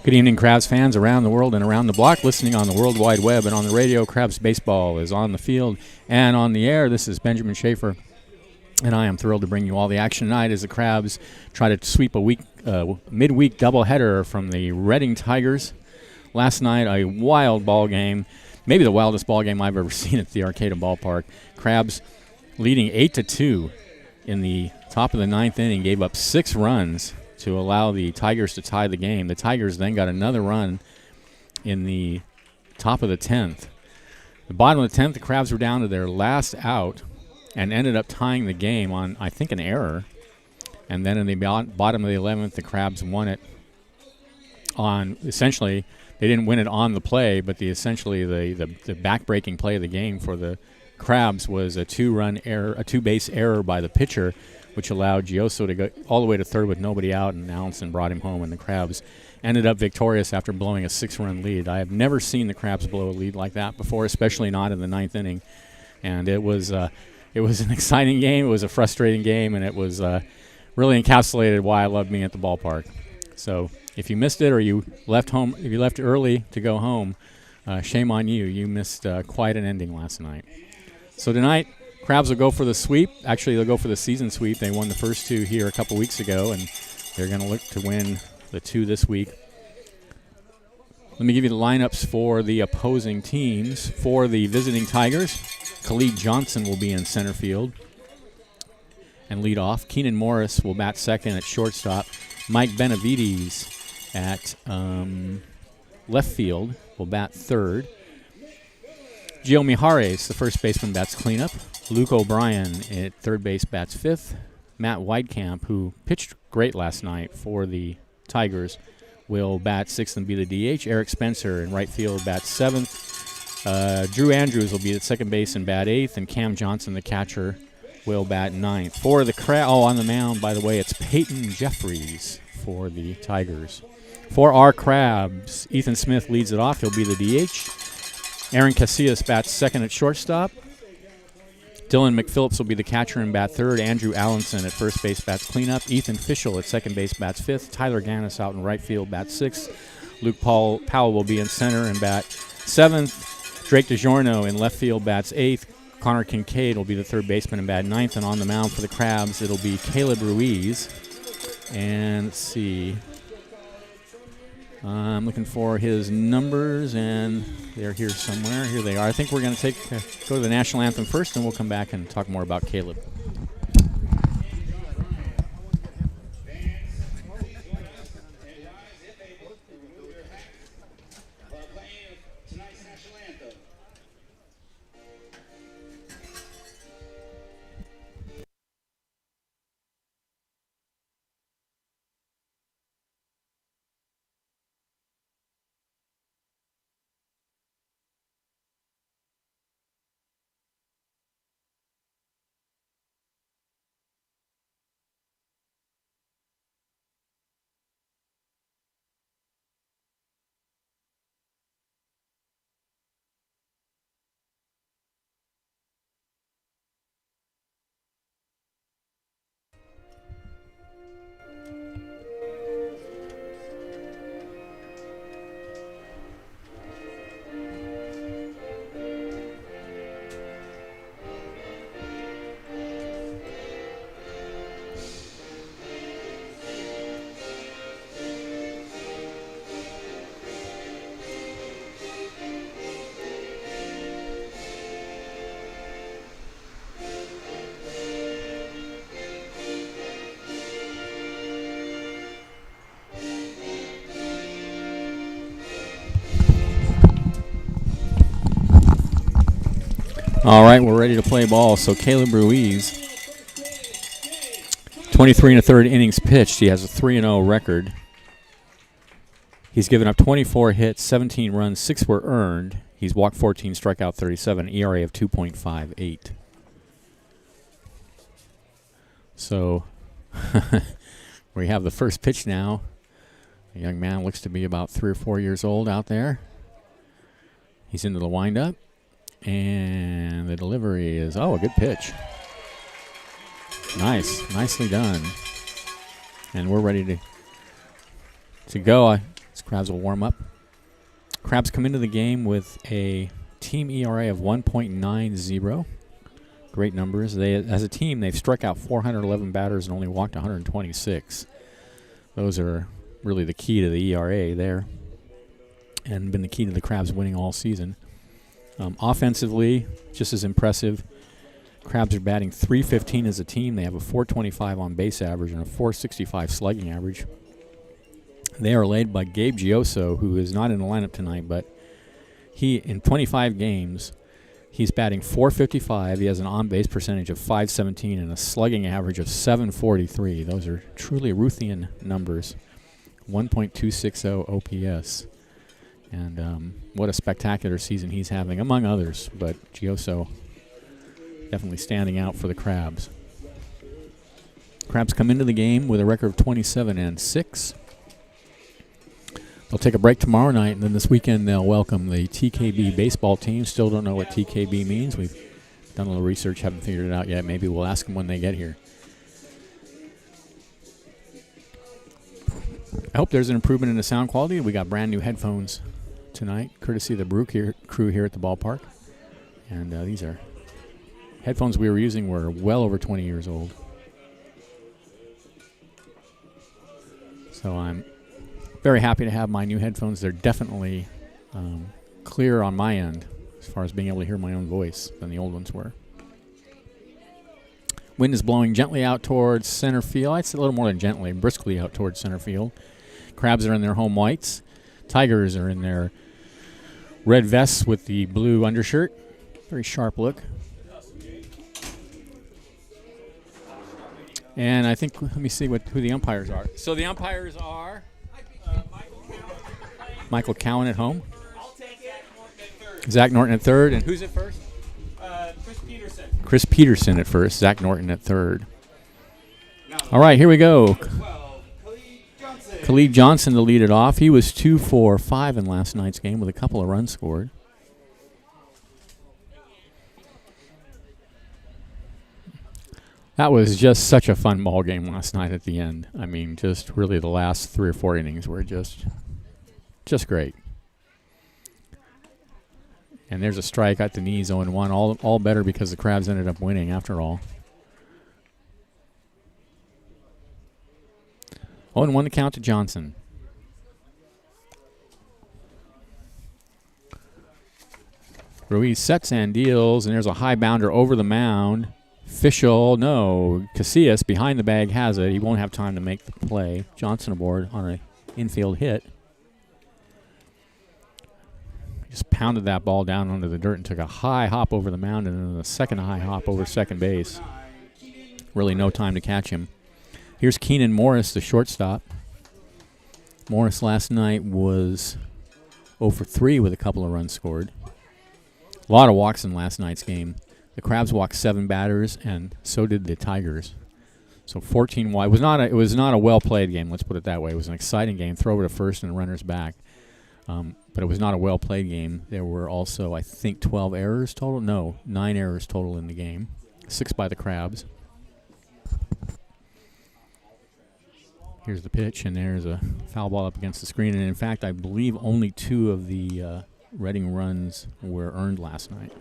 Good evening, Crabs fans around the world and around the block, listening on the World Wide Web and on the radio. Crabs baseball is on the field and on the air. This is Benjamin Schaefer, and I am thrilled to bring you all the action tonight as the Crabs try to sweep a midweek doubleheader from the Reading Tigers. Last night, a wild ball game, maybe the wildest ball game I've ever seen at the Arcata Ballpark. Crabs leading 8-2 in the top of the ninth inning, gave up 6 runs to allow the Tigers to tie the game. The Tigers then got another run in the top of the 10th. The bottom of the 10th, the Crabs were down to their last out and ended up tying the game on, I think, an error. And then in the bottom of the 11th, the Crabs won it on, essentially, they didn't win it on the play, but the back-breaking play of the game for the Crabs was a 2-run error, a 2-base error by the pitcher, which allowed Gioso to go all the way to third with nobody out, and Allenson brought him home, and the Crabs ended up victorious after blowing a 6-run lead. I have never seen the Crabs blow a lead like that before, especially not in the ninth inning. And it was an exciting game. It was a frustrating game, and it was really encapsulated why I love being at the ballpark. So if you missed it or you left home, if you left early to go home, shame on you. You missed quite an ending last night. So tonight, Crabs will go for the sweep. Actually, they'll go for the season sweep. They won the first 2 here a couple weeks ago, and they're going to look to win the 2 this week. Let me give you the lineups for the opposing teams. For the visiting Tigers, Khalid Johnson will be in center field and lead off. Keenan Morris will bat second at shortstop. Mike Benavides at left field will bat third. Gio Mijares, the first baseman, bats cleanup. Luke O'Brien at third base bats fifth. Matt Weidkamp, who pitched great last night for the Tigers, will bat sixth and be the DH. Eric Spencer in right field bats seventh. Drew Andrews will be at second base and bat eighth. And Cam Johnson, the catcher, will bat ninth. For the on the mound, by the way, it's Peyton Jeffries for the Tigers. For our Crabs, Ethan Smith leads it off. He'll be the DH. Aaron Casillas bats second at shortstop. Dylan McPhillips will be the catcher and bat third. Andrew Allenson at first base bats cleanup. Ethan Fischel at second base bats fifth. Tyler Gannis out in right field bats sixth. Luke Powell will be in center and bat seventh. Drake DiGiorno in left field bats eighth. Connor Kincaid will be the third baseman and bat ninth. And on the mound for the Crabs, it'll be Caleb Ruiz. And let's see. I'm looking for his numbers, and they're here somewhere. Here they are. I think we're going to go to the national anthem first, and we'll come back and talk more about Caleb. All right, we're ready to play ball. So Caleb Ruiz, 23 1/3 innings pitched. He has a 3-0 record. He's given up 24 hits, 17 runs, 6 were earned. He's walked 14, struck out 37, ERA of 2.58. So we have the first pitch now. The young man looks to be about 3 or 4 years old out there. He's into the windup. And the delivery is, a good pitch. Nicely done. And we're ready to go. Crabs will warm up. Crabs come into the game with a team ERA of 1.90. Great numbers. As a team, they've struck out 411 batters and only walked 126. Those are really the key to the ERA there, and been the key to the Crabs winning all season. Offensively, just as impressive. Crabs are batting .315 as a team. They have a .425 on base average and a .465 slugging average. They are led by Gabe Gioso, who is not in the lineup tonight, but he, in 25 games, he's batting .455. He has an on-base percentage of .517 and a slugging average of .743. Those are truly Ruthian numbers. 1.260 OPS. And what a spectacular season he's having, among others. But Gioso definitely standing out for the Crabs. Crabs come into the game with a record of 27-6. They'll take a break tomorrow night, and then this weekend they'll welcome the TKB baseball team. Still don't know what TKB means. We've done a little research, haven't figured it out yet. Maybe we'll ask them when they get here. I hope there's an improvement in the sound quality. We got brand new headphones tonight, courtesy of the crew here at the ballpark. And these are headphones we were using were well over 20 years old. So I'm very happy to have my new headphones. They're definitely clearer on my end as far as being able to hear my own voice than the old ones were. Wind is blowing gently out towards center field. I'd say a little more than gently, briskly out towards center field. Crabs are in their home whites. Tigers are in their red vests with the blue undershirt. Very sharp look. And I think, let me see who the umpires are. So the umpires are Michael Cowan at home. Zach Norton at third. And who's at first? Chris Peterson. Chris Peterson at first. Zach Norton at third. All right, here we go. Khalid Johnson to lead it off. He was 2 for 5 in last night's game with a couple of runs scored. That was just such a fun ball game last night at the end. I mean, just really the last 3 or 4 innings were just great. And there's a strike at the knees, 0-1. All better because the Crabs ended up winning after all. 0-1 to count to Johnson. Ruiz sets and deals, and there's a high bounder over the mound. Casillas behind the bag has it. He won't have time to make the play. Johnson aboard on an infield hit. Just pounded that ball down onto the dirt and took a high hop over the mound and then a second high hop over second base. Really no time to catch him. Here's Keenan Morris, the shortstop. Morris last night was 0 for 3 with a couple of runs scored. A lot of walks in last night's game. The Crabs walked 7 batters, and so did the Tigers. So 14 wide. It was not a well-played game, let's put it that way. It was an exciting game, throw over to first and runners back. But it was not a well-played game. There were also, I think, 12 errors total. No, 9 errors total in the game. 6 by the Crabs. Here's the pitch, and there's a foul ball up against the screen. And, in fact, I believe only 2 of the Reading runs were earned last night.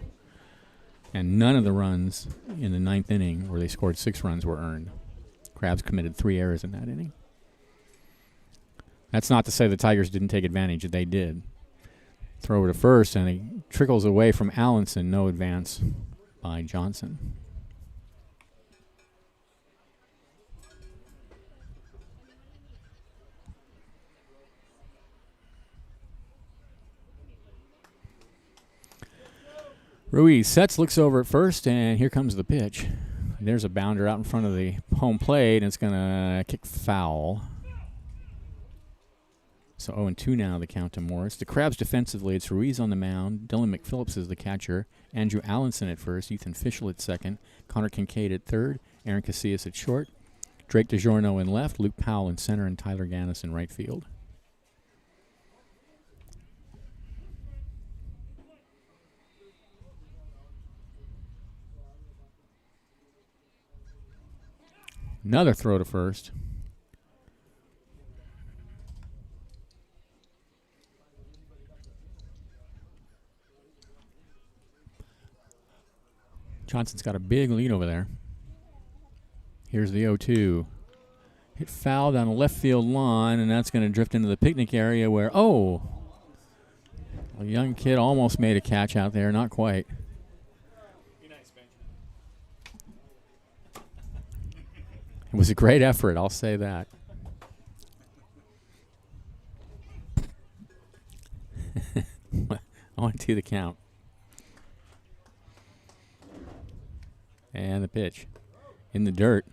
And none of the runs in the 9th inning, where they scored 6 runs, were earned. Crabs committed 3 errors in that inning. That's not to say the Tigers didn't take advantage. They did. Throw over to first, and he trickles away from Allenson. No advance by Johnson. Ruiz sets, looks over at first, and here comes the pitch. There's a bounder out in front of the home plate, and it's going to kick foul. So 0-2 now, the count to Morris. The Crabs defensively, it's Ruiz on the mound. Dylan McPhillips is the catcher. Andrew Allenson at first. Ethan Fischel at second. Connor Kincaid at third. Aaron Casillas at short. Drake DiGiorno in left. Luke Powell in center. And Tyler Gannis in right field. Another throw to first. Johnson's got a big lead over there. Here's the 0-2. Hit foul down the left field line, and that's going to drift into the picnic area where, a young kid almost made a catch out there. Not quite. It was a great effort, I'll say that. On to the count. And the pitch. In the dirt.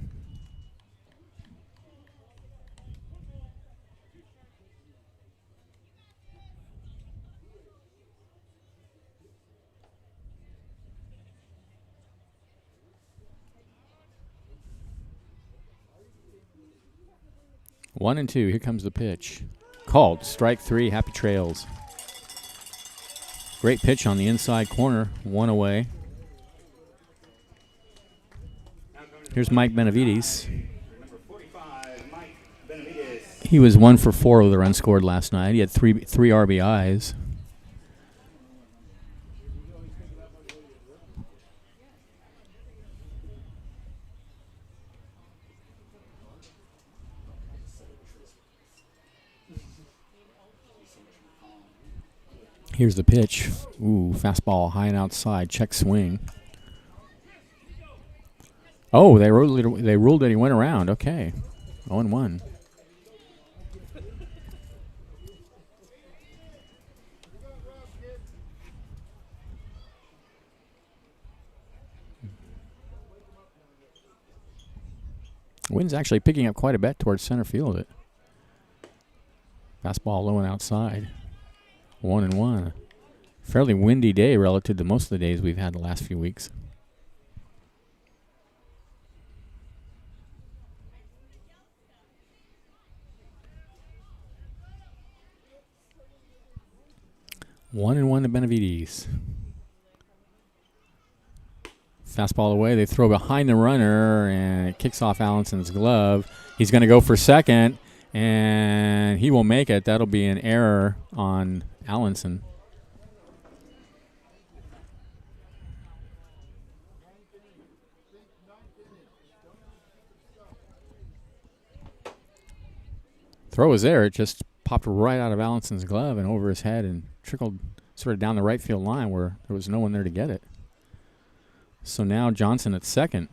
One and two. Here comes the pitch. Called. Strike three. Happy trails. Great pitch on the inside corner. One away. Here's Mike Benavides. He was 1 for 4 with a run scored last night. He had three RBIs. Here's the pitch. Ooh, fastball high and outside. Check swing. Oh, they ruled that he went around. Okay. 0-1. Wind's actually picking up quite a bit towards center field. Fastball low and outside. 1-1. Fairly windy day relative to most of the days we've had the last few weeks. 1-1 to Benavides. Fastball away. They throw behind the runner, and it kicks off Allison's glove. He's going to go for second, and he will make it. That'll be an error on Allison. Throw was there. It just popped right out of Allison's glove and over his head and trickled sort of down the right field line where there was no one there to get it. So now Johnson at second.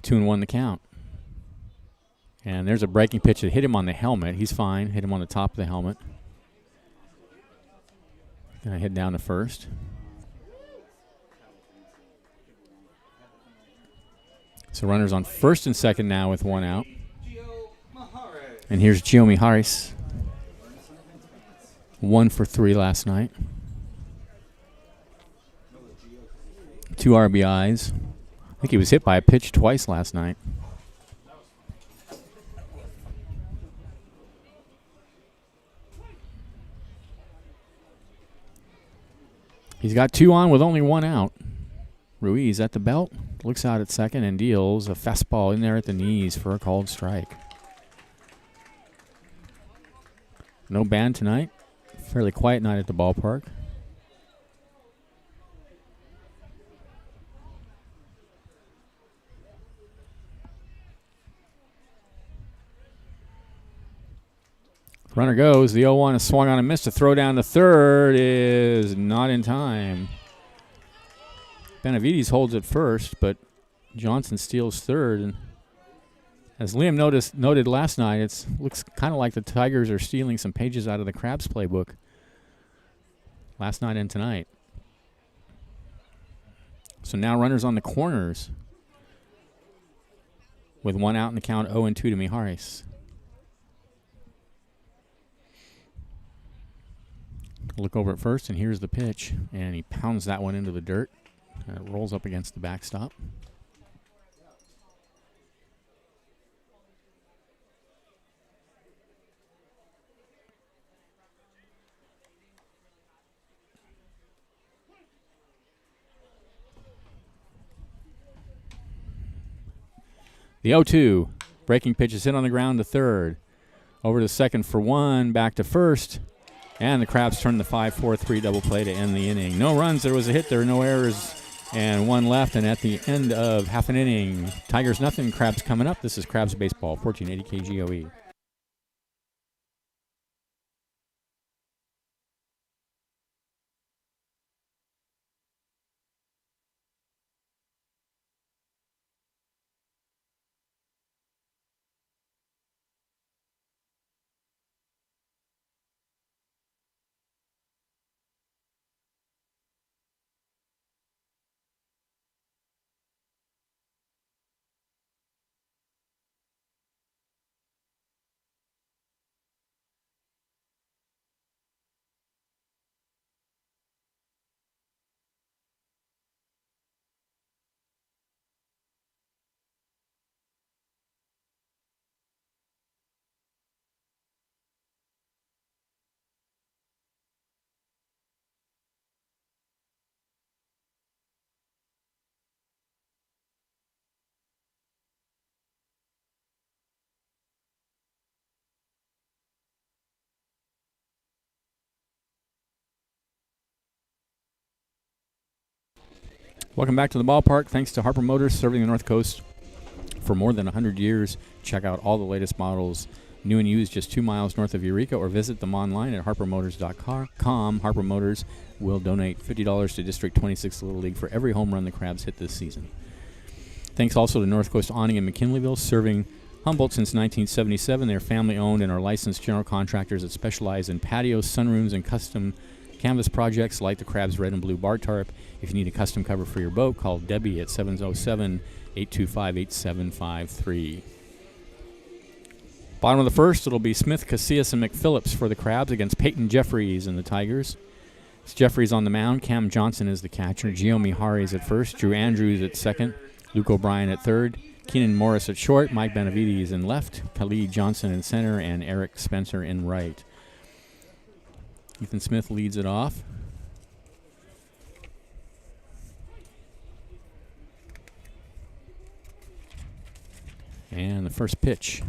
2-1 the count. And there's a breaking pitch that hit him on the helmet. He's fine. Hit him on the top of the helmet. Gonna head down to first. So runners on first and second now with one out. And here's Gio Mijares. 1 for 3 last night. 2 RBIs. I think he was hit by a pitch twice last night. He's got 2 on with only 1 out. Ruiz at the belt. Looks out at second and deals a fastball in there at the knees for a called strike. No band tonight. Fairly quiet night at the ballpark. Runner goes. The 0-1 is swung on and missed. A throw down to third is not in time. Benavides holds it first, but Johnson steals third. And as Liam noted last night, it looks kind of like the Tigers are stealing some pages out of the Crabs playbook last night and tonight. So now runners on the corners with 1 out in the count, 0-2 to Mijares. Look over at first, and here's the pitch. And he pounds that one into the dirt. And it rolls up against the backstop. The 0-2. Breaking pitch is hit on the ground to third. Over to second for 1. Back to first. And the Crabs turned the 5-4-3 double play to end the inning. No runs, there was a hit, there were no errors, and one left. And at the end of half an inning, Tigers nothing, Crabs coming up. This is Crabs Baseball, 1480 KGOE. Welcome back to the ballpark. Thanks to Harper Motors, serving the North Coast for more than 100 years. Check out all the latest models, new and used, just 2 miles north of Eureka, or visit them online at harpermotors.com. Harper Motors will donate $50 to District 26 Little League for every home run the Crabs hit this season. Thanks also to North Coast Awning in McKinleyville, serving Humboldt since 1977. They're family-owned and are licensed general contractors that specialize in patios, sunrooms, and custom canvas projects like the Crabs Red and Blue Bar Tarp. If you need a custom cover for your boat, call Debbie at 707-825-8753. Bottom of the first, it'll be Smith, Casillas, and McPhillips for the Crabs against Peyton Jeffries and the Tigers. It's Jeffries on the mound. Cam Johnson is the catcher. Gio Mijares at first. Drew Andrews at second. Luke O'Brien at third. Keenan Morris at short. Mike Benavides in left. Khalid Johnson in center. And Eric Spencer in right. Ethan Smith leads it off. And the first pitch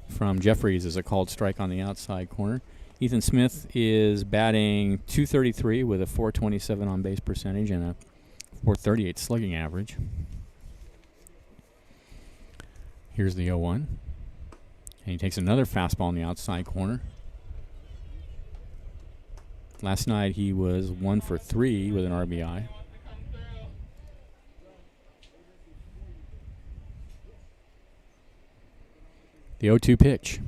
from Jeffries is a called strike on the outside corner. Ethan Smith is batting .233 with a .427 on base percentage and a .438 slugging average. Here's the 0-1. And he takes another fastball on the outside corner. Last night he was 1 for 3 with an RBI. The 0-2 pitch.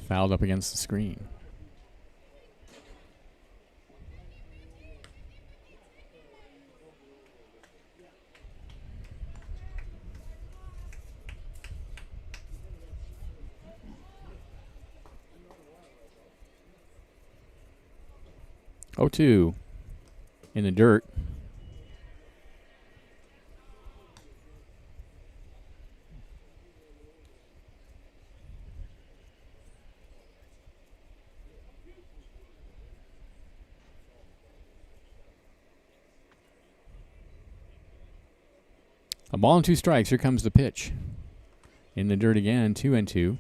Fouled up against the screen. .02 in the dirt. A ball and 2 strikes. Here comes the pitch. In the dirt again, 2-2.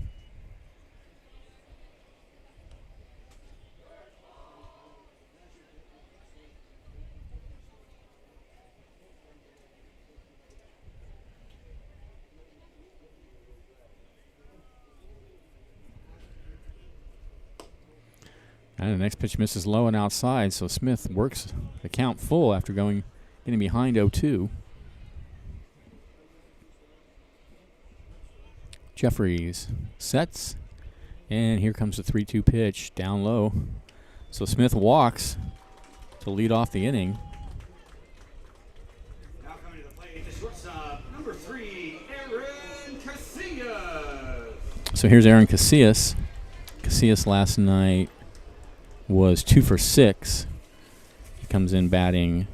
And the next pitch misses low and outside, so Smith works the count full after getting behind 0-2. Jeffries sets, and here comes the 3-2 pitch down low. So Smith walks to lead off the inning. Now coming to the plate, the shortstop, number 3, Aaron Casillas. So here's Aaron Casillas. Casillas last night was 2 for 6. He comes in batting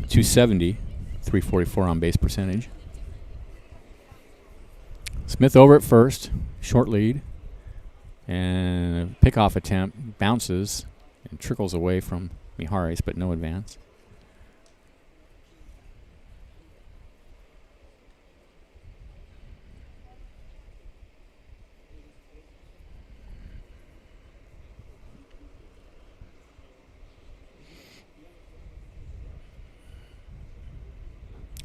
.270, .344 on base percentage. Smith over at first, short lead, and a pickoff attempt bounces and trickles away from Mijares, but no advance.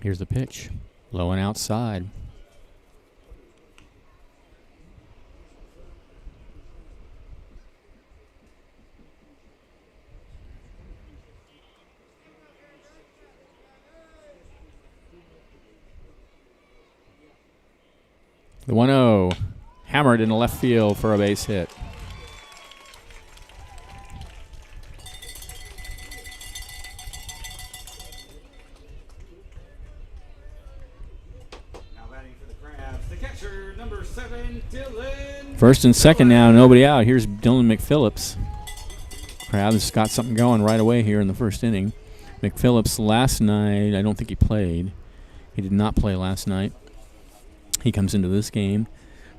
Here's the pitch. Low and outside. The 1-0. Hammered in the left field for a base hit. Now batting for the Crabs, the catcher, number 7, Dylan. First and second now, nobody out. Here's Dylan McPhillips. Crabs got something going right away here in the first inning. McPhillips last night, I don't think he played. He did not play last night. He comes into this game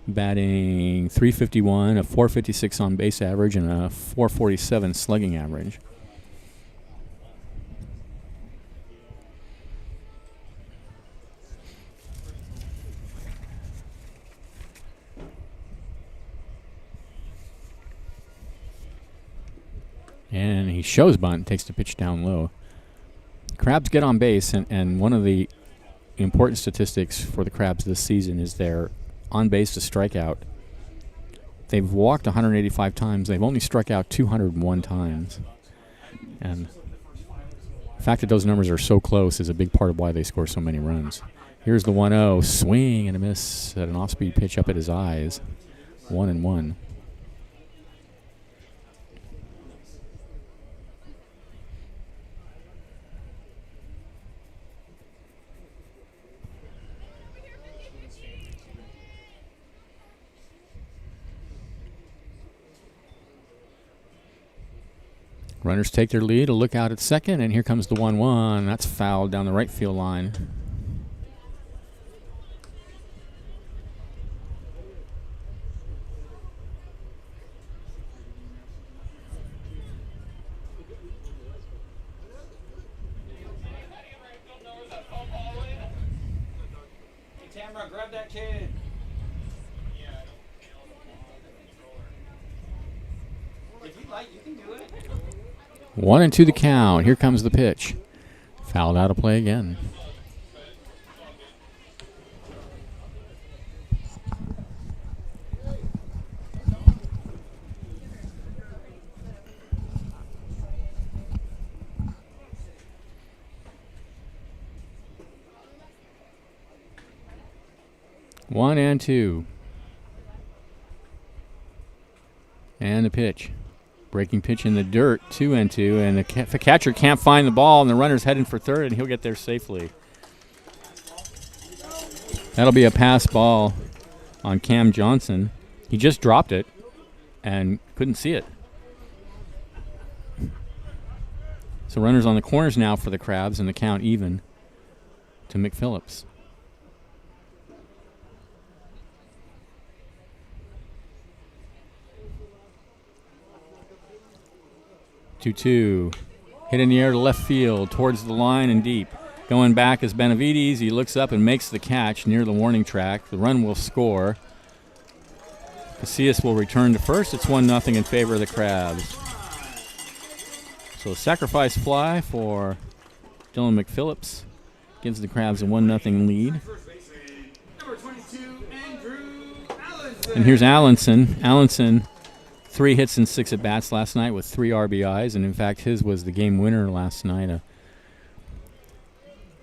batting .351, a .456 on base average, and a .447 slugging average. And he shows bunt, takes the pitch down low. Crabs get on base, and one of the important statistics for the Crabs this season is their on base to strikeout. They've walked 185 times. They've only struck out 201 times. And the fact that those numbers are so close is a big part of why they score so many runs. Here's the 1-0. Swing and a miss at an off-speed pitch up at his eyes. 1-1. Runners take their lead, a look out at second, and here comes the 1-1. That's fouled down the right field line. Hey, Tamara, grab that kid. If you like, you can do it. 1-2 the count. Here comes the pitch. Fouled out of play again. One and two. And the pitch. Breaking pitch in the dirt, 2-2, and the catcher can't find the ball, and the runner's heading for third, and he'll get there safely. That'll be a pass ball on Cam Johnson. He just dropped it and couldn't see it. So runners on the corners now for the Crabs, and the count even to McPhillips. 2-2. Hit in the air to left field, towards the line and deep. Going back is Benavides. He looks up and makes the catch near the warning track. The run will score. Casillas will return to first. It's 1-0 in favor of the Crabs. So a sacrifice fly for Dylan McPhillips gives the Crabs a 1-0 lead. And here's Allenson. Allenson, 3 hits and 6 at-bats last night with 3 RBIs, and in fact his was the game winner last night. A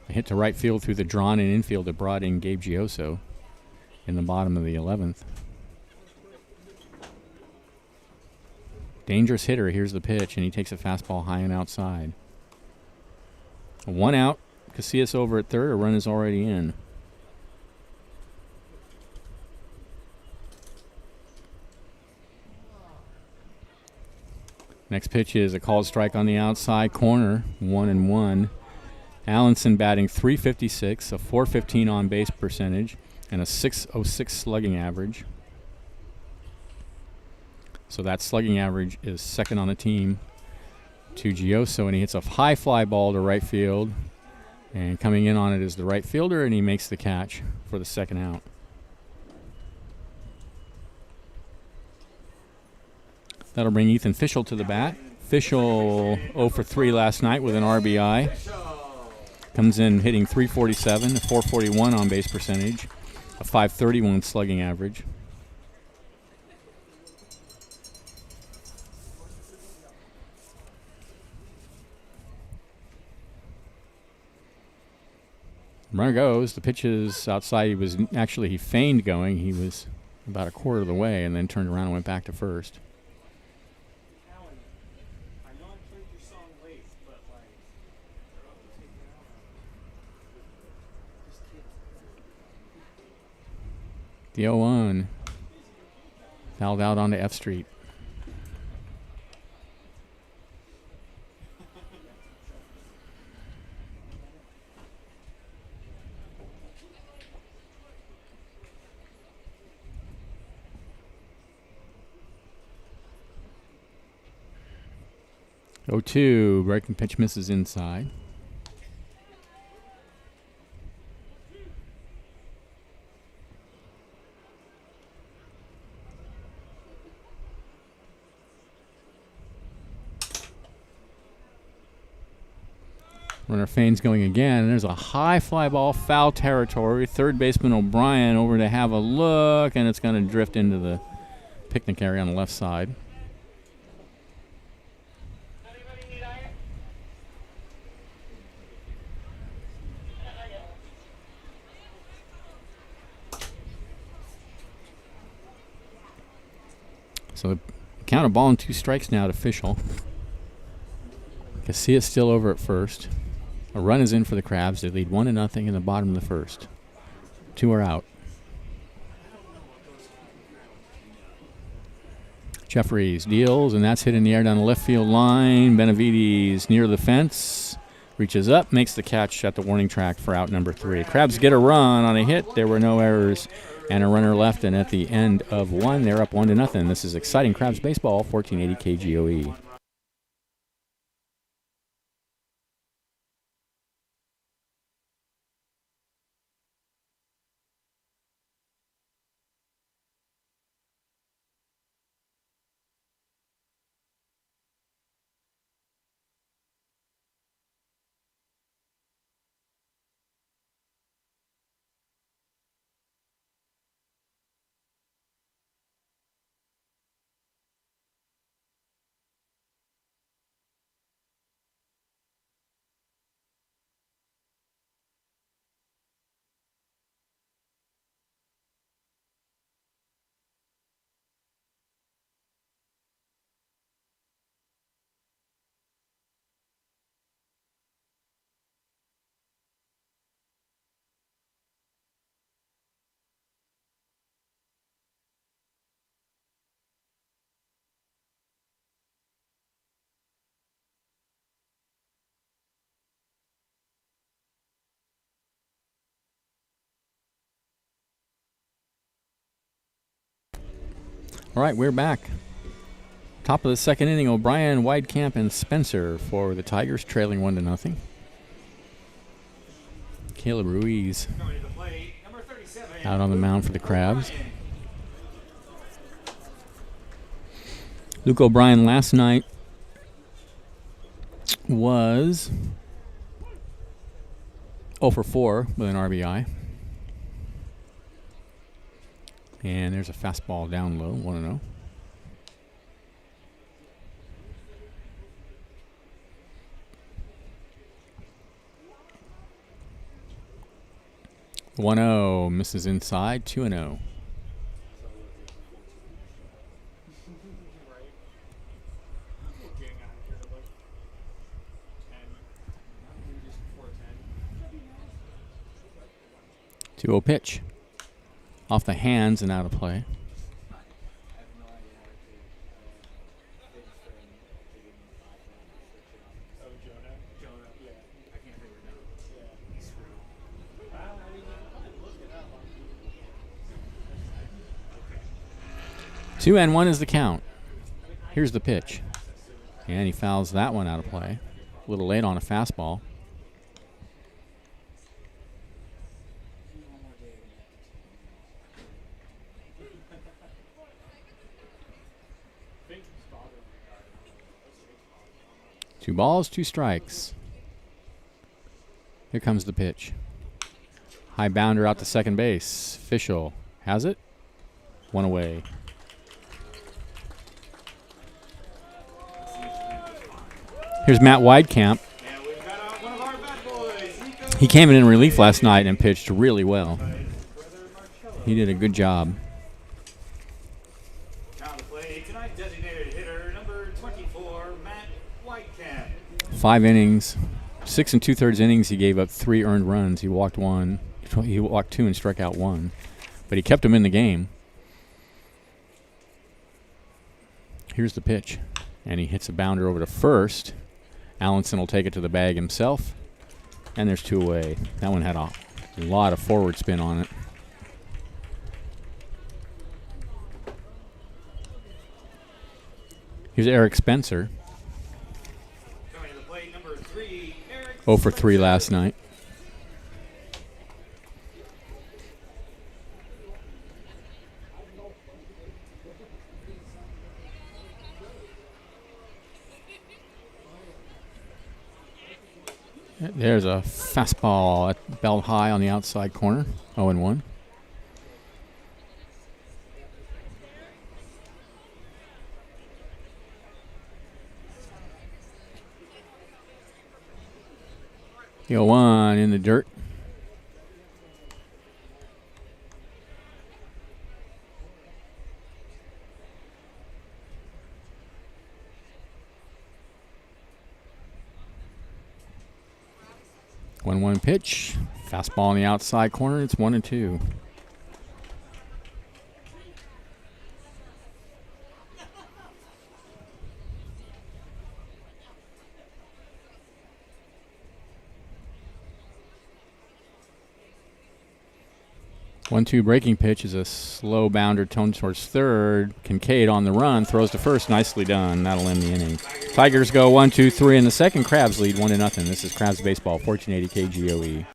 hit to right field through the drawn-in infield that brought in Gabe Gioso in the bottom of the 11th. Dangerous hitter. Here's the pitch, and he takes a fastball high and outside. 1 out. Casillas over at third. A run is already in. Next pitch is a called strike on the outside corner, 1-1. Allenson batting .356, a .415 on base percentage, and a .606 slugging average. So that slugging average is second on the team to Gioso, and he hits a high fly ball to right field. And coming in on it is the right fielder, and he makes the catch for the second out. That'll bring Ethan Fischel to the bat. Fischel 0 for 3 last night with an RBI. Comes in hitting .347, a .441 on base percentage, a .531 slugging average. Runner goes. The pitch is outside. He feigned going. He was about a quarter of the way and then turned around and went back to first. The 0-1 fouled out onto F Street. Oh-2, breaking pitch misses inside. Runner feigns going again, and there's a high fly ball, foul territory. Third baseman O'Brien over to have a look, and it's going to drift into the picnic area on the left side. So the count of ball and 2 strikes now at official. Casillas still over at first. A run is in for the Crabs. They lead 1-0 in the bottom of the first. 2 are out. Jeffries deals, and that's hit in the air down the left field line. Benavides near the fence. Reaches up, makes the catch at the warning track for out number 3. Crabs get a run on a hit. There were no errors and a runner left, and at the end of 1, they're up 1-0. This is exciting Crabs baseball, 1480 KGOE. All right, we're back. Top of the second inning, O'Brien, Weidkamp, and Spencer for the Tigers, trailing 1-0. Caleb Ruiz out on the mound for the Crabs. Luke O'Brien last night was 0 for 4 with an RBI. And there's a fastball down low, 1-0. (1-0) misses inside, 2-0. (2-0) pitch. Off the hands and out of play. Two and 1 is the count. Here's the pitch. And he fouls that one out of play. A little late on a fastball. Two balls, 2 strikes. Here comes the pitch. High bounder out to second base. Fischel has it. One away. Here's Matt Weidkamp. He came in relief last night and pitched really well. He did a good job. 5 innings, 6 2/3 innings. He gave up 3 earned runs. He walked 1. He walked 2 and struck out 1, but he kept him in the game. Here's the pitch, and he hits a bounder over to first. Allenson will take it to the bag himself, and there's 2 away. That one had a lot of forward spin on it. Here's Eric Spencer. 0 for 3 last night. There's a fastball at belt high on the outside corner. 0-1. The 0-1 in the dirt. One pitch, fastball on the outside corner. It's 1-2. One-two breaking pitch is a slow bounder toned towards third. Kincaid on the run, throws to first. Nicely done. That'll end the inning. Tigers go 1-2-3 in the second. Crabs lead 1-0. This is Crabs Baseball, 1480 KGOE.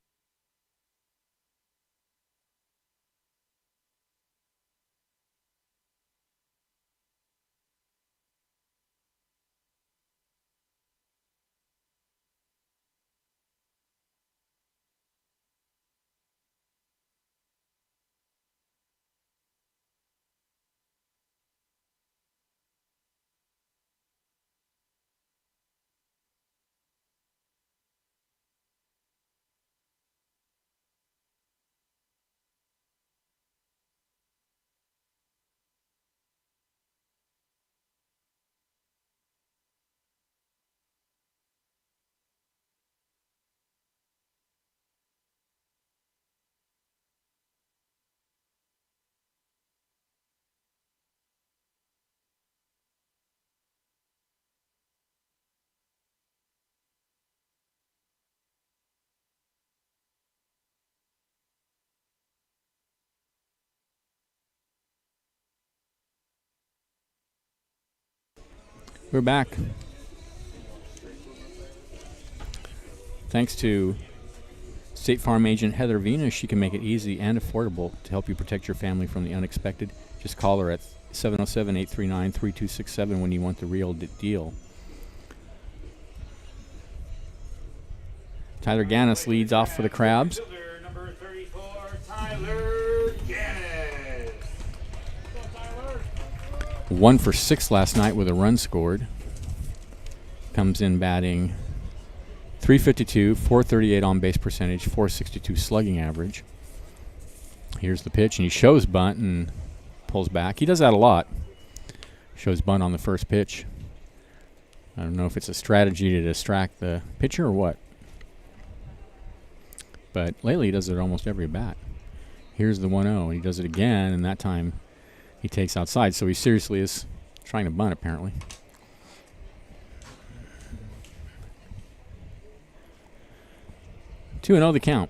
We're back. Thanks to State Farm agent Heather Venus, she can make it easy and affordable to help you protect your family from the unexpected. Just call her at 707-839-3267 when you want the real deal. Tyler Gannis leads off for the Crabs. Number 34, Tyler Gannis. 1 for 6 last night with a run scored. Comes in batting .352, .438 on base percentage, .462 slugging average. Here's the pitch, and he shows bunt and pulls back. He does that a lot. Shows bunt on the first pitch. I don't know if it's a strategy to distract the pitcher or what. But lately he does it almost every bat. Here's the 1-0, and he does it again, and that time he takes outside. So he seriously is trying to bunt, apparently. Two 2-0 the count.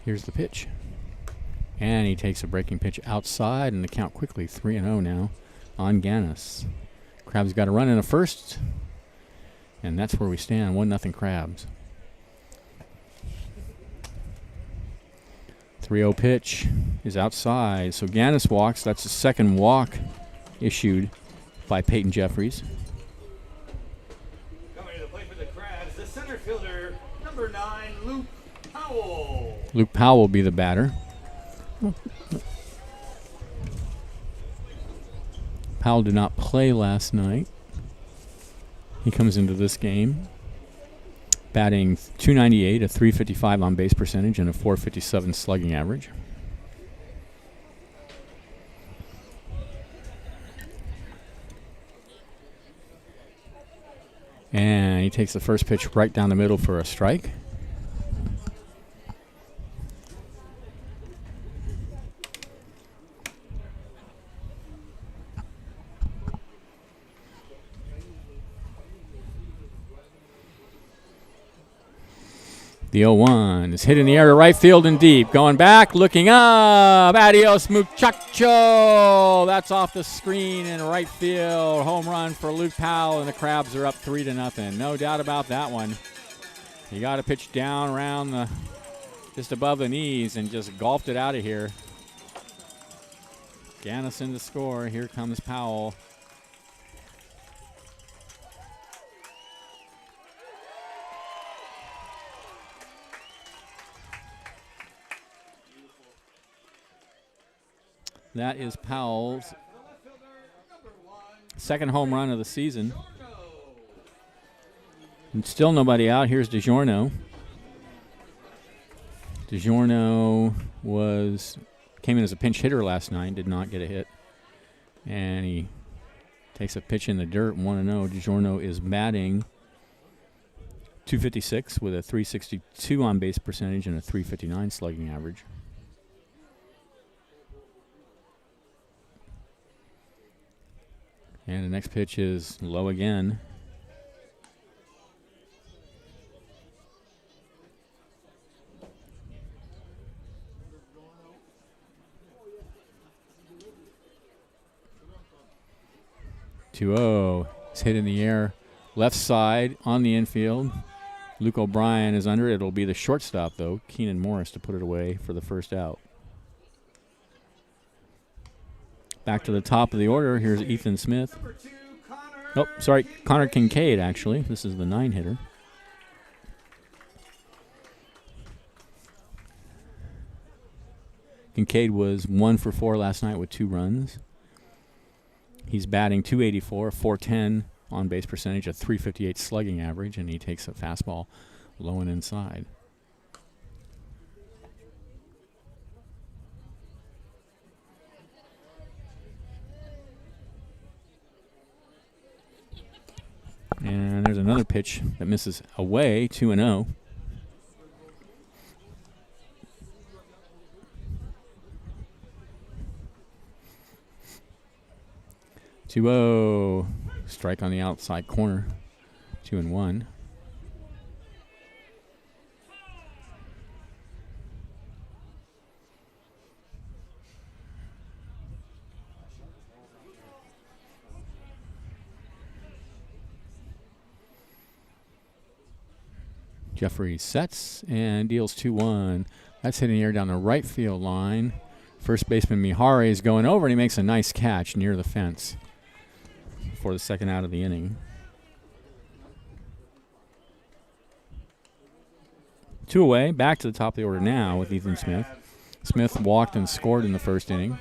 Here's the pitch. And he takes a breaking pitch outside, and the count quickly 3-0 now on Gannis. Crabs got a run in a first, and that's where we stand, 1-0 Crabs. 3-0 pitch is outside, so Gannis walks. That's the second walk issued by Peyton Jeffries. Coming to the plate for the Crabs, the center fielder, Number 9, Luke Powell. Luke Powell will be the batter. Powell did not play last night. He comes into this game batting .298, a .355 on base percentage, and a .457 slugging average. And he takes the first pitch right down the middle for a strike. The 0-1 is hit in the air to right field and deep. Going back, looking up. Adios, muchacho. That's off the screen in right field. Home run for Luke Powell, and the Crabs are up 3-0. No doubt about that one. You got to pitch down around just above the knees and just golfed it out of here. Gannison to score. Here comes Powell. That is Powell's second home run of the season. And still nobody out. Here's DiGiorno. DiGiorno came in as a pinch hitter last night, did not get a hit. And he takes a pitch in the dirt, 1-0. DiGiorno is batting .256 with a .362 on base percentage and a .359 slugging average. And the next pitch is low again. It's hit in the air. Left side on the infield. Luke O'Brien is under it. It'll be the shortstop, though, Keenan Morris, to put it away for the first out. Back to the top of the order. Here's Ethan Smith. Connor Kincaid, actually. This is the 9-hitter. Kincaid was 1 for 4 last night with 2 runs. He's batting .284, 410 on base percentage, a .358 slugging average, and he takes a fastball low and inside. And there's another pitch that misses away, 2-0. Strike on the outside corner, 2-1. Jeffrey sets and deals 2-1. That's hitting the air down the right field line. First baseman Mihari is going over, and he makes a nice catch near the fence for the second out of the inning. 2 away, back to the top of the order now with Ethan Smith. Smith walked and scored in the first inning.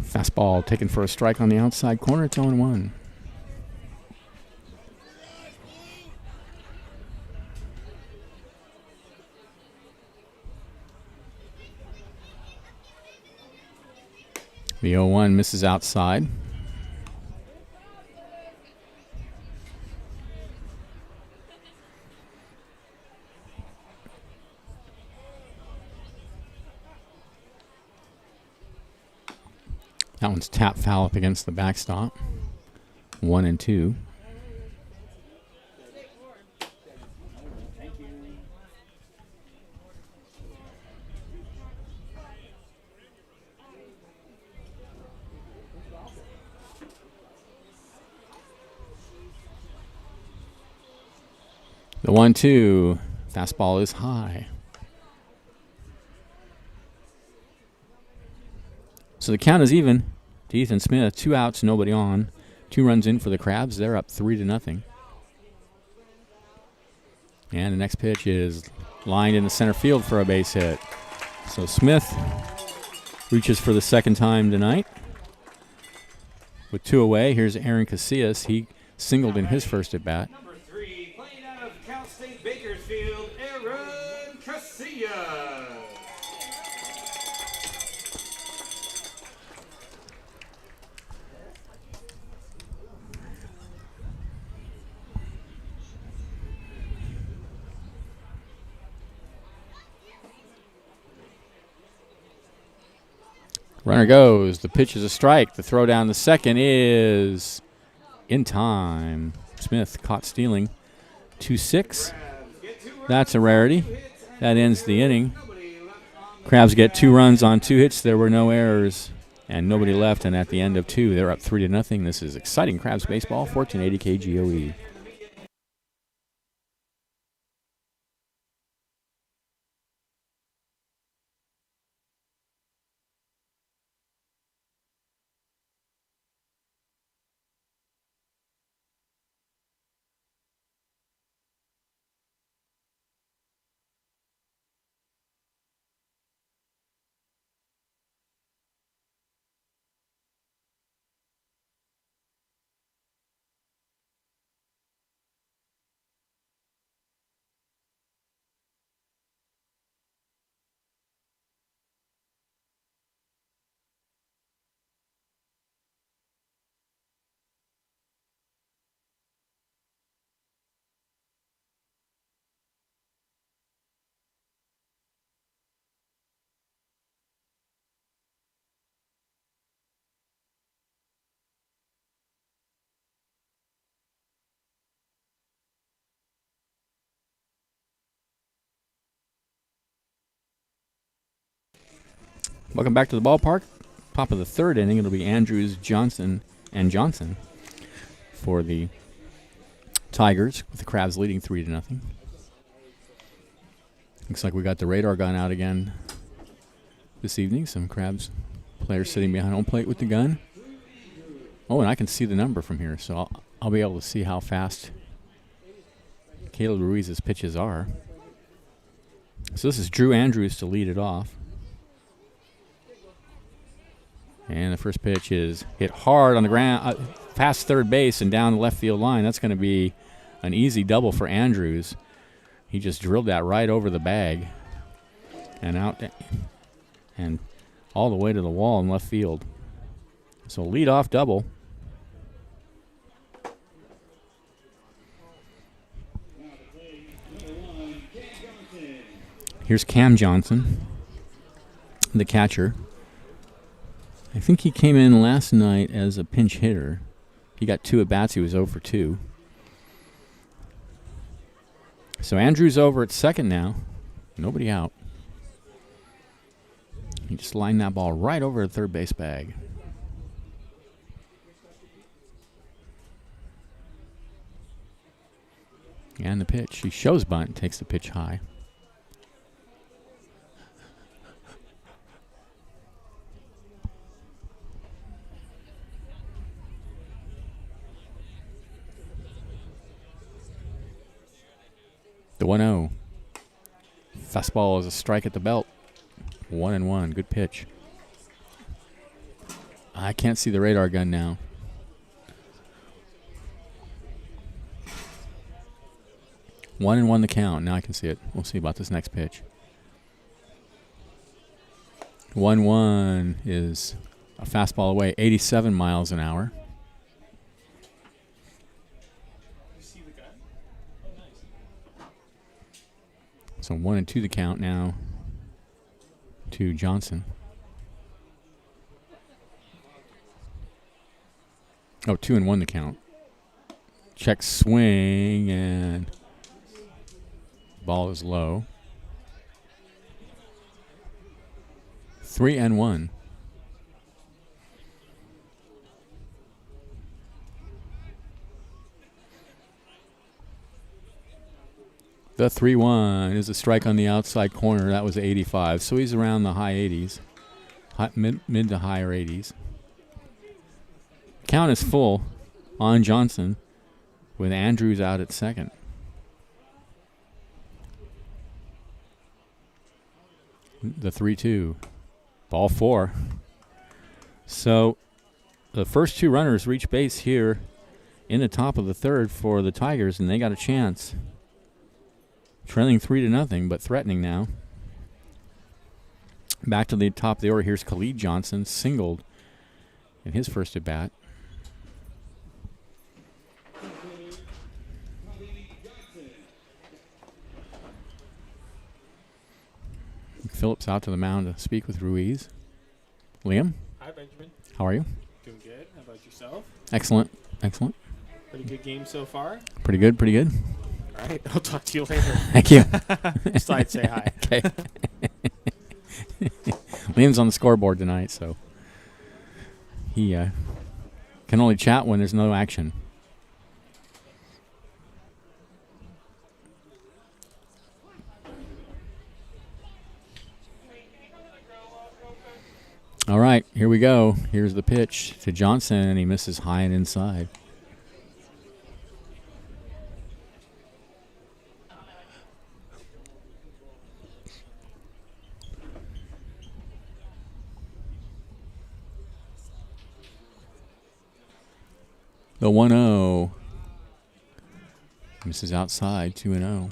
Fastball taken for a strike on the outside corner. It's 0-1. The 0-1 misses outside. That one's tapped foul up against the backstop. 1-2. The 1-2. Fastball is high. So the count is even to Ethan Smith. 2 outs, nobody on. 2 runs in for the Crabs. They're up 3-0. And the next pitch is lined in the center field for a base hit. So Smith reaches for the second time tonight. With 2 away, here's Aaron Casillas. He singled in his first at bat. Number 3, playing out of Cal State Bakersfield, Aaron Casillas. Runner goes. The pitch is a strike. The throw down the second is in time. Smith caught stealing. 2-6. That's a rarity. That ends the inning. Crabs get 2 runs on 2 hits. There were no errors and nobody left. And at the end of 2, they're up 3-0. This is exciting Crabs baseball. 1480 KGOE. Welcome back to the ballpark. Top of the 3rd inning. It'll be Andrews, Johnson, and Johnson for the Tigers, with the Crabs leading 3-0. Looks like we got the radar gun out again this evening. Some Crabs players sitting behind home plate with the gun. Oh, and I can see the number from here, so I'll be able to see how fast Caleb Ruiz's pitches are. So this is Drew Andrews to lead it off. And the first pitch is hit hard on the ground, past third base and down the left field line. That's going to be an easy double for Andrews. He just drilled that right over the bag and out and all the way to the wall in left field. So lead-off double. Here's Cam Johnson, the catcher. I think he came in last night as a pinch hitter. He got 2 at-bats. He was 0 for 2. So Andrews over at second now. Nobody out. He just lined that ball right over the third base bag. And the pitch. He shows bunt, takes the pitch high. The 1-0. Fastball is a strike at the belt. 1-1. Good pitch. I can't see the radar gun now. One and one the count. Now I can see it. We'll see about this next pitch. 1-1 is a fastball away, 87 miles an hour. So 1-2 the count now to Johnson. Oh, 2-1 the count. Check swing and ball is low. 3-1. The 3-1 is a strike on the outside corner. That was 85. So he's around the high 80s, mid to higher 80s. Count is full on Johnson with Andrews out at second. The 3-2. Ball 4. So the first two runners reach base here in the top of the third for the Tigers, and they got a chance. Trailing 3-0, but threatening now. Back to the top of the order. Here's Khalid Johnson, singled in his first at bat. Phillips out to the mound to speak with Ruiz. Liam? Hi, Benjamin. How are you? Doing good. How about yourself? Excellent. Excellent. Pretty good game so far. Pretty good. Pretty good. All right. I'll talk to you later. Thank you. Just I'd say hi. Okay. Liam's on the scoreboard tonight, so he can only chat when there's no action. All right, here we go. Here's the pitch to Johnson, and he misses high and inside. The 1-0 misses outside, 2-0.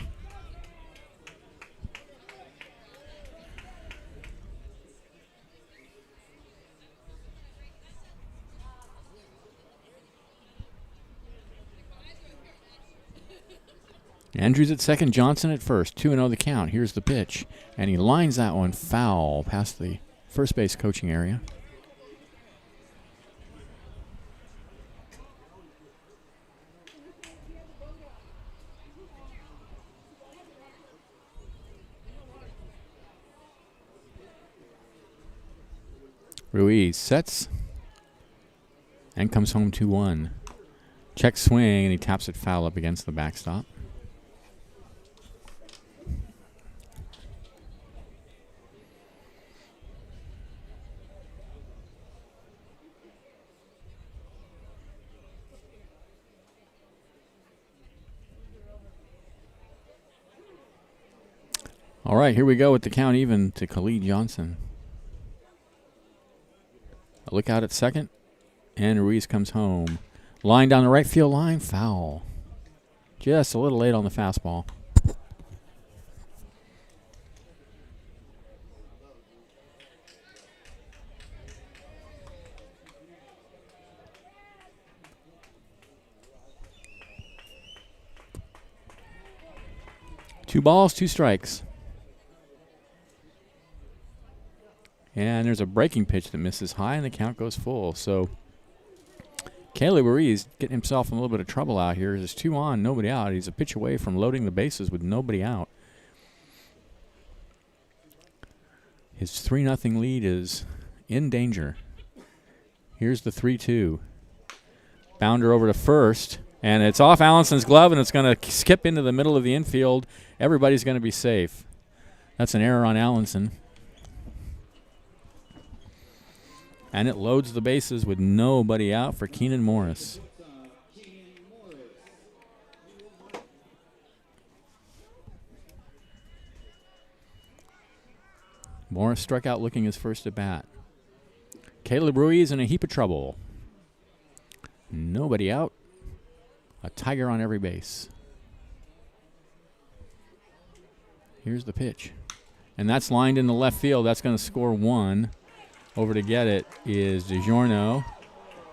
Andrews at second, Johnson at first. 2-0 the count. Here's the pitch. And he lines that one foul past the first base coaching area. Ruiz sets and comes home 2-1. Check swing, and he taps it foul up against the backstop. All right, here we go with the count even to Khalid Johnson. A look out at second, and Ruiz comes home. Line down the right field line, foul. Just a little late on the fastball. Two balls, two strikes. And there's a breaking pitch that misses high, and the count goes full. So Caleb Ruiz getting himself in a little bit of trouble out here. There's 2 on, nobody out. He's a pitch away from loading the bases with nobody out. His 3-0 lead is in danger. Here's the 3-2. Bounder over to first, and it's off Allison's glove, and it's going to skip into the middle of the infield. Everybody's going to be safe. That's an error on Allison. And it loads the bases with nobody out for Keenan Morris. Morris struck out looking his first at bat. Caleb Ruiz in a heap of trouble. Nobody out. A Tiger on every base. Here's the pitch. And that's lined in the left field. That's going to score 1. Over to get it is DiGiorno,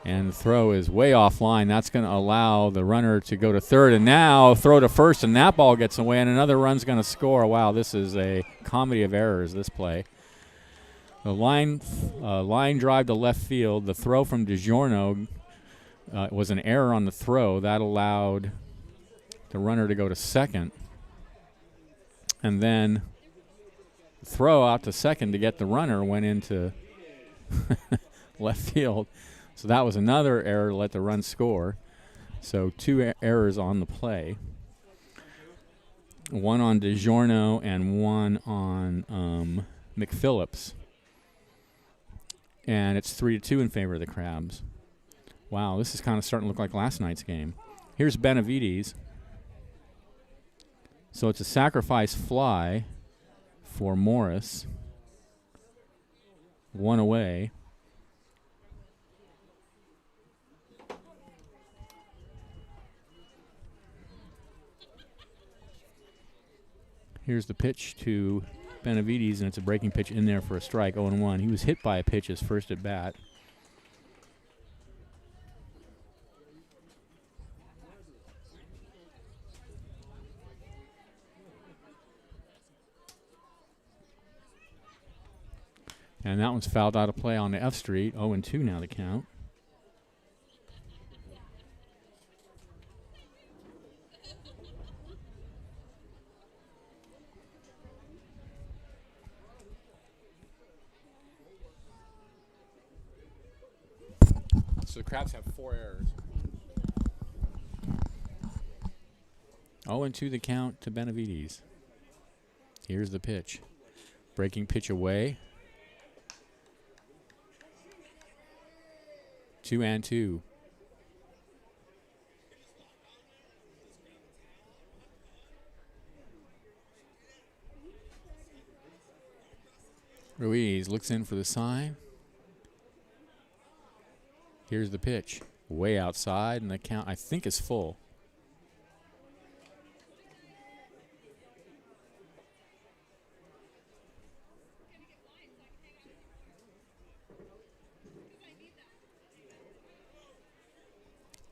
and the throw is way offline. That's going to allow the runner to go to third, and now throw to first, and that ball gets away, and another run's going to score. Wow, this is a comedy of errors, this play. The line drive to left field. The throw from DiGiorno was an error on the throw. That allowed the runner to go to second, and then the throw out to second to get the runner went into left field. So that was another error to let the run score. So 2 errors on the play. one on DiGiorno and one on McPhillips. And it's 3-2 in favor of the Crabs. Wow, this is kind of starting to look like last night's game. Here's Benavides. So it's a sacrifice fly for Morris. One away. Here's the pitch to Benavides, and it's a breaking pitch in there for a strike, 0-1. He was hit by a pitch his first at bat. And that one's fouled out of play on the F Street. 0-2 now the count. So the Crabs have 4 errors. 0-2 the count to Benavides. Here's the pitch. Breaking pitch away. 2-2. Ruiz looks in for the sign. Here's the pitch. Way outside, and the count, I think, is full.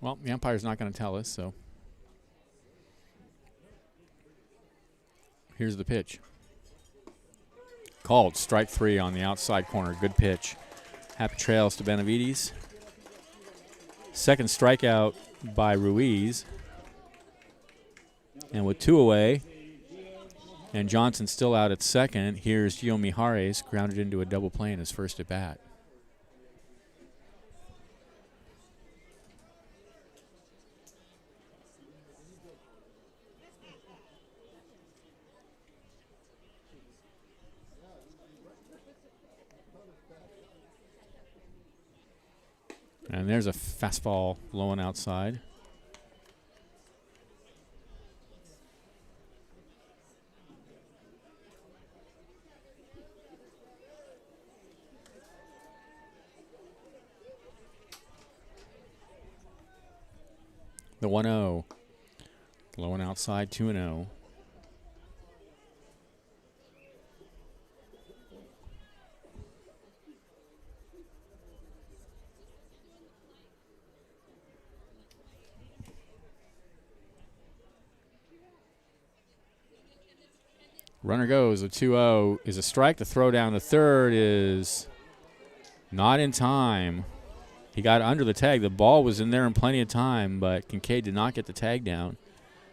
Well, the umpire's not going to tell us, so. Here's the pitch. Called strike 3 on the outside corner. Good pitch. Happy trails to Benavides. Second strikeout by Ruiz. And with 2 away, and Johnson still out at second, here's Gio Mijares grounded into a double play in his first at bat. And there's a fastball low and outside. The 1-0. Low and outside, 2-0. Runner goes. A 2-0 is a strike. The throw down the third is not in time. He got under the tag. The ball was in there in plenty of time, but Kincaid did not get the tag down.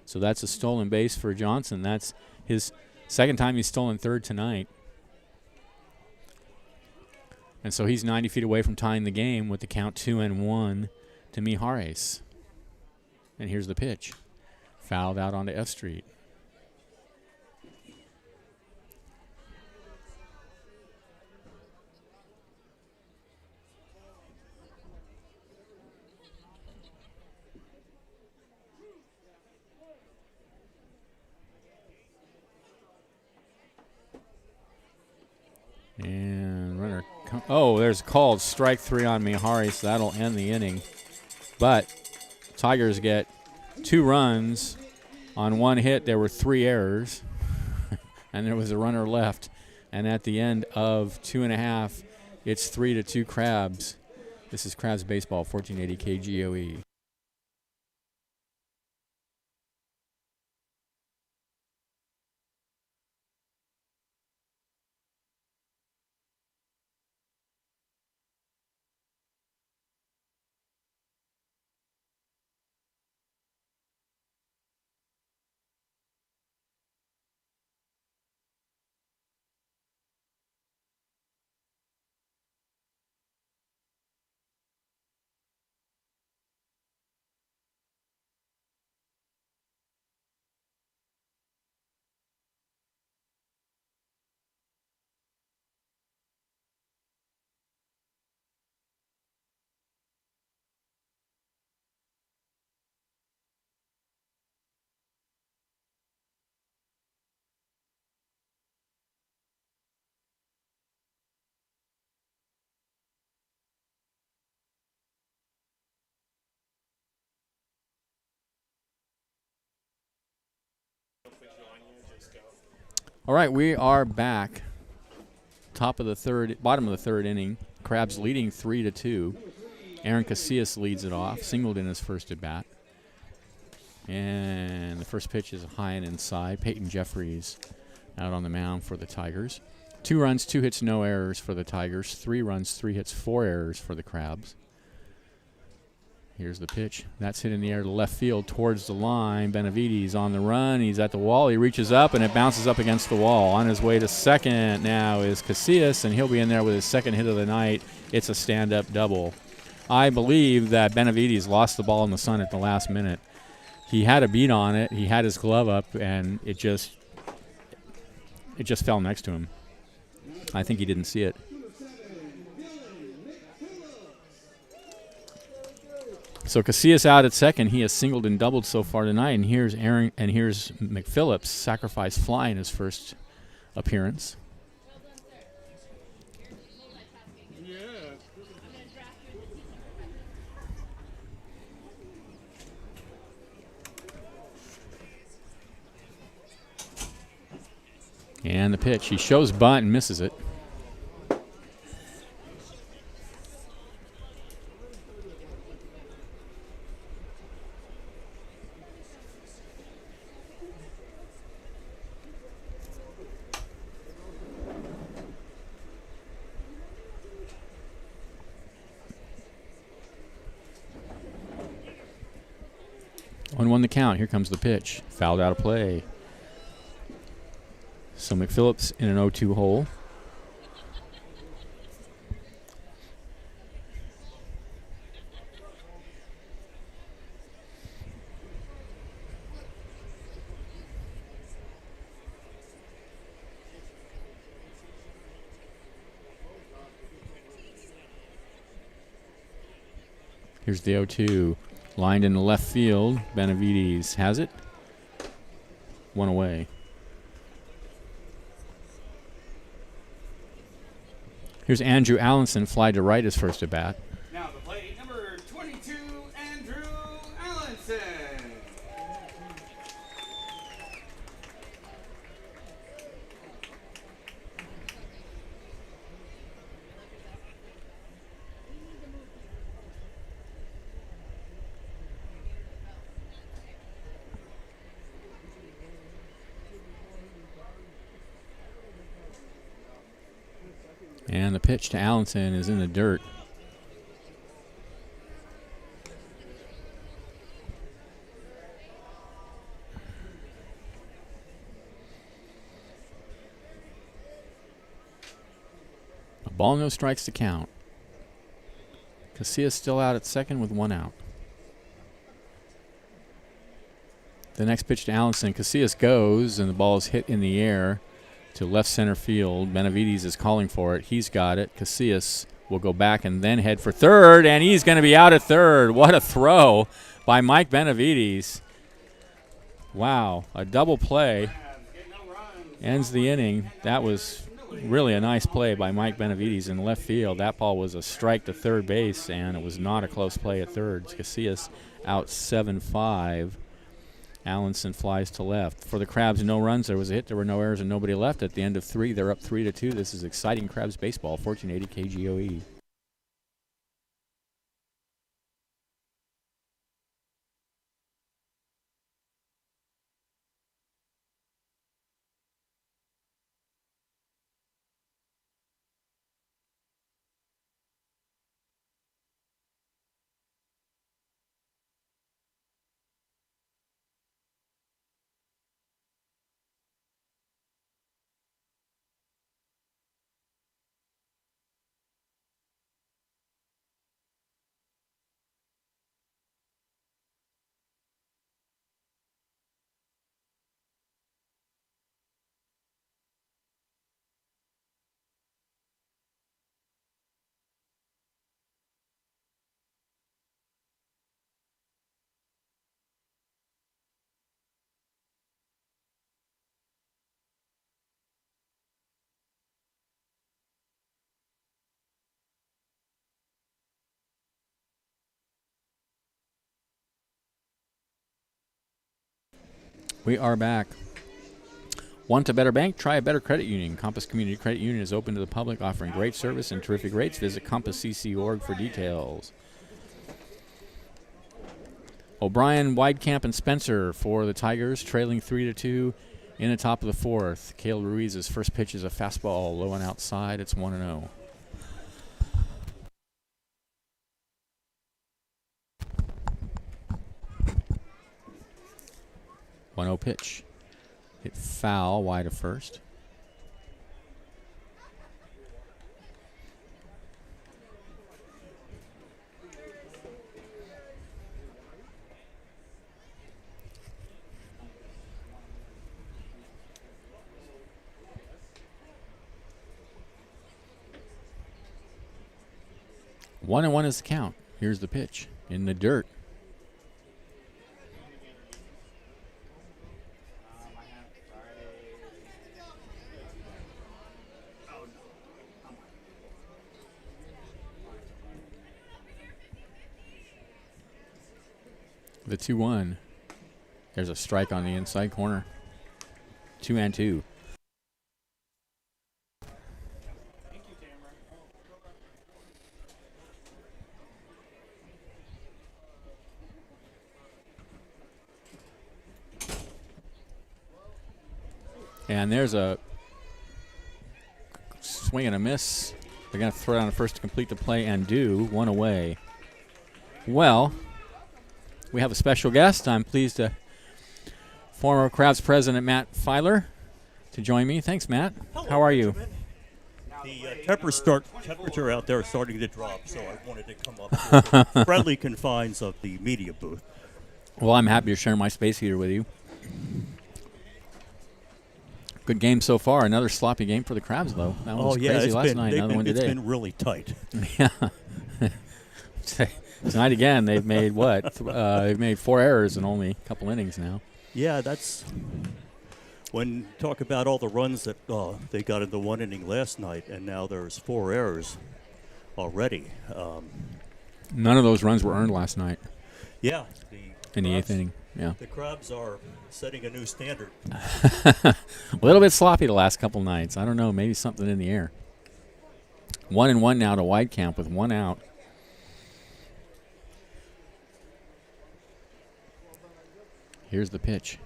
So that's a stolen base for Johnson. That's his second time he's stolen third tonight. And so he's 90 feet away from tying the game with the count 2-1 to Mijares. And here's the pitch. Fouled out onto F Street. And runner, there's called strike 3 on Mijares. So that'll end the inning. But Tigers get 2 runs on 1 hit. There were 3 errors, and there was a runner left. And at the end of 2.5, it's 3-2 Crabs. This is Crabs Baseball, 1480 KGOE. All right, we are back. Bottom of the third inning. Crabs leading 3-2. Aaron Casillas leads it off, singled in his first at bat. And the first pitch is high and inside. Peyton Jeffries out on the mound for the Tigers. 2 runs, 2 hits, no errors for the Tigers. 3 runs, 3 hits, 4 errors for the Crabs. Here's the pitch. That's hit in the air to left field towards the line. Benavides on the run. He's at the wall. He reaches up, and it bounces up against the wall. On his way to second now is Casillas, and he'll be in there with his second hit of the night. It's a stand-up double. I believe that Benavides lost the ball in the sun at the last minute. He had a beat on it. He had his glove up, and it just fell next to him. I think he didn't see it. So Casillas out at second. He has singled and doubled so far tonight. And here's McPhillips sacrifice fly in his first appearance. And the pitch. He shows bunt and misses it. On the count. Here comes the pitch. Fouled out of play. So McPhillips in an 0-2 hole. Here's the 0-2. Lined in the left field. Benavides has it. 1 away. Here's Andrew Allenson, fly to right his first at bat. Now the plate, number 22, Andrew Allenson. And the pitch to Allenson is in the dirt. A ball, no strikes to count. Casillas still out at second with 1 out. The next pitch to Allenson. Casillas goes, and the ball is hit in the air to left center field. Benavides is calling for it. He's got it. Casillas will go back and then head for third, and he's going to be out at third. What a throw by Mike Benavides. Wow, a double play ends the inning. That was really a nice play by Mike Benavides in left field. That ball was a strike to third base, and it was not a close play at third. Casillas out 7-5. Allenson flies to left. For the Crabs, no runs. There was a hit. There were no errors and nobody left at the end of 3. They're up 3-2. This is exciting Crabs baseball. 1480 KGOE. We are back. Want a better bank? Try a better credit union. Compass Community Credit Union is open to the public, offering great service and terrific rates. Visit compasscc.org for details. O'Brien, Weidkamp, and Spencer for the Tigers, trailing 3-2 in the top of the fourth. Caleb Ruiz's first pitch is a fastball, low and outside. It's 1-0. Pitch. Hit foul, wide of first. One and one is the count. Here's the pitch in the dirt. The 2-1. There's a strike on the inside corner. 2-2. And there's a swing and a miss. They're going to throw down a first to complete the play and do. One away. Well, we have a special guest. I'm pleased to former Crabs president Matt Filer to join me. Thanks, Matt. Hello, how are you? The temperature out there is starting to drop, so I wanted to come up to the friendly confines of the media booth. Well, I'm happy to share my space heater with you. Good game so far. Another sloppy game for the Crabs, though. That one was crazy last night. Another one today. It's been really tight. Yeah. Tonight again, they've made what? They've made 4 errors in only a couple innings now. Yeah, that's when talk about all the runs that they got in the one inning last night, and now there's 4 errors already. None of those runs were earned last night. Yeah, in the 8th inning. Yeah, the Crabs are setting a new standard. A little bit sloppy the last couple nights. I don't know, maybe something in the air. 1-1 now to Weidkamp with 1 out. Here's the pitch.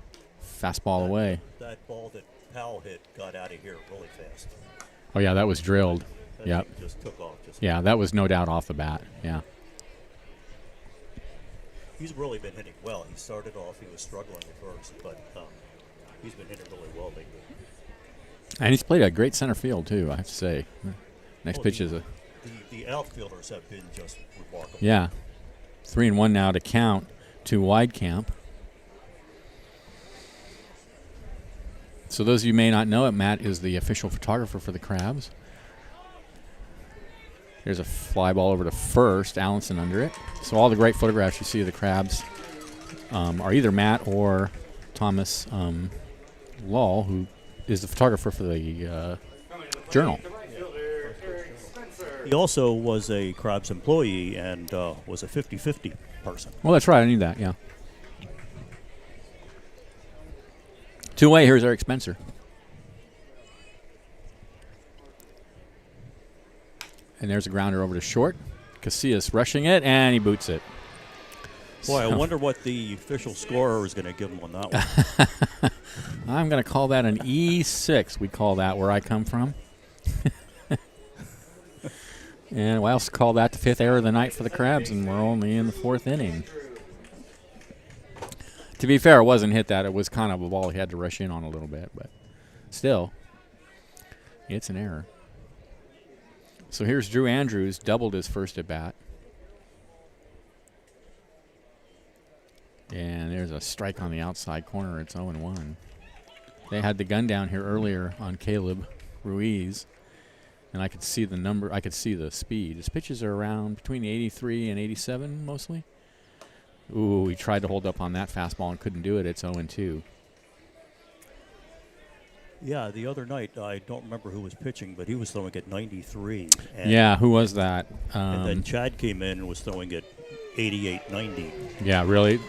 Fastball away. That ball that Powell hit got out of here really fast. Oh, yeah, that was drilled. Yeah, just took off. Yeah, that was no doubt off the bat. Yeah. He's really been hitting well. He started off, he was struggling at first, but he's been hitting really well lately. And he's played a great center field, too, I have to say. Next pitch is a... The outfielders have been just remarkable. Yeah. 3-1 now to count to Weidkamp. So those of you who may not know it, Matt is the official photographer for the Crabs. There's a fly ball over to first, Allenson under it. So all the great photographs you see of the Crabs are either Matt or Thomas Lull, who is the photographer for the Journal. He also was a Crabs employee and was a 50-50 person. Well, that's right. I knew that, yeah. 2-away, here's Eric Spencer. And there's a grounder over to short. Casillas rushing it, and he boots it. Boy, I wonder what the official scorer is going to give him on that one. I'm going to call that an E6, we call that where I come from. And we also call that the 5th error of the night for the Crabs, and we're only in the 4th inning. To be fair, it wasn't hit that. It was kind of a ball he had to rush in on a little bit, but still, it's an error. So here's Drew Andrews, doubled his first at bat. And there's a strike on the outside corner. It's 0-1. They had the gun down here earlier on Caleb Ruiz, and I could see the number. I could see the speed. His pitches are around between the 83 and 87 mostly. Ooh, he tried to hold up on that fastball and couldn't do it. It's 0-2. Yeah, the other night, I don't remember who was pitching, but he was throwing at 93. Yeah, who was that? And then Chad came in and was throwing at 88, 90. Yeah, really?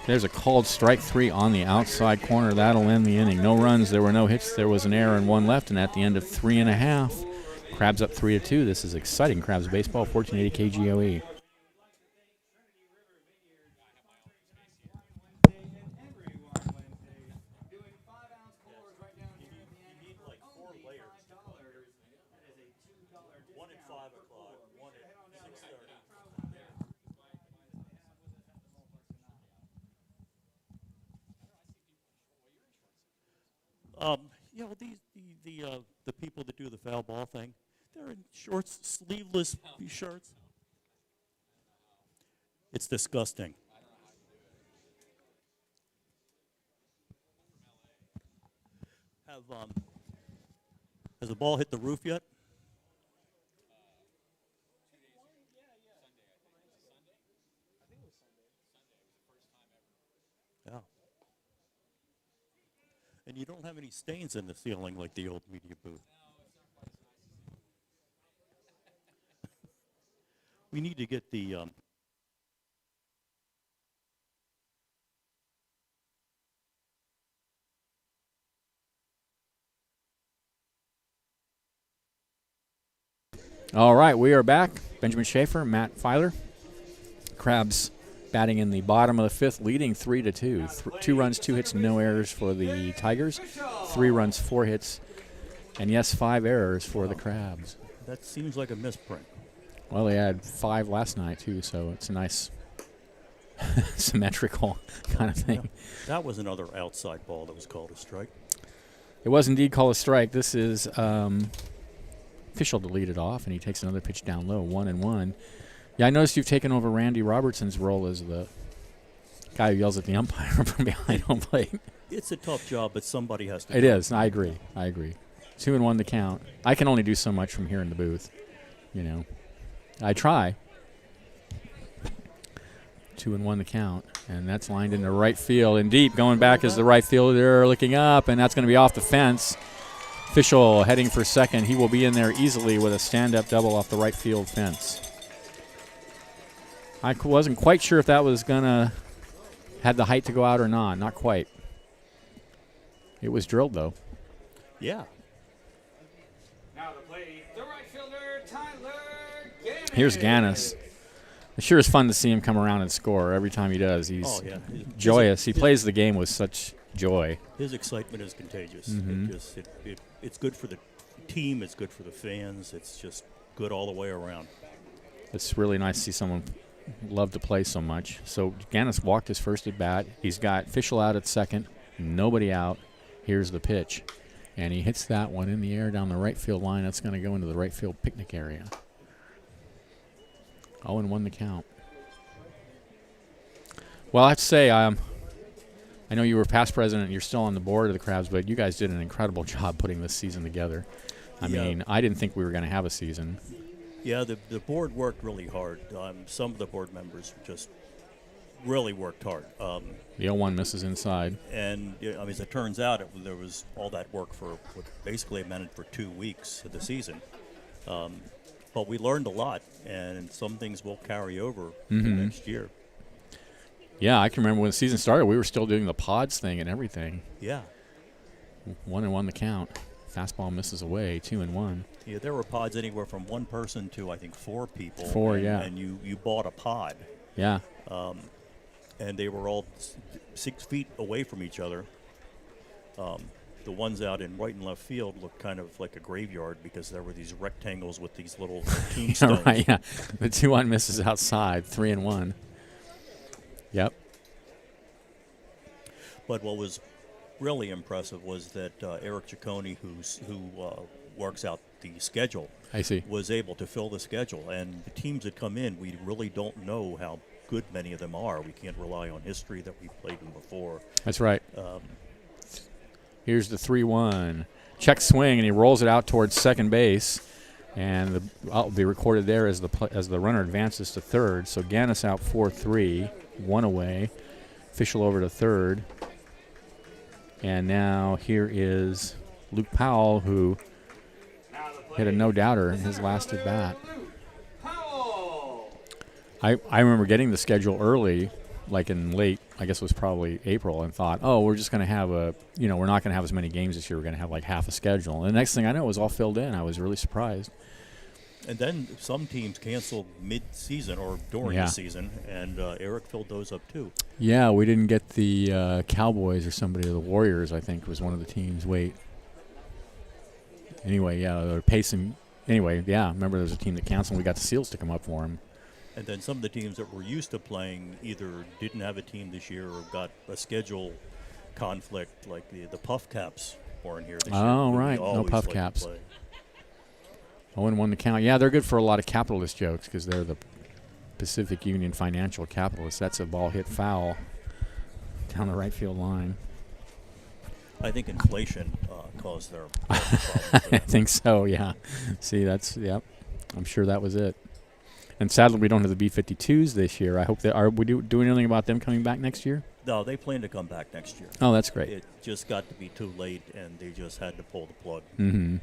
There's a called strike 3 on the outside corner. That'll end the inning. No runs. There were no hits. There was an error and 1 left. And at the end of 3.5, Crabs up 3-2. This is exciting Crabs baseball. 1480 KGOE. The people that do the foul ball thing, they're in shorts, sleeveless shirts. It's disgusting. Has the ball hit the roof yet? Yeah. And you don't have any stains in the ceiling like the old media booth. We need to get the All right, we are back. Benjamin Schaefer, Matt Filer. Crabs batting in the bottom of the 5th, leading 3-2. 2 runs, 2 hits, no errors for the Tigers. 3 runs, 4 hits, and yes, 5 errors for the Crabs. That seems like a misprint. Well, they had 5 last night, too, so it's a nice symmetrical kind of thing. Yeah. That was another outside ball that was called a strike. It was indeed called a strike. This is Fischel to lead it off, and he takes another pitch down low, 1-1. Yeah, I noticed you've taken over Randy Robertson's role as the guy who yells at the umpire from behind home plate. It's a tough job, but somebody has to. It is. I agree. 2-1 the count. I can only do so much from here in the booth, you know. I try. 2-1 the count, and that's lined into right field and deep. Going back is the right fielder looking up, and that's going to be off the fence. Fischel heading for second. He will be in there easily with a stand-up double off the right field fence. I wasn't quite sure if that was going to have the height to go out or not. Not quite. It was drilled, though. Yeah. Now to play the right fielder, Tyler Gannis. Here's Gannis. It sure is fun to see him come around and score every time he does. He's joyous. He plays the game with such joy. His excitement is contagious. Mm-hmm. It's good for the team. It's good for the fans. It's just good all the way around. It's really nice to see someone love to play so much. So Gannis walked his first at bat. He's got Fischel out at second, nobody out. Here's the pitch, and he hits that one in the air down the right field line. That's going to go into the right field picnic area. 0-1 the count. Well, I have to say, I know you were past president and you're still on the board of the Crabs, but you guys did an incredible job putting this season together. I mean, I didn't think we were going to have a season. Yeah, the board worked really hard. Some of the board members just really worked hard. The 0-1 misses inside. And as it turns out, there was all that work for what basically amounted for 2 weeks of the season. But we learned a lot, and some things will carry over to next year. Yeah, I can remember when the season started, we were still doing the pods thing and everything. Yeah. 1-1 the count. Fastball misses away, 2-1. Yeah, there were pods anywhere from 1 person to, I think, 4 people. 4, yeah. And you bought a pod. Yeah. And they were all 6 feet away from each other. The ones out in right and left field looked kind of like a graveyard because there were these rectangles with these little tombstones. Yeah, right, yeah. The 2-1 misses outside, 3-1. Yep. But what was really impressive was that Eric Ciccone, who works out the schedule, I see, was able to fill the schedule. And the teams that come in, we really don't know how good many of them are. We can't rely on history that we played them before. That's right. Here's the 3-1. Check swing, and he rolls it out towards second base. And I'll be recorded there as the runner advances to third. So Gannis out 4-3, 1 away. Fischel over to third. And now here is Luke Powell, who hit a no-doubter in his last at bat. I remember getting the schedule early like in late, I guess it was probably April, and thought, oh, we're just going to have we're not going to have as many games this year. We're going to have like half a schedule. And the next thing I know, it was all filled in. I was really surprised. And then some teams canceled mid-season or during the season, and Eric filled those up too. Yeah, we didn't get the Cowboys or somebody, or the Warriors, I think, was one of the teams. Anyway, yeah, they're pacing. Anyway, yeah, remember there was a team that canceled. We got the Seals to come up for them. And then some of the teams that were used to playing either didn't have a team this year or got a schedule conflict, like the Puff Caps weren't here this year. Oh, right, no Puff Caps. 0-1 to count. Yeah, they're good for a lot of capitalist jokes because they're the Pacific Union Financial Capitalists. That's a ball hit foul down the right field line. I think inflation caused their problems. I think so, yeah. See, I'm sure that was it. And sadly, we don't have the B-52s this year. I hope that are we doing anything about them coming back next year? No, they plan to come back next year. Oh, that's great. It just got to be too late, and they just had to pull the plug. Mm-hmm.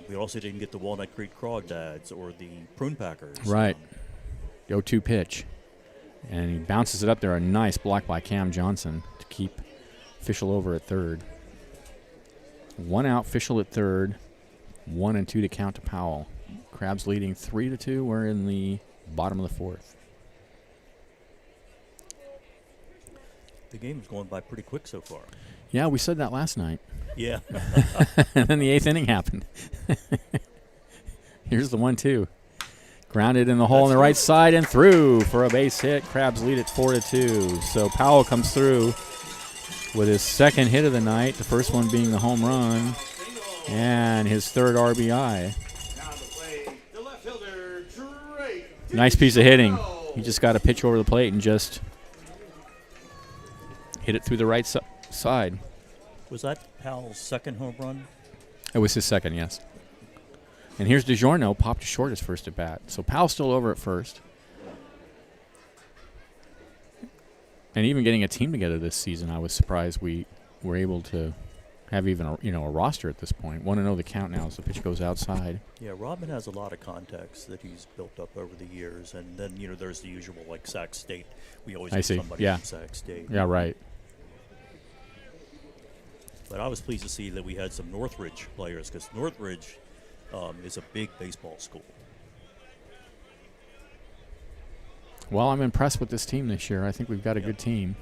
We also didn't get the Walnut Creek Crawdads or the Prune Packers. Right. 0-2 pitch. And he bounces it up there. A nice block by Cam Johnson to keep Fischel over at third. 1 out, Fischel at third. 1-2 to count to Powell. Crabs leading 3-2. We're in the bottom of the fourth. The game's going by pretty quick so far. Yeah, we said that last night. Yeah. And then the 8th inning happened. Here's the 1-2. Grounded in the hole on the right side and through for a base hit. Crabs lead it 4-2. So Powell comes through with his second hit of the night, the first one being the home run, and his third RBI. Nice piece of hitting. He just got a pitch over the plate and just hit it through the right side. Was that Powell's second home run? It was his second, yes. And here's DiGiorno, popped short his first at bat. So Powell's still over at first. And even getting a team together this season, I was surprised we were able to have even a roster at this point. 1-0 the count now as the pitch goes outside. Yeah, Robin has a lot of contacts that he's built up over the years. And then, there's the usual, like, Sac State. We always have somebody from Sac State. Yeah, right. But I was pleased to see that we had some Northridge players because Northridge is a big baseball school. Well, I'm impressed with this team this year. I think we've got a good team.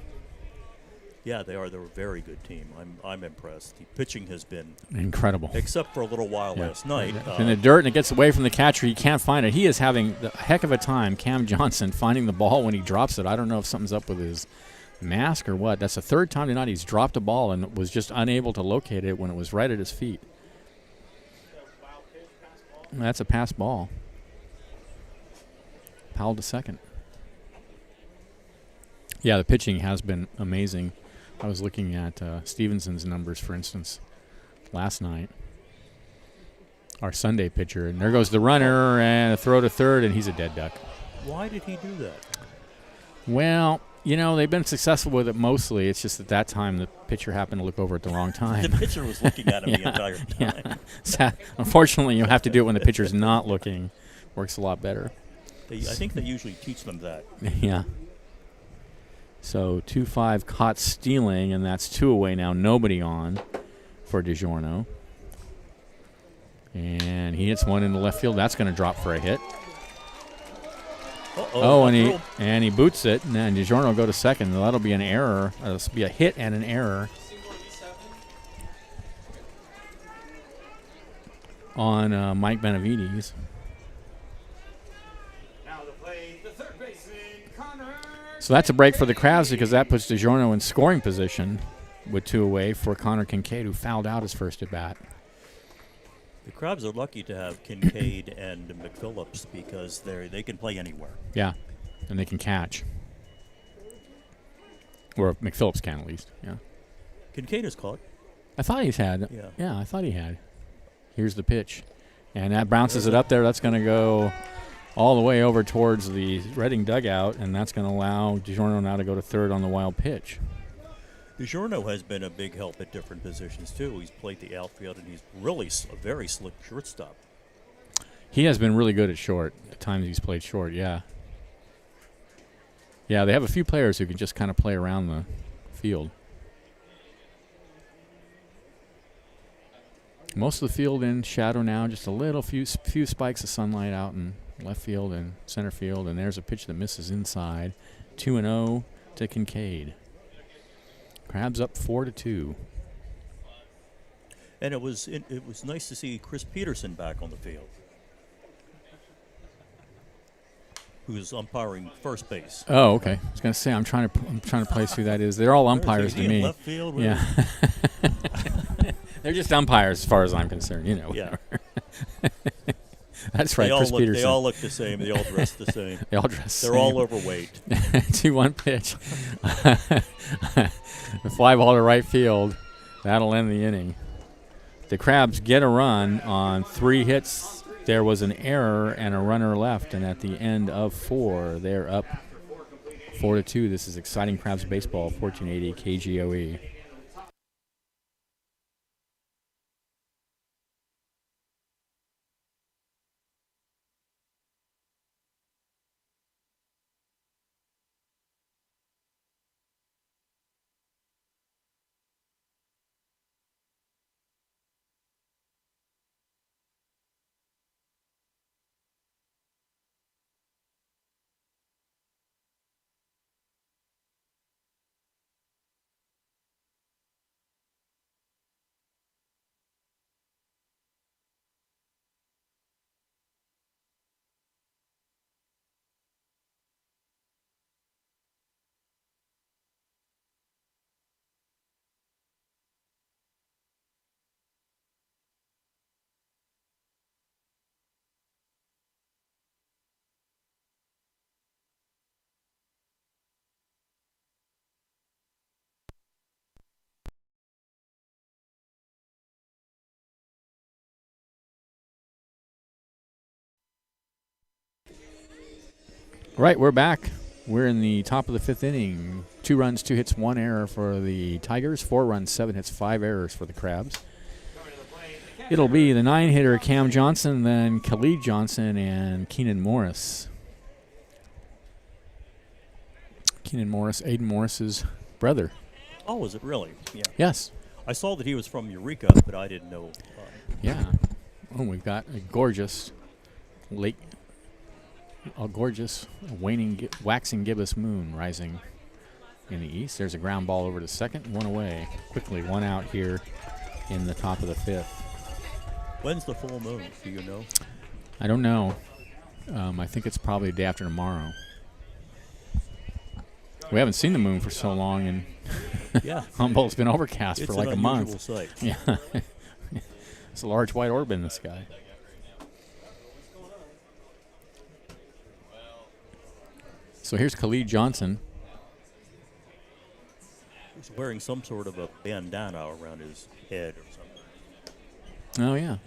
Yeah, they are. They're a very good team. I'm impressed. The pitching has been incredible, except for a little while last night. In the dirt, and it gets away from the catcher. He can't find it. He is having a heck of a time, Cam Johnson, finding the ball when he drops it. I don't know if something's up with his mask or what. That's the third time tonight he's dropped a ball and was just unable to locate it when it was right at his feet. That's a pass ball. Powell to second. Yeah, the pitching has been amazing. I was looking at Stevenson's numbers, for instance, last night. Our Sunday pitcher. And there goes the runner and a throw to third, and he's a dead duck. Why did he do that? Well, they've been successful with it mostly. It's just at that time the pitcher happened to look over at the wrong time. The pitcher was looking at him the entire time. Yeah. So, unfortunately, you have to do it when the pitcher's not looking. Works a lot better. I think they usually teach them that. Yeah. So 2-5 caught stealing, and that's 2 away now. Nobody on for DiGiorno. And he hits one in the left field. That's going to drop for a hit. And he boots it, and then DiGiorno will go to second. That'll be an error. This will be a hit and an error on Mike Benavides. So that's a break for the Crabs because that puts DiGiorno in scoring position with 2 away for Connor Kincaid, who fouled out his first at bat. The Crabs are lucky to have Kincaid and McPhillips because they can play anywhere. Yeah, and they can catch. Or McPhillips can at least, yeah. Kincaid is caught. I thought he's had. Yeah, I thought he had. Here's the pitch. And that bounces it up there. That's going to go all the way over towards the Reading dugout, and that's going to allow DiGiorno now to go to third on the wild pitch. DiGiorno has been a big help at different positions, too. He's played the outfield, and he's really a very slick shortstop. He has been really good at short, the times he's played short, yeah. Yeah, they have a few players who can just kind of play around the field. Most of the field in shadow now, just a few spikes of sunlight out in left field and center field, and there's a pitch that misses inside. 2-0 to Kincaid. Crabs up 4-2. And it was nice to see Chris Peterson back on the field, who's umpiring first base. Oh, okay. I was gonna say I'm trying to place who that is. They're all umpires to me. Left field. Yeah. They're just umpires as far as I'm concerned. You know. Yeah. That's right, Chris Peterson. They all look the same. They all dress the same. They all dress. They're all overweight. 2-1 pitch. The fly ball to right field. That'll end the inning. The Crabs get a run on 3 hits. There was an error and a runner left, and at the end of 4, they're up 4-2. This is exciting Crabs baseball. 1480 KGOE. Right, we're back. We're in the top of the 5th inning. 2 runs, 2 hits, 1 error for the Tigers. 4 runs, 7 hits, 5 errors for the Crabs. It'll be the 9-hitter Cam Johnson, then Khalid Johnson, and Keenan Morris. Keenan Morris, Aiden Morris's brother. Oh, is it really? Yeah. Yes. I saw that he was from Eureka, but I didn't know. Yeah. Oh, we've got a gorgeous waxing gibbous moon rising in the east. There's a ground ball over to second, 1 away. Quickly, 1 out here in the top of the 5th. When's the full moon? Do you know? I don't know. I think it's probably the day after tomorrow. We haven't seen the moon for so long, and Yeah. Humboldt's been overcast for like a month. It's an unusual sight. Yeah. It's a large white orb in the sky. So here's Khalid Johnson. He's wearing some sort of a bandana around his head or something. Oh, yeah.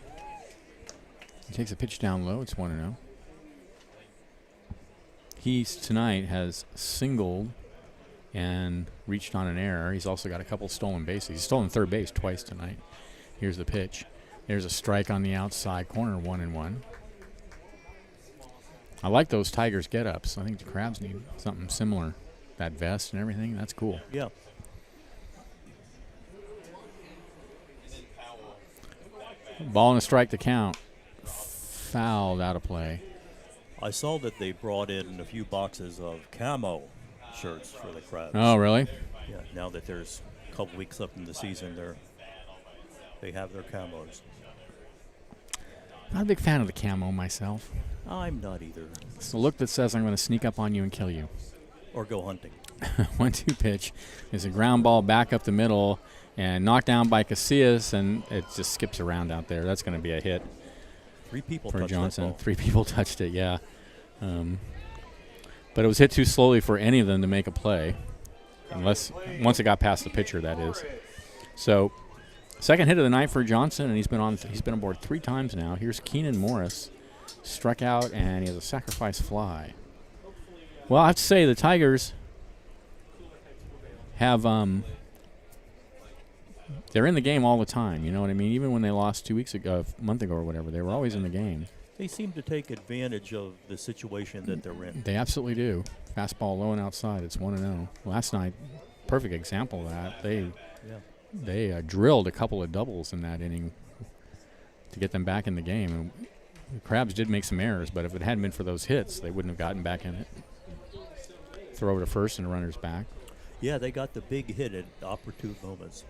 He takes a pitch down low. It's 1-0. He tonight has singled and reached on an error. He's also got a couple stolen bases. He's stolen third base twice tonight. Here's the pitch. There's a strike on the outside corner, 1-1. I like those Tigers get-ups. I think the Crabs need something similar. That vest and everything, that's cool. Yeah. Ball and a strike to count. Fouled out of play. I saw that they brought in a few boxes of camo shirts for the Crabs. Oh, really? Yeah, now that there's a couple weeks left in the season, they have their camos. Not a big fan of the camo myself. I'm not either. It's the look that says I'm going to sneak up on you and kill you. Or go hunting. 1-2 pitch. There's a ground ball back up the middle and knocked down by Casillas, and it just skips around out there. That's going to be a hit 3 people for touched Johnson. that ball. 3 people touched it, yeah. But it was hit too slowly for any of them to make a play, once it got past the pitcher, that is. So, second hit of the night for Johnson, and he's been aboard 3 times now. Here's Keenan Morris, struck out, and he has a sacrifice fly. Well, I have to say the Tigers have they're in the game all the time. You know what I mean? Even when they lost 2 weeks ago, a month ago or whatever, they were always in the game. They seem to take advantage of the situation that they're in. They absolutely do. Fastball low and outside. It's 1-0. Last night, perfect example of that. They drilled a couple of doubles in that inning to get them back in the game. And the Crabs did make some errors, but if it hadn't been for those hits, they wouldn't have gotten back in it. Throw to first and runners back. Yeah, they got the big hit at opportune moments.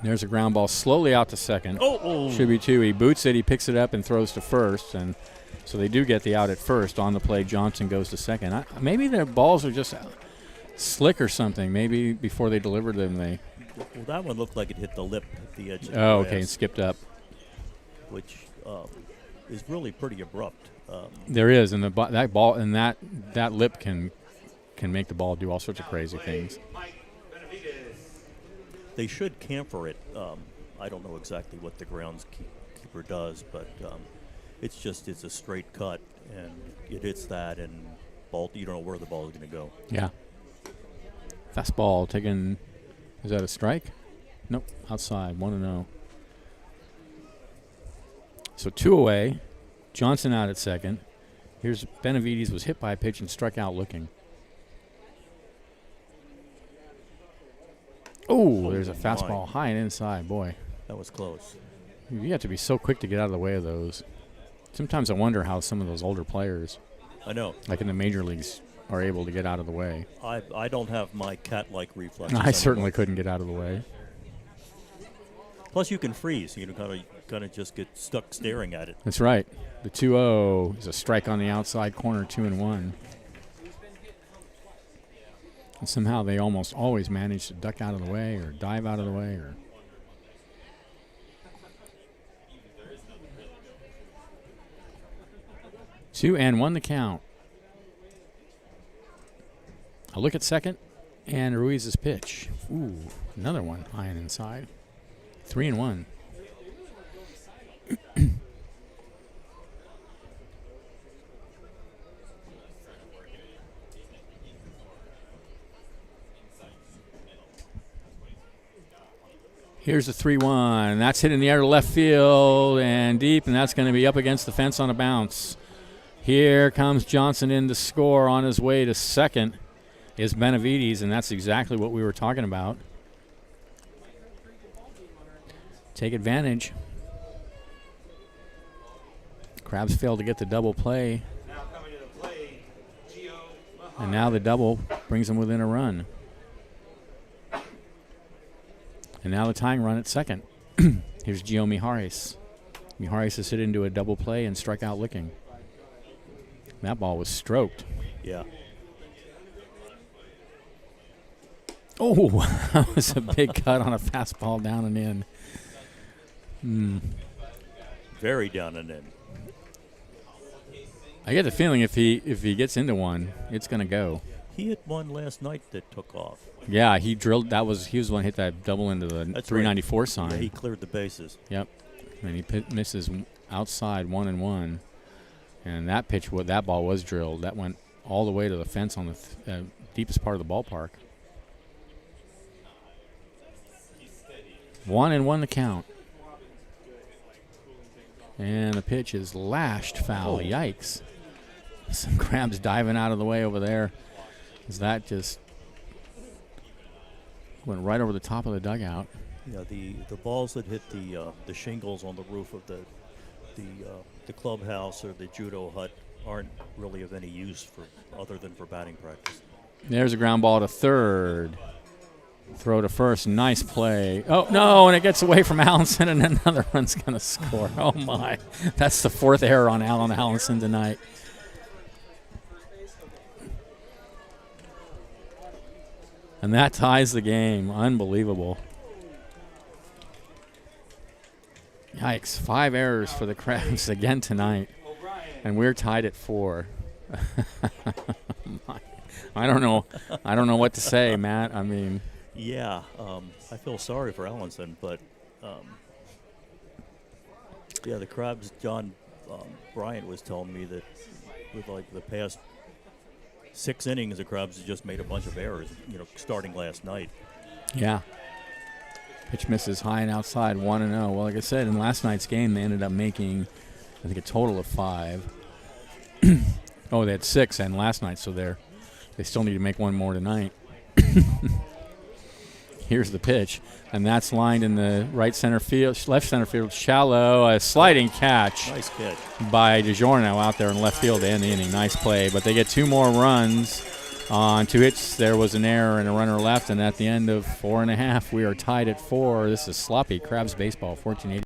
There's a ground ball slowly out to second. Oh. Should be two. He boots it. He picks it up and throws to first. And so they do get the out at first. On the play, Johnson goes to second. Maybe their balls are just slick or something. Maybe before they delivered them, they. Well, that one looked like it hit the lip at the edge of the Oh, grass, okay, and skipped up. which is really pretty abrupt. There is, and that ball and that lip can make the ball do all sorts of crazy things. They should camphor it. I don't know exactly what the groundskeeper does, but it's a straight cut, and it hits that, and you don't know where the ball is going to go. Yeah. Fastball taken. Is that a strike? Nope. Outside. 1-0. So 2 away. Johnson out at second. Here's Benavides was hit by a pitch and struck out looking. Oh, there's a fastball high and inside. Boy, that was close. You have to be so quick to get out of the way of those. Sometimes I wonder how some of those older players, I know, like in the major leagues, are able to get out of the way. I don't have my cat-like reflexes. I certainly couldn't get out of the way. Plus, you can freeze. You kind of just get stuck staring at it. That's right. The 2-0 is a strike on the outside corner, 2-1. And somehow they almost always manage to duck out of the way or dive out of the way. Or 2-1 the count. A look at second, and Ruiz's pitch. Ooh, another one high and inside. 3-1. Here's the 3-1. That's hit in the air to left field and deep, and that's going to be up against the fence on a bounce. Here comes Johnson in to score. On his way to second is Benavides, and that's exactly what we were talking about. Take advantage. Crabs failed to get the double play. And now the double brings them within a run. And now the tying run at second. Here's Gio Mijares. Mijares has hit into a double play and struck out looking. That ball was stroked. Yeah. Oh, that was a big cut on a fastball down and in. Very down and in. I get the feeling if he gets into one, it's going to go. He hit one last night that took off. Yeah, he drilled. He was the one hit that double into the That's 394 right. sign. Yeah, he cleared the bases. Yep, and he misses outside 1-1, and that ball was drilled. That went all the way to the fence on the deepest part of the ballpark. 1-1 the count, and the pitch is lashed foul. Oh. Yikes! Some Crabs diving out of the way over there. That just went right over the top of the dugout. Yeah, the balls that hit the shingles on the roof of the clubhouse or the judo hut aren't really of any use other than for batting practice. There's a ground ball to third. Throw to first. Nice play. Oh, no, and it gets away from Allenson, and another run's going to score. Oh, my. That's the fourth error on Alan Allenson tonight. And that ties the game. Unbelievable. Yikes. 5 errors for the Crabs again tonight. And we're tied at 4. I don't know. I don't know what to say, Matt. I mean. Yeah, I feel sorry for Allenson, but yeah, the Crabs, John Bryant was telling me that with like the past 6 innings, the Crabs have just made a bunch of errors, starting last night. Yeah. Pitch misses high and outside, 1-0. Well, like I said, in last night's game, they ended up making, I think, a total of 5. Oh, they had 6 and last night, so they're They still need to make one more tonight. Here's the pitch, and that's lined in the left center field, shallow. A sliding catch. Nice catch By DiGiorno out there in left field to end the inning. Nice play, but they get 2 more runs on 2 hits. There was an error and a runner left, and at the end of 4.5, we are tied at 4. This is sloppy Crabs baseball, 1480.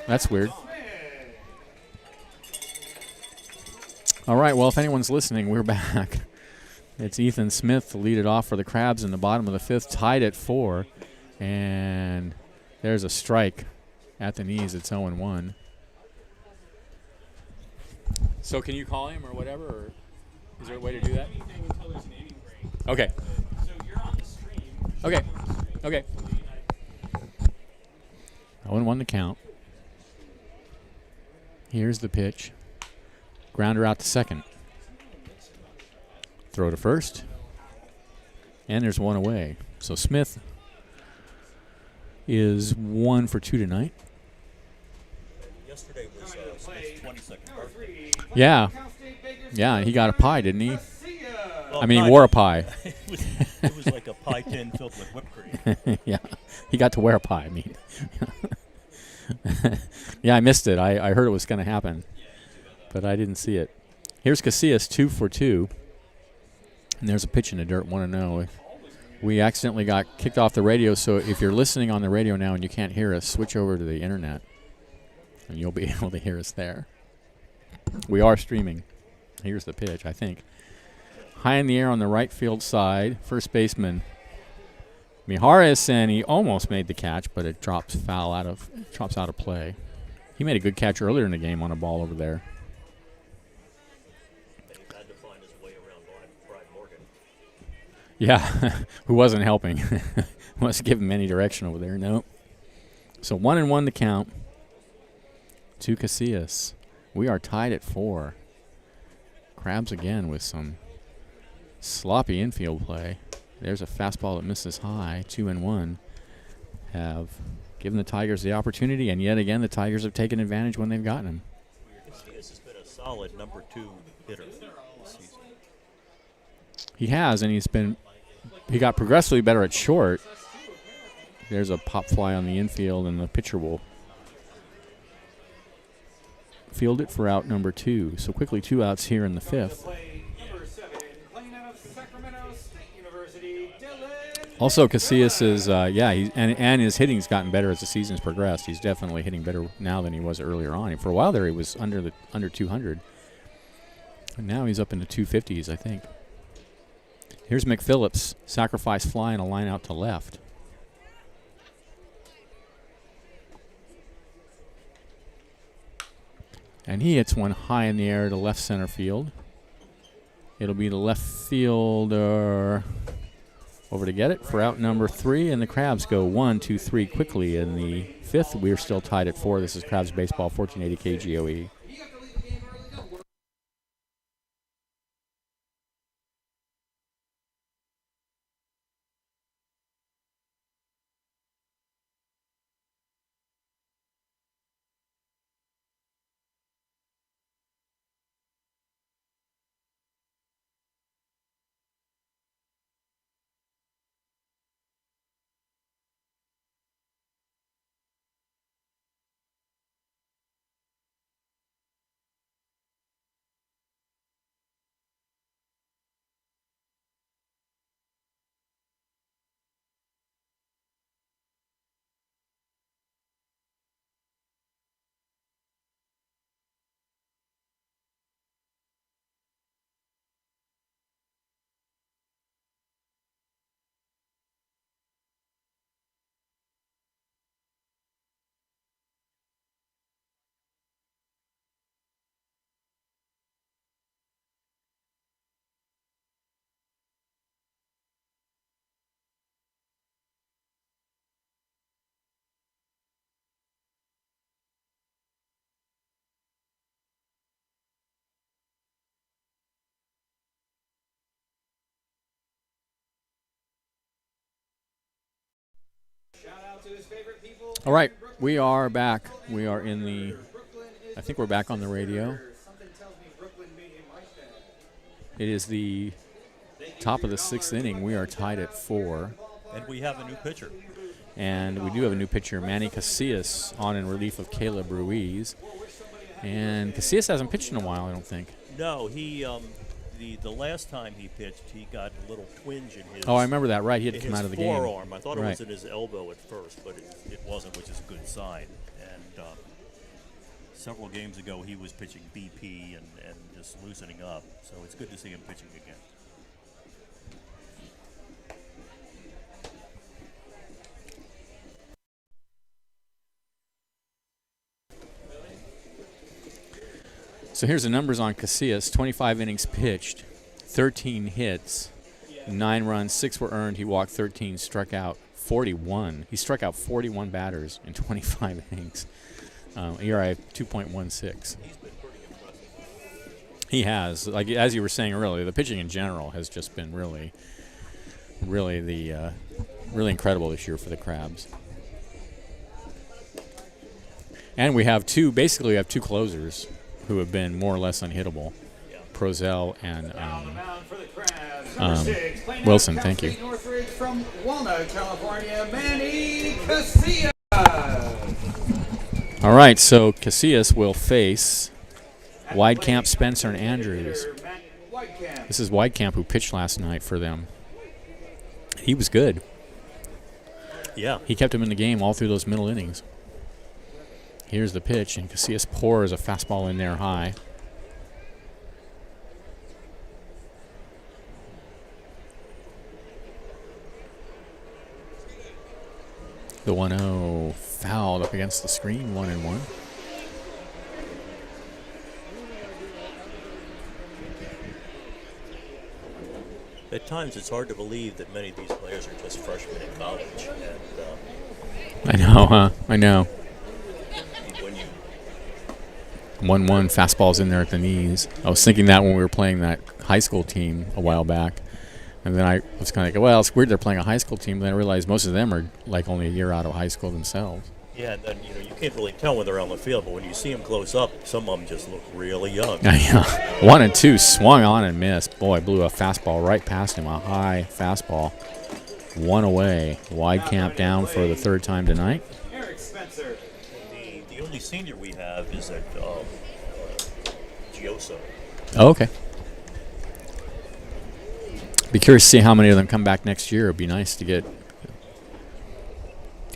That's weird. All right, well, if anyone's listening, we're back. It's Ethan Smith to lead it off for the Crabs in the bottom of the 5th, tied at 4. And there's a strike at the knees. It's 0-1. So can you call him or whatever? Or is there a way to do that? Okay. Okay. Okay. 0-1 the count. Here's the pitch. Grounder out to second. Throw to first. And there's one away. So Smith is 1 for 2 tonight. Yesterday was Smith's 22nd birthday. Yeah. Yeah, he got a pie, didn't he? Well, I mean, he wore a pie. it was like a pie tin filled with whipped cream. Yeah. He got to wear a pie, I mean. Yeah, I missed it. I heard it was going to happen, but I didn't see it. Here's Casillas, 2 for 2. And there's a pitch in the dirt, 1-0. We accidentally got kicked off the radio, so if you're listening on the radio now and you can't hear us, switch over to the internet, and you'll be able to hear us there. We are streaming. Here's the pitch, I think. High in the air on the right field side, first baseman Mijares, and he almost made the catch, but it drops out of play. He made a good catch earlier in the game on a ball over there. Had to find his way around Brian Morgan. Yeah, who wasn't helping. Wasn't giving him any direction over there. Nope. So 1-1 to count to Casillas. We are tied at 4. Crabs again with some sloppy infield play. There's a fastball that misses high. 2-1 have given the Tigers the opportunity, and yet again the Tigers have taken advantage when they've gotten him. Casillas has been a solid number 2 hitter this season. He has, and he got progressively better at short. There's a pop fly on the infield, and the pitcher will field it for out number 2. So quickly 2 outs here in the 5th. Also, Casillas is, and his hitting's gotten better as the season's progressed. He's definitely hitting better now than he was earlier on. For a while there, he was under 200. And now he's up in the 250s, I think. Here's McPhillips, sacrifice fly and a line out to left. And he hits one high in the air to left center field. It'll be the left fielder over to get it for out number 3, and the Crabs go 1, 2, 3 quickly in the 5th. We're still tied at 4. This is Crabs Baseball, 1480 KGOE. All right, we are back. We are in the, I think we're back on the radio. It is the top of the 6th inning. We are tied at 4. And we have a new pitcher. And we do have a new pitcher, Manny Casillas, on in relief of Caleb Ruiz. And Casillas hasn't pitched in a while, I don't think. No, he the last time he pitched, he got a little twinge in his. Oh, I remember that. Right, he had to come his out of the game. forearm. I thought it Right. was in his elbow at first, but it wasn't, which is a good sign. And several games ago, he was pitching BP and just loosening up. So it's good to see him pitching again. So here's the numbers on Casillas. 25 innings pitched, 13 hits, 9 runs, 6 were earned. He walked 13, struck out 41. He struck out 41 batters in 25 innings. ERA of 2.16. He's been pretty impressive. He has. Like as you were saying earlier, the pitching in general has just been really incredible this year for the Crabs. And we have two closers who have been more or less unhittable. Yeah. Prozell and On the mound for the Crabs, number 6, playing out Wilson, of thank you. Cal State Northridge from Walnut, California, Manny Casillas. all right, so Casillas will face Weidkamp, Spencer, and Andrews. This is Weidkamp who pitched last night for them. He was good. Yeah. He kept him in the game all through those middle innings. Here's the pitch, and Casillas pours a fastball in there high. The 1-0 fouled up against the screen, 1-1. At times, it's hard to believe that many of these players are just freshmen in college. And I know, huh? I know. when you 1-1 fastballs in there at the knees. I was thinking that when we were playing that high school team a while back. And then I was kind of like, well, it's weird they're playing a high school team. But then I realized most of them are like only a year out of high school themselves. yeah, and then you can't really tell when they're on the field, but when you see them close up, some of them just look really young. Yeah. 1-2 swung on and missed. Boy, blew a fastball right past him, a high fastball. 1 away. Weidkamp down for the 3rd time tonight. Eric Spencer. The only senior we have is at Gioso. Oh, okay. Be curious to see how many of them come back next year. It'd be nice to get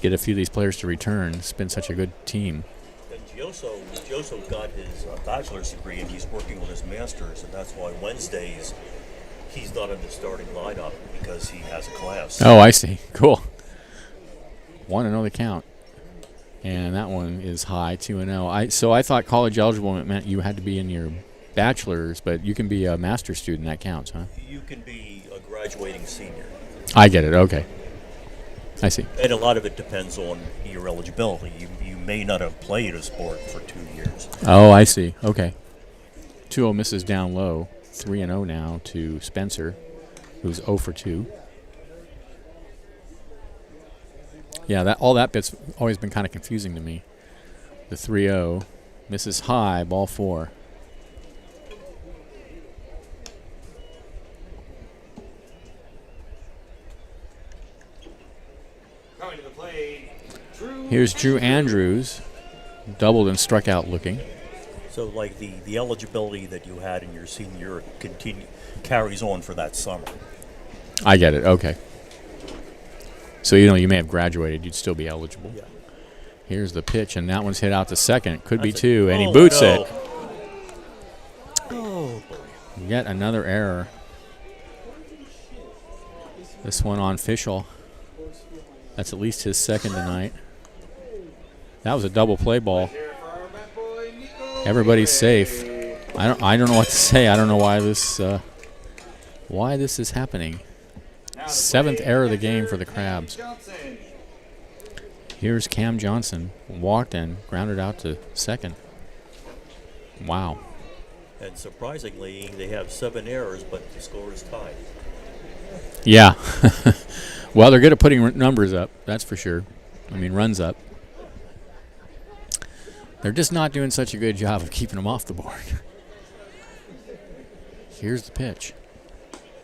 a few of these players to return. It's been such a good team. And Gioso got his bachelor's degree, and he's working on his master's, and that's why Wednesdays he's not in the starting lineup because he has a class. Oh, I see. Cool. 1-0 the count. And that one is high, 2-0. So I thought college eligible meant you had to be in your bachelor's, but you can be a master's student. That counts, huh? You can be a graduating senior. I get it. Okay. I see. And a lot of it depends on your eligibility. You may not have played a sport for 2 years. Oh, I see. Okay. 2-0 misses down low. 3-0 now to Spencer, who's 0 for 2. Yeah, all that bit's always been kind of confusing to me. The 3-0 misses high, ball 4. Coming to the plate, Here's Drew Andrews, doubled and struck out looking. So, like the eligibility that you had in your senior year carries on for that summer. I get it. Okay. So you may have graduated, you'd still be eligible. Yeah. Here's the pitch, and that one's hit out to second. Could be That's 2, and he oh, boots no. it. Oh, boy. Yet another error. This one on Fischel. That's at least his 2nd tonight. That was a double play ball. Everybody's safe. I don't know what to say. I don't know why this is happening. 7th error of the game for the Crabs. Here's Cam Johnson, walked and grounded out to 2nd. Wow. And surprisingly, they have 7 errors, but the score is tied. Yeah. Well, they're good at putting numbers up, that's for sure. runs up. They're just not doing such a good job of keeping them off the board. Here's the pitch.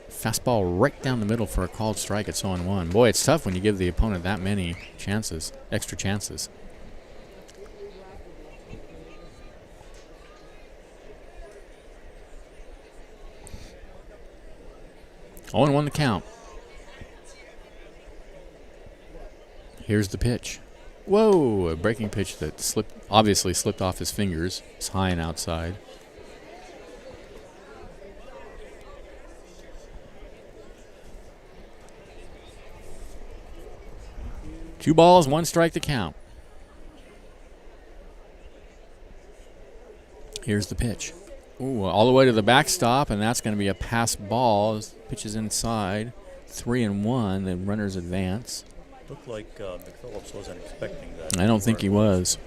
Fastball right down the middle for a called strike at 0-1. Boy, it's tough when you give the opponent that many chances, extra chances. Oh, and 1 the count. Here's the pitch. Whoa, a breaking pitch that obviously slipped off his fingers. It's high and outside. Two balls, 1 strike to count. Here's the pitch. Ooh, all the way to the backstop, and that's going to be a pass ball. Pitch is inside. 3-1. The runners advance. Looked like McPhillips wasn't expecting that. I don't think he was.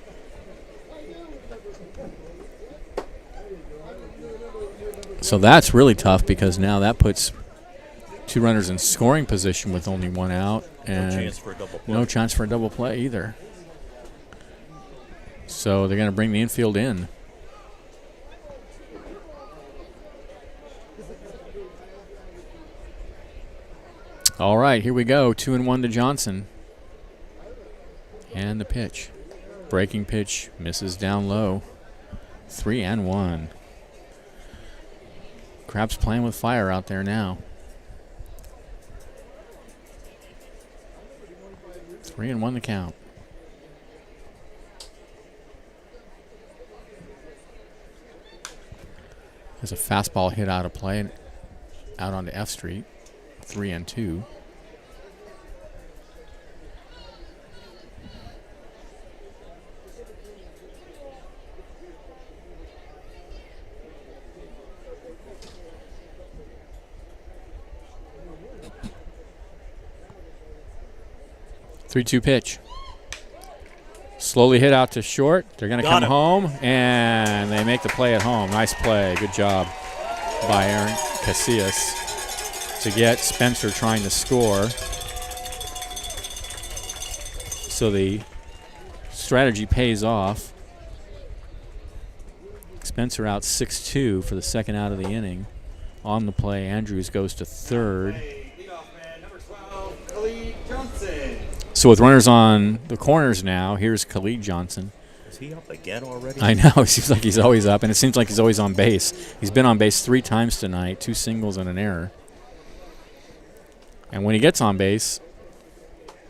So that's really tough because now that puts 2 runners in scoring position with only 1 out. And no chance for a double play. No chance for a double play either. So they're going to bring the infield in. All right, here we go. 2-1 to Johnson. And the pitch. Breaking pitch misses down low. 3-1. Crab's playing with fire out there now. 3-1 the count. There's a fastball hit out of play out onto F Street. 3-2. Three-two pitch. Slowly hit out to short. They're going to come home, and they make the play at home. Nice play. Good job by Aaron Casillas to get Spencer trying to score. So the strategy pays off. Spencer out 6-2 for the second out of the inning. On the play, Andrews goes to third. Leadoff man, number 12, Khalid Johnson. So with runners on the corners now, here's Khalid Johnson. Is he up again already? I know. It seems like he's always up, and it seems like he's always on base. He's been on base 3 times tonight, 2 singles and an error. And when he gets on base,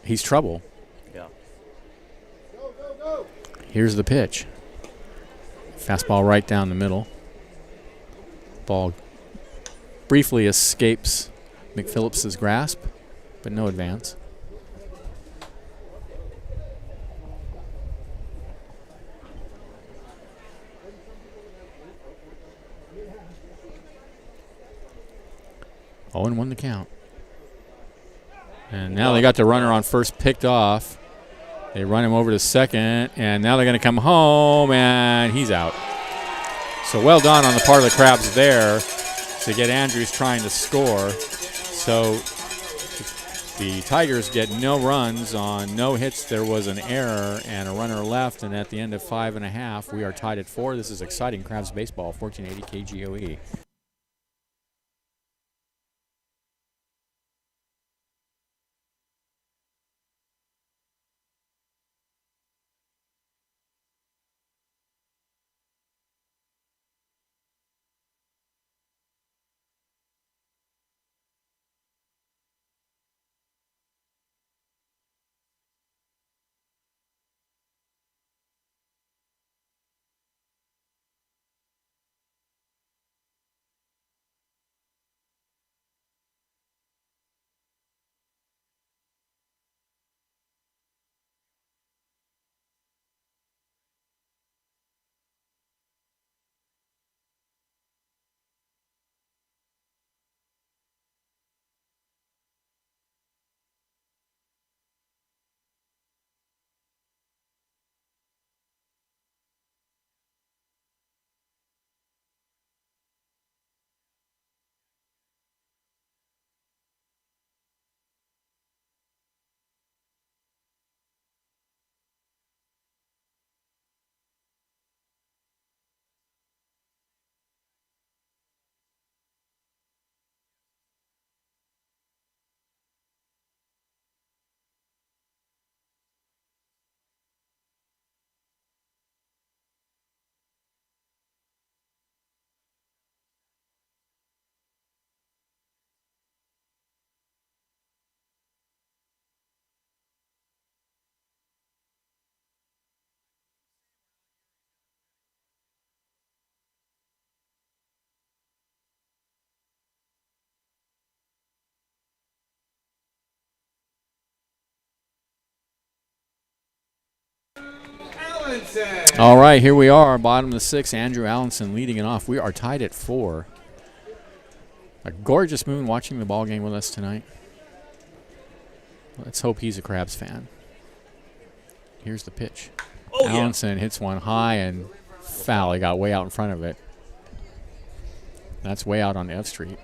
he's trouble. Yeah. Here's the pitch. Fastball right down the middle. Ball briefly escapes McPhillips' grasp, but no advance. Oh, and 1 the count. And now they got the runner on first picked off. They run him over to second, and now they're going to come home, and he's out. So well done on the part of the Crabs there to get Andrews trying to score. So the Tigers get no runs on no hits. There was an error and a runner left, and at the end of 5.5, we are tied at 4. This is exciting Crabs baseball, 1480 KGOE. Allenson. All right, here we are, bottom of the 6th. Andrew Allenson leading it off. We are tied at 4. A gorgeous moon watching the ball game with us tonight. Let's hope he's a Crabs fan. Here's the pitch. Oh, Allenson hits one high and foul. He got way out in front of it. That's way out on the F Street.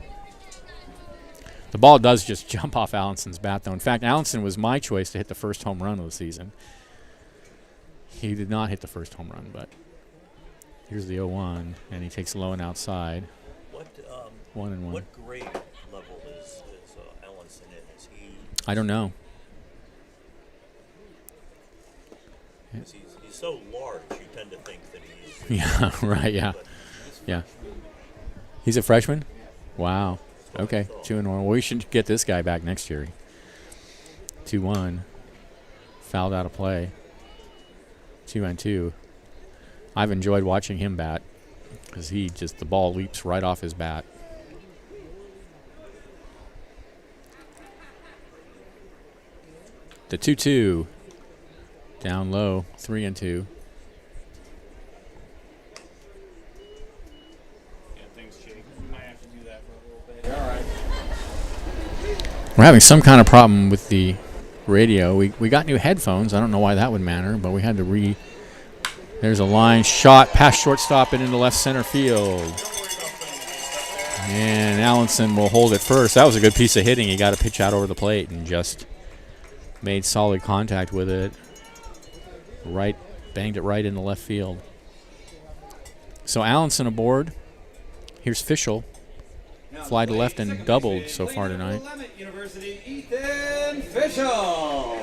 The ball does just jump off Allenson's bat, though. In fact, Allenson was my choice to hit the first home run of the season. He did not hit the first home run, but here's the 0-1, and he takes low and outside. What 1-1. what grade level is Allenson in? Is he? I don't know. 'Cause he's so large, you tend to think that he's. Yeah, right, yeah. but Yeah. He's a freshman? Wow. Okay, 2-1. Well, we should get this guy back next year. 2-1. Fouled out of play. 2-2. I've enjoyed watching him bat because the ball leaps right off his bat. The 2-2. Down low, 3-2. Yeah, thanks, Jake. We might have to do that for a little bit. All right. We're having some kind of problem with the radio. We got new headphones. I don't know why that would matter, but we had to There's a line shot past shortstop and into left center field. And Allenson will hold it first. That was a good piece of hitting. He got a pitch out over the plate and just made solid contact with it. Banged it right into left field. So Allenson aboard. Here's Fischel. Fly to left and doubled so far tonight. University, Ethan Fischel.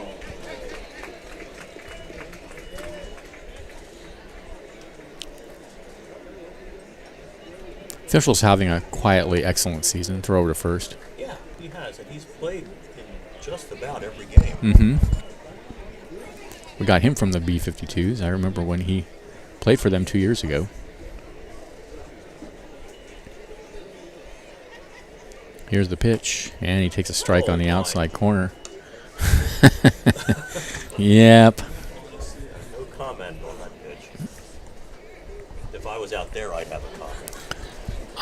Fischel's having a quietly excellent season. Throw over to first. Yeah, he has, and he's played in just about every game. Mm-hmm. We got him from the B-52s. I remember when he played for them 2 years ago. Here's the pitch, and he takes a strike on the outside corner. Yep. No comment on that pitch. If I was out there, I'd have a comment.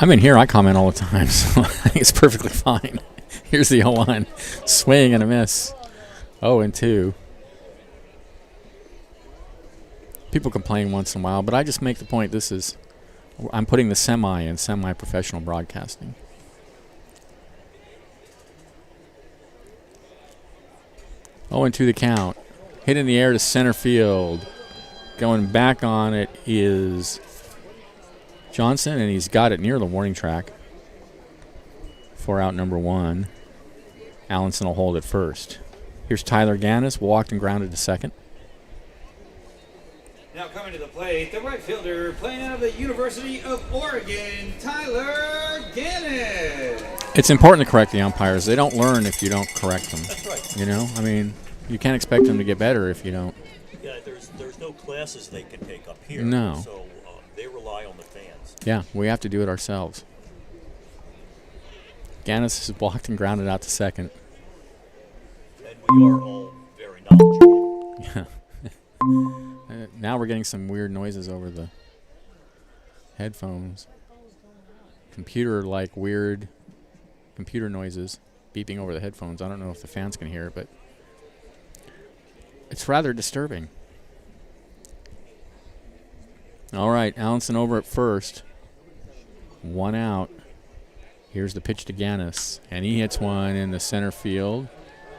I'm in here. I comment all the time, so I think it's perfectly fine. Here's the 0-1. Swing and a miss. 0-2. People complain once in a while, but I just make the point I'm putting the semi in semi-professional broadcasting. Oh, and to the count. Hit in the air to center field. Going back on it is Johnson, and he's got it near the warning track for out number 1. Allenson will hold it first. Here's Tyler Gannis, walked and grounded to second. Now coming to the plate, the right fielder playing out of the University of Oregon, Tyler Gannis. It's important to correct the umpires. They don't learn if you don't correct them. That's right. You know, I mean, you can't expect them to get better if you don't. Yeah, there's no classes they can take up here. No. So they rely on the fans. Yeah, we have to do it ourselves. Gannis is blocked and grounded out to second. And we are all very knowledgeable. Yeah. Now we're getting some weird noises over the headphones. Computer-like weird computer noises beeping over the headphones. I don't know if the fans can hear it, but it's rather disturbing. All right, Allenson over at first. 1 out. Here's the pitch to Gannis, and he hits one in the center field.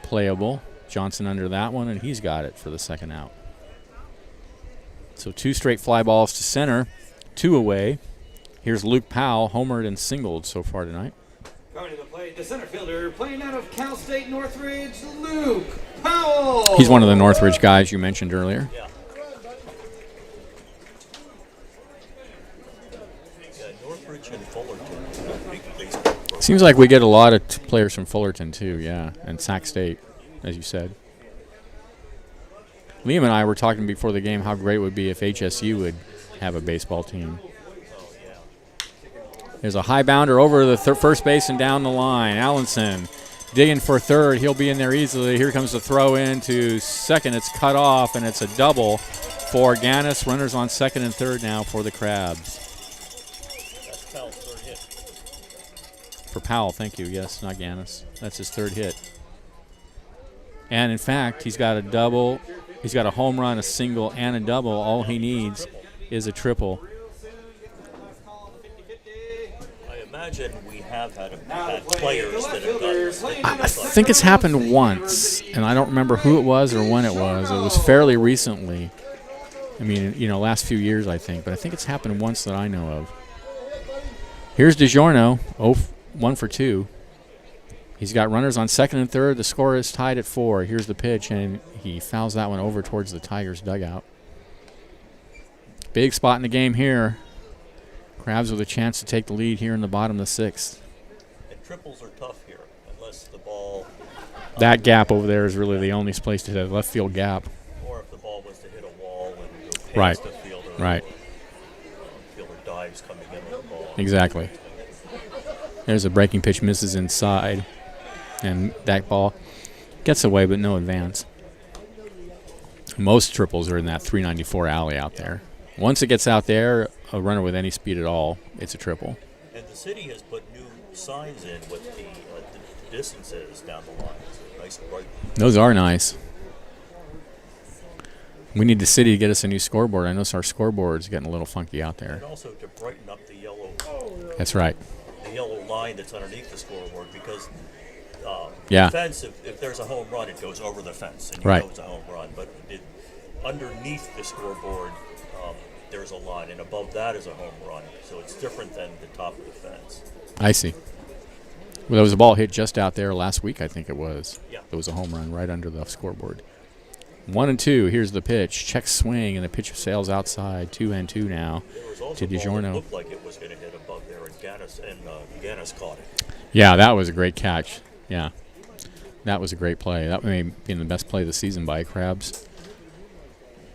Playable. Johnson under that one, and he's got it for the second out. So 2 straight fly balls to center, 2 away. Here's Luke Powell, homered and singled so far tonight. Coming to the plate, the center fielder playing out of Cal State Northridge, Luke Powell. He's one of the Northridge guys you mentioned earlier. Yeah. Northridge and Fullerton, big baseball programs. Seems like we get a lot of players from Fullerton too, yeah, and Sac State, as you said. Liam and I were talking before the game how great it would be if HSU would have a baseball team. Oh, yeah. There's a high bounder over the first base and down the line. Allenson digging for third. He'll be in there easily. Here comes the throw in to second. It's cut off, and it's a double for Gannis. Runners on second and third now for the Crabs. That's Powell's third hit. For Powell, thank you. Yes, not Gannis. That's his third hit. And in fact, he's got a double. He's got a home run, a single, and a double. All he needs is a triple. I imagine we have had players that have done I think it's happened once, and I don't remember who it was or when it was. It was fairly recently. I mean, last few years, I think. But I think it's happened once that I know of. Here's DiGiorno, 1 for 2. He's got runners on second and third. The score is tied at 4. Here's the pitch, and he fouls that one over towards the Tigers' dugout. Big spot in the game here. Crabs with a chance to take the lead here in the bottom of the 6th. And triples are tough here, unless the ball... That gap over there is really the only place to hit a left field gap. Or if the ball was to hit a wall and go past Right. the fielder. Right. Fielder dives coming in with the ball. Exactly. There's a breaking pitch, misses inside. And that ball gets away, but no advance. Most triples are in that 394 alley out there. Once it gets out there, a runner with any speed at all, it's a triple. And the city has put new signs in with the distances down the line. So nice and bright. Those are nice. We need the city to get us a new scoreboard. I notice our scoreboard's getting a little funky out there. And also to brighten up the yellow That's right. line that's underneath the scoreboard, because Yeah. the fence, if there's a home run, it goes over the fence, and you Right. know it's a home run. But underneath the scoreboard, there's a line, and above that is a home run. So it's different than the top of the fence. I see. Well, there was a ball hit just out there last week, I think it was. Yeah. There was a home run right under the scoreboard. 1-2. Here's the pitch. Check swing, and the pitch sails outside. 2-2 now There was also to a ball that DiGiorno. looked like it was going to hit above there, and Gannis caught it. Yeah, that was a great catch. Yeah. That was a great play. That may have been the best play of the season by Crabs.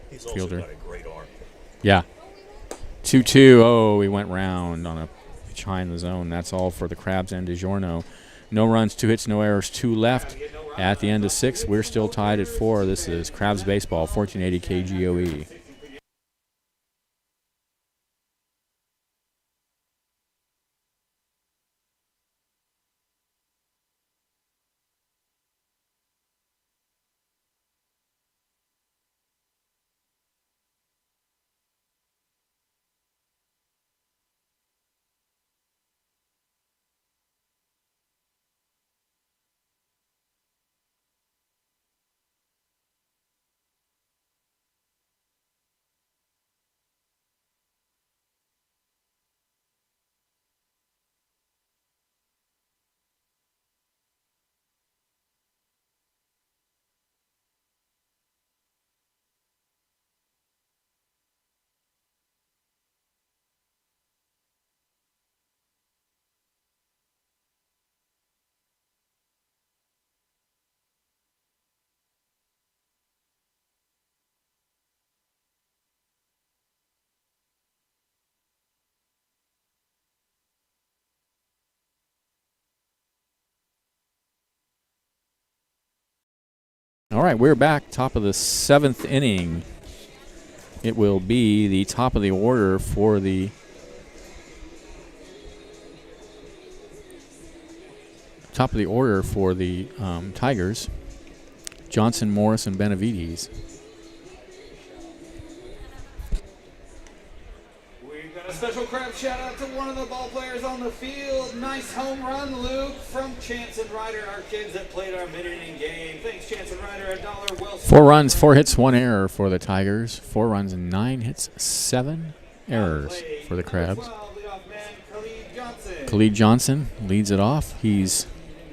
He's also Fielder. got a great arm. Yeah. 2-2. Oh, we went round on a pitch high in the zone. That's all for the Crabs and DiGiorno. No runs, 2 hits, no errors, 2 left. At the end of 6, we're still tied at 4. This is Crabs Baseball, 1480 KGOE. All right, we're back. Top of the 7th inning. It will be the top of the order for the Tigers. Johnson, Morris, and Benavides. We've got a special Crab shout out to one of the ball players on the field. Nice home run, Luke, from Chance and Ryder, our kids that played our mid-inning game. Thanks, Chance and Ryder. $1 well spent. 4 runs, 4 hits, 1 error for the Tigers. 4 runs and 9 hits, 7 errors for the Crabs. 12, leadoff man, Khalid Johnson. Khalid Johnson leads it off. He's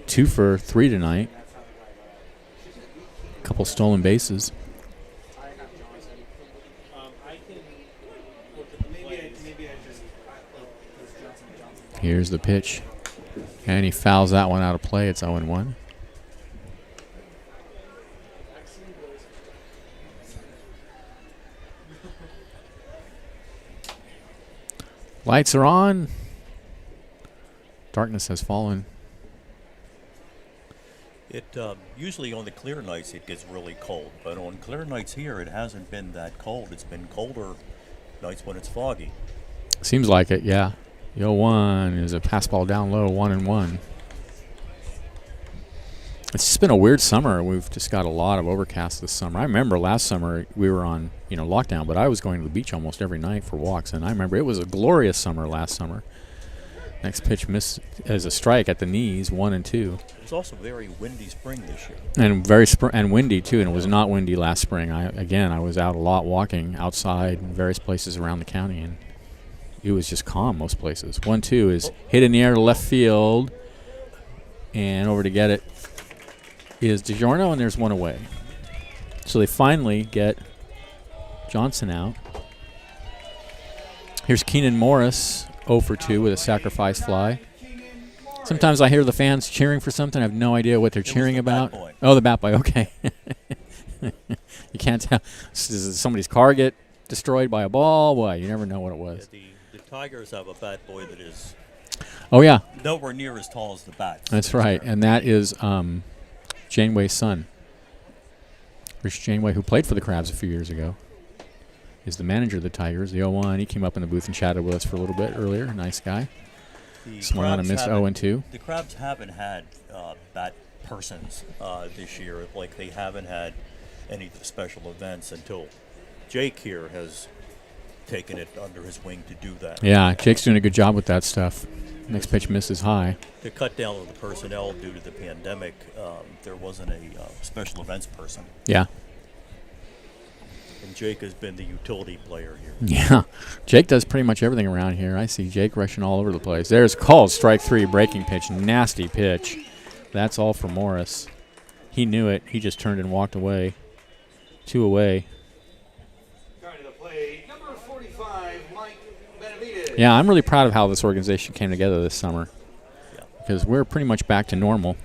2 for 3 tonight. Couple stolen bases. Here's the pitch. And he fouls that one out of play. It's 0-1. Lights are on. Darkness has fallen. It usually on the clear nights it gets really cold, but on clear nights here it hasn't been that cold. It's been colder nights when it's foggy. Seems like it, yeah. The 0-1 is a pass ball down low, 1-1. It's just been a weird summer. We've just got a lot of overcast this summer. I remember last summer we were on, lockdown, but I was going to the beach almost every night for walks, and I remember it was a glorious summer last summer. Next pitch missed as a strike at the knees, 1-2. It was also a very windy spring this year. And and windy too, and it was not windy last spring. I was out a lot walking outside in various places around the county, and it was just calm most places. 1-2 is hit in the air to left field, and over to get it is DiGiorno, and there's one away. So they finally get Johnson out. Here's Keenan Morris, 0-2 with a sacrifice fly. Sometimes I hear the fans cheering for something. I have no idea what they're cheering about. Bat boy. Oh, the bat boy. Okay. You can't tell. Does somebody's car get destroyed by a ball? What? You never know what it was. Yeah, the Tigers have a bat boy that is Oh, yeah. nowhere near as tall as the bats. That's right. And that is Janeway's son. Rich Janeway, who played for the Crabs a few years ago, is the manager of the Tigers. The 0-1, he came up in the booth and chatted with us for a little bit earlier. Nice guy. Swung on a missed 0-2. The Crabs haven't had bat persons this year, like they haven't had any of the special events until Jake here has taken it under his wing to do that. Yeah, Jake's doing a good job with that stuff. Next pitch misses high. To cut down on the personnel due to the pandemic, there wasn't a special events person. Yeah. And Jake has been the utility player here. Yeah. Jake does pretty much everything around here. I see Jake rushing all over the place. There's called strike 3, breaking pitch. Nasty pitch. That's all for Morris. He knew it. He just turned and walked away. 2 away. Going to the plate, number 45, Mike Benavides. Yeah, I'm really proud of how this organization came together this summer. Yeah. Because we're pretty much back to normal.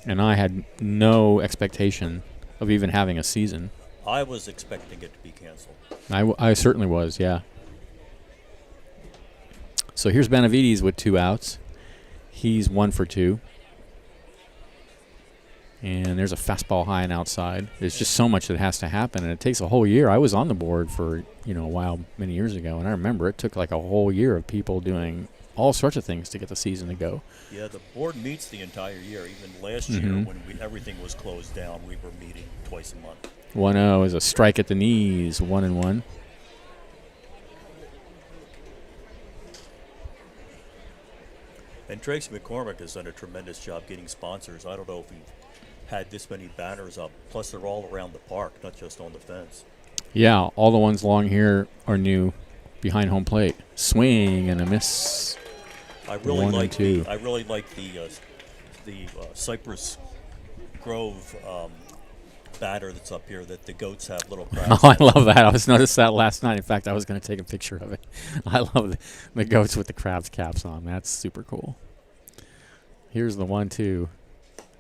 And I had no expectation of even having a season. I was expecting it to be canceled. I certainly was, yeah. So here's Benavides with 2 outs. He's 1-2. And there's a fastball high and outside. There's just so much that has to happen, and it takes a whole year. I was on the board for, a while many years ago, and I remember it took like a whole year of people doing all sorts of things to get the season to go. Yeah, the board meets the entire year. Even last year when everything was closed down, we were meeting twice a month. 1-0 is a strike at the knees, 1-1. And Tracy McCormick has done a tremendous job getting sponsors. I don't know if he had this many banners up. Plus, they're all around the park, not just on the fence. Yeah, all the ones along here are new behind home plate. Swing and a miss. I really 1-2. I really like the Cypress Grove batter that's up here that the goats have little crabs. Oh, I love that. I was noticed that last night. In fact, I was going to take a picture of it. I love the goats with the crabs caps on. That's super cool. Here's the 1-2.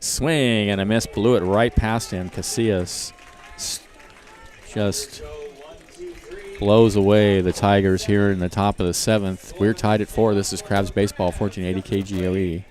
Swing and a miss. Blew it right past him. Casillas just blows away the Tigers here in the top of the 7th. We're tied at 4. This is Crabs Baseball, 1480 KGOE.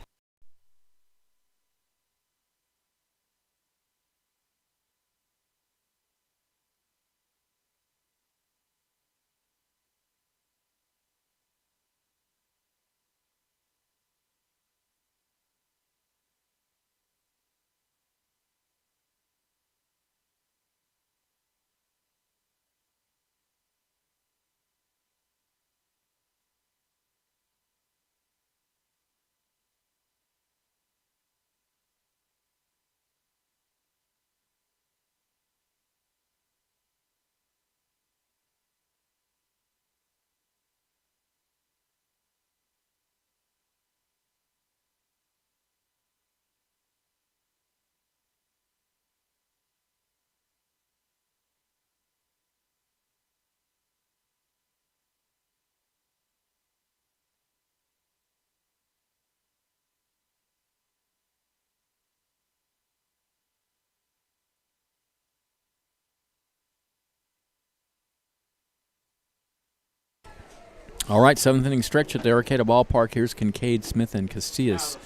All right, 7th inning stretch at the Arcata Ballpark. Here's Kincaid, Smith, and Casillas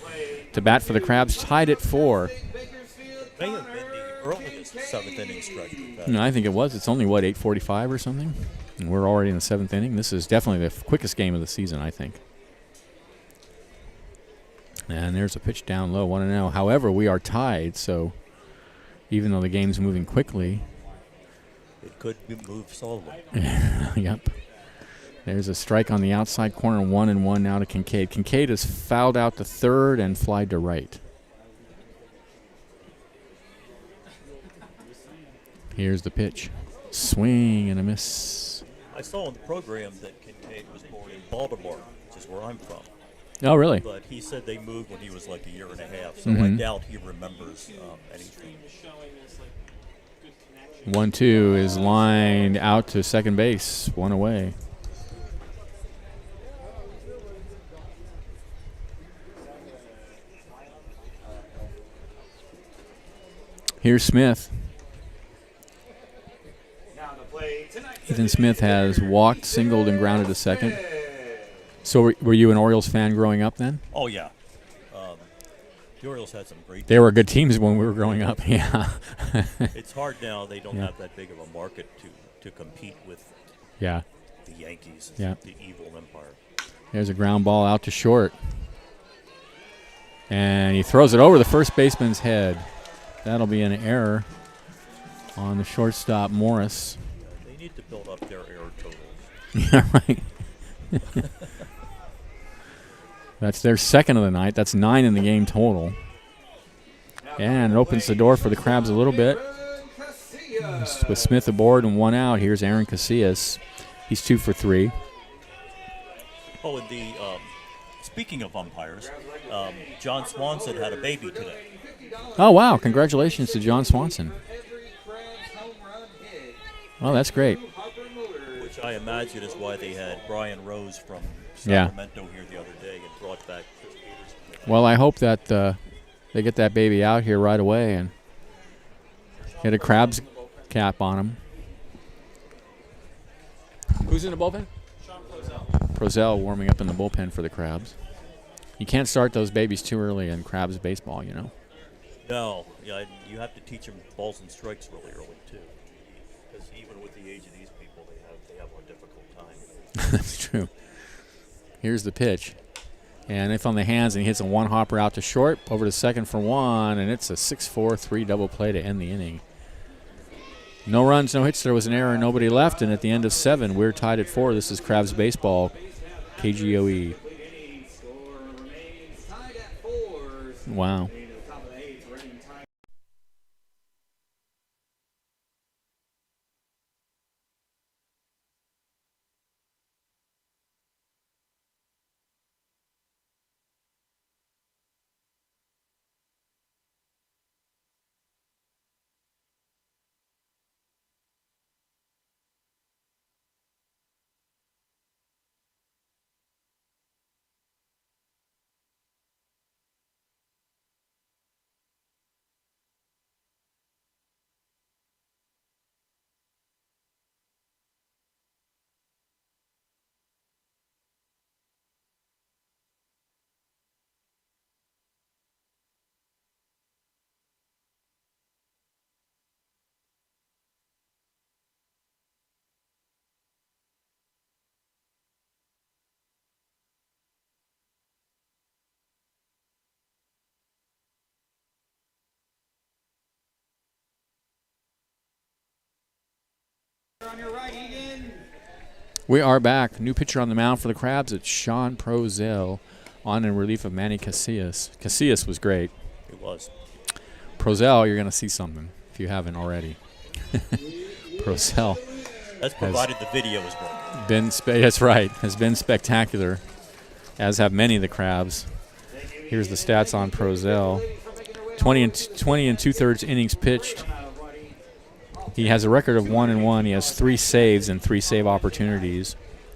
to bat for the Crabs, tied at 4. May have been the earliest seventh inning stretch we've had. No, I think it was. It's only, 8:45 or something? And we're already in the seventh inning. This is definitely the quickest game of the season, I think. And there's a pitch down low, 1-0. However, we are tied, so even though the game's moving quickly. It could move slowly. Yep. There's a strike on the outside corner, 1-1 now to Kincaid. Kincaid is fouled out to third and flied to right. Here's the pitch. Swing and a miss. I saw on the program that Kincaid was born in Baltimore, which is where I'm from. Oh, really? But he said they moved when he was like a year and a half, so I doubt he remembers anything. 1-2 is lined out to second base, one away. Here's Smith. Ethan Smith has walked, singled, and grounded to second. So were you an Orioles fan growing up then? Oh, yeah. The Orioles had some great They were good teams when we were growing up, yeah. It's hard now. They don't have that big of a market to compete with Yeah. the Yankees, Yeah. the evil empire. There's a ground ball out to short. And he throws it over the first baseman's head. That'll be an error on the shortstop, Morris. They need to build up their error totals. Yeah, right. That's their second of the night. That's 9 in the game total. And it opens the door for the Crabs a little bit. With Smith aboard and 1 out, here's Aaron Casillas. He's 2 for 3. Oh, and the speaking of umpires, John Swanson had a baby today. Oh, wow. Congratulations to John Swanson. Well, that's great. Which I imagine is why they had Brian Rose from Yeah. Sacramento here the other day and brought back Chris Peterson. Well, I hope that they get that baby out here right away and get a Crabs cap on him. Who's in the bullpen? Sean Closell. Prozel warming up in the bullpen for the Crabs. You can't start those babies too early in Crabs baseball, you know. No, yeah, you have to teach them balls and strikes really early too, because even with the age of these people, they have a difficult time. That's true. Here's the pitch. And if on the hands, and he hits a one-hopper out to short, over to second for 1, and it's a 6-4-3 double play to end the inning. No runs, no hits. There was an error, nobody left, and at the end of 7, we're tied at 4. This is Crabs baseball, KGOE. Wow. On your right, Egan. We are back. New pitcher on the mound for the Crabs. It's Sean Prozel on in relief of Manny Casillas. Casillas was great. It was. Prozel, you're going to see something if you haven't already. Prozel That's provided the video is good. that's right, has been spectacular, as have many of the Crabs. Here's the stats on Prozel. 20 and 2/3 innings pitched. He has a record of 1-1. He has 3 saves and 3 save opportunities.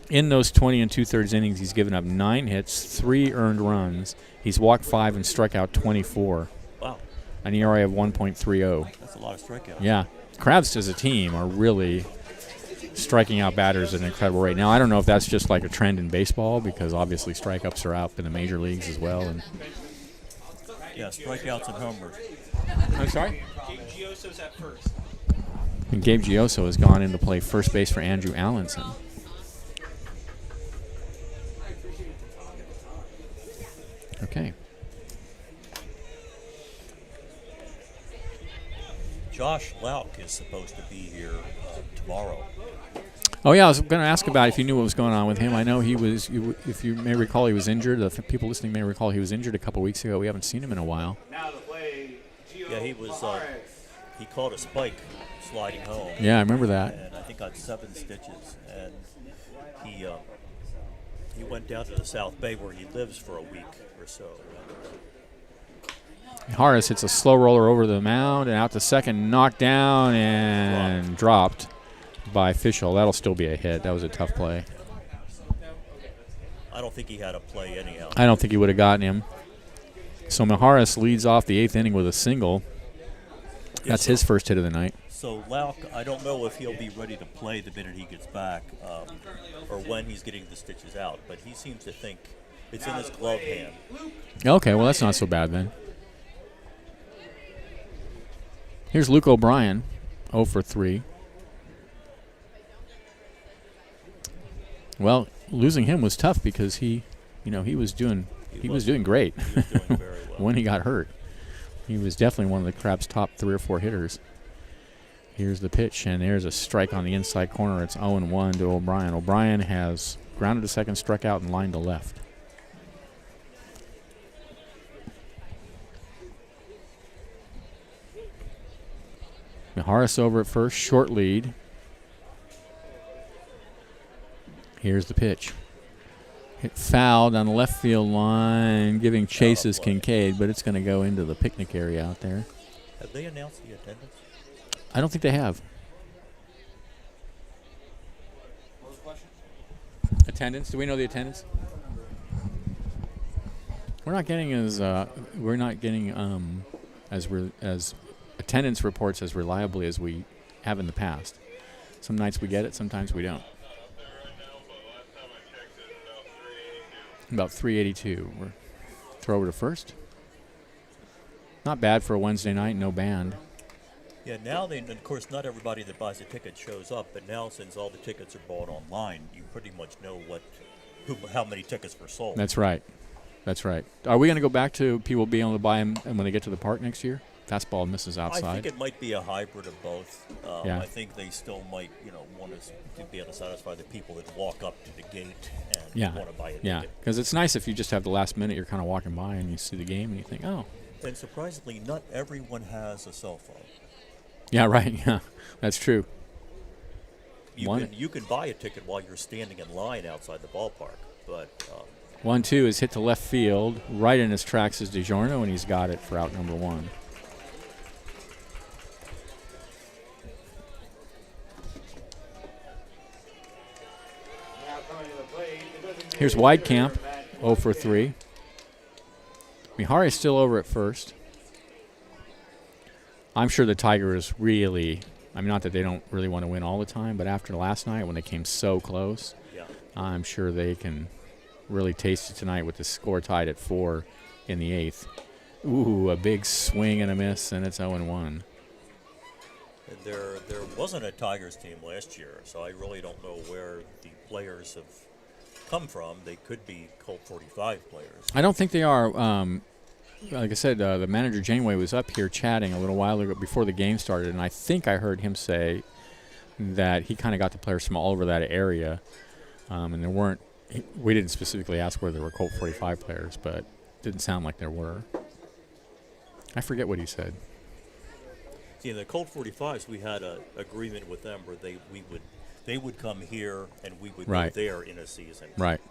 In those 20 and 2/3 innings, he's given up 9 hits, 3 earned runs. He's walked 5 and struck out 24. Wow. An ERA of 1.30. That's a lot of strikeouts. Yeah. Crabs as a team are really striking out batters at an incredible rate. Now, I don't know if that's just like a trend in baseball, because obviously strikeouts are out in the major leagues as well. And Yeah, strikeouts and homers. I'm sorry? Gabe Gioso's at first. And Gabe Gioso has gone in to play first base for Andrew Allenson. Okay. Josh Lauk is supposed to be here tomorrow. Oh, yeah, I was going to ask about if you knew what was going on with him. I know he was, if you may recall, he was injured. The people listening may recall he was injured a couple weeks ago. We haven't seen him in a while. Now to play, Gio Yeah, he was. Maharis. He caught a spike sliding home. Yeah, I remember that. And I think got 7 stitches. And he went down to the South Bay where he lives for a week or so. Harris hits a slow roller over the mound and out to second, knocked down and dropped by Fischel. That'll still be a hit. That was a tough play. I don't think he had a play anyhow. I don't think he would have gotten him. So Maharis leads off the 8th inning with a single. That's his first hit of the night. So Lauk, I don't know if he'll be ready to play the minute he gets back, or when he's getting the stitches out. But he seems to think it's in his glove hand. Okay, well, that's not so bad then. Here's Luke O'Brien, 0 for 3. Well, losing him was tough because he was doing great He was doing very well. when he got hurt. He was definitely one of the Crab's top 3 or 4 hitters. Here's the pitch, and there's a strike on the inside corner. It's 0-1 to O'Brien. O'Brien has grounded to second, struck out, and lined to left. Harris over at first, short lead. Here's the pitch. Hit fouled on the left field line, giving chases Kincaid, but it's going to go into the picnic area out there. Have they announced the attendance? I don't think they have. What was the question? Attendance? Do we know the attendance? We're not getting as attendance reports as reliably as we have in the past. Some nights we get it, sometimes we don't. About 382. We're throw over to first. Not bad for a Wednesday night, no band. Yeah, now of course, not everybody that buys a ticket shows up, but now since all the tickets are bought online, you pretty much know how many tickets were sold. That's right. That's right. Are we going to go back to people being able to buy them when they get to the park next year? Fastball misses outside. I think it might be a hybrid of both. Yeah. I think they still might, want us to be able to satisfy the people that walk up to the gate and want to buy a ticket. Yeah, because it's nice if you just have the last minute, you're kind of walking by and you see the game and you think, oh. And surprisingly, not everyone has a cell phone. Yeah, right. Yeah, that's true. You can buy a ticket while you're standing in line outside the ballpark, but 1-2 is hit to left field. Right in his tracks is DiGiorno, and he's got it for out number 1. Here's Weidkamp, 0 for 3. Mihari's still over at first. I'm sure the Tigers really, not that they don't really want to win all the time, but after last night when they came so close, I'm sure they can really taste it tonight with the score tied at 4 in the 8th. Ooh, a big swing and a miss, and it's 0-1. There wasn't a Tigers team last year, so I really don't know where the players have come from. They could be Colt 45 players. I don't think they are. Like I said, the manager Janeway was up here chatting a little while ago before the game started, and I think I heard him say that he kind of got the players from all over that area, and there weren't. We didn't specifically ask whether there were Colt 45 players, but it didn't sound like there were. I forget what he said. See, the Colt 45s, we had an agreement with them where they would come here and we would go there in a season. Right.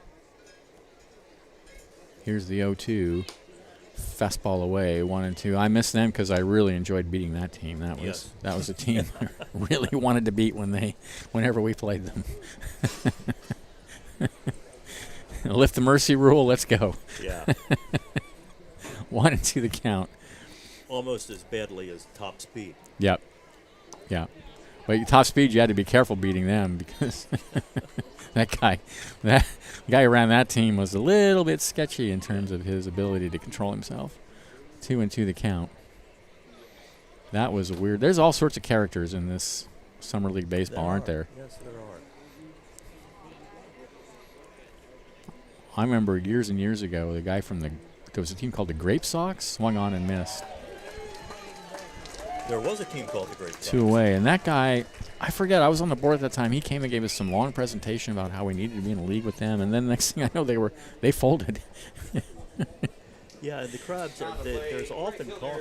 Here's the 0-2. Fastball away, 1-2. I miss them because I really enjoyed beating that team. That was a team I really wanted to beat whenever we played them. Lift the mercy rule. Let's go. Yeah. 1-2 the count. Almost as badly as Top Speed. Yep. Yeah. But Top Speed, you had to be careful beating them because that guy who ran that team was a little bit sketchy in terms of his ability to control himself. 2-2 the count. That was weird. There's all sorts of characters in this Summer League baseball, aren't there? Yes, there are. I remember years and years ago, the guy from there was a team called the Grape Sox, swung on and missed. There was a team called the Grape Sox. 2 away. And that guy, I forget, I was on the board at that time. He came and gave us some long presentation about how we needed to be in a league with them. And then the next thing I know, they folded. Yeah, and the Crabs, there's often talk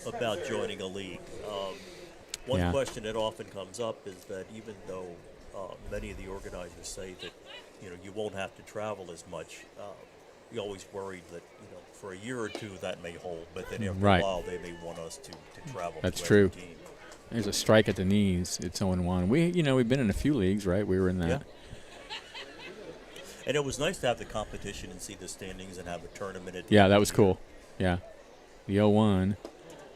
about joining a league. One question that often comes up is that even though many of the organizers say that you won't have to travel as much, you're always worried that for a year or two that may hold, but then after a while they may want us to travel. That's to true. every team. There's a strike at the knees. It's 0-1. We've been in a few leagues, right? We were in that. Yeah. And it was nice to have the competition and see the standings and have a tournament at the end that of was the cool. Yeah. The 0-1,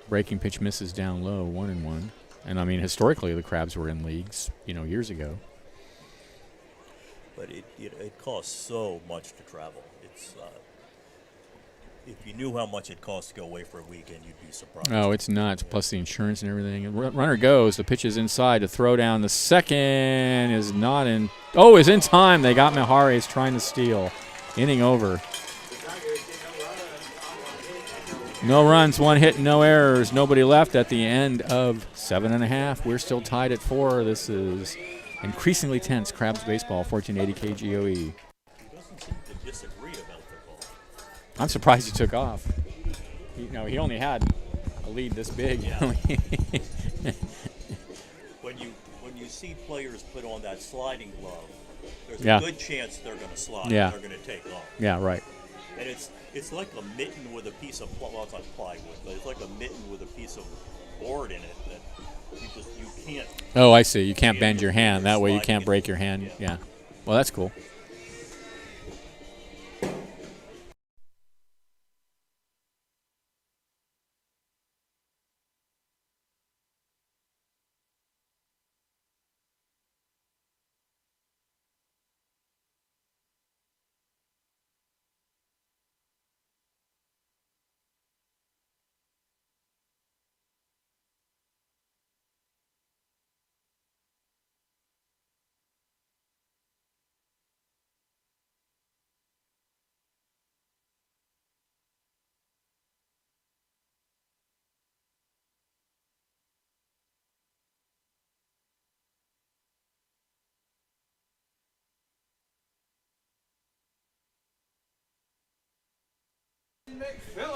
breaking pitch misses down low, 1-1. And, I mean, historically the Crabs were in leagues, years ago. But it costs so much to travel. It's if you knew how much it costs to go away for a weekend, you'd be surprised. Oh, it's nuts, plus the insurance and everything. Runner goes. The pitch is inside to throw down. The second is not in. Oh, is in time. They got Mijares trying to steal. Inning over. No runs, 1 hit, no errors. Nobody left at the end of 7.5. We're still tied at 4. This is increasingly tense. Crabs baseball, 1480 KGOE. He doesn't seem to disagree about the ball. I'm surprised he took off. He only had a lead this big. Yeah. When you see players put on that sliding glove, there's a good chance they're going to slide. Yeah. They're going to take off. Yeah, right. And it's like a mitten with a piece of it's not plywood, but it's like a mitten with a piece of board in it that you can't. Oh, I see. You can't bend your hand. That way you can't break your hand. Yeah. Well, that's cool.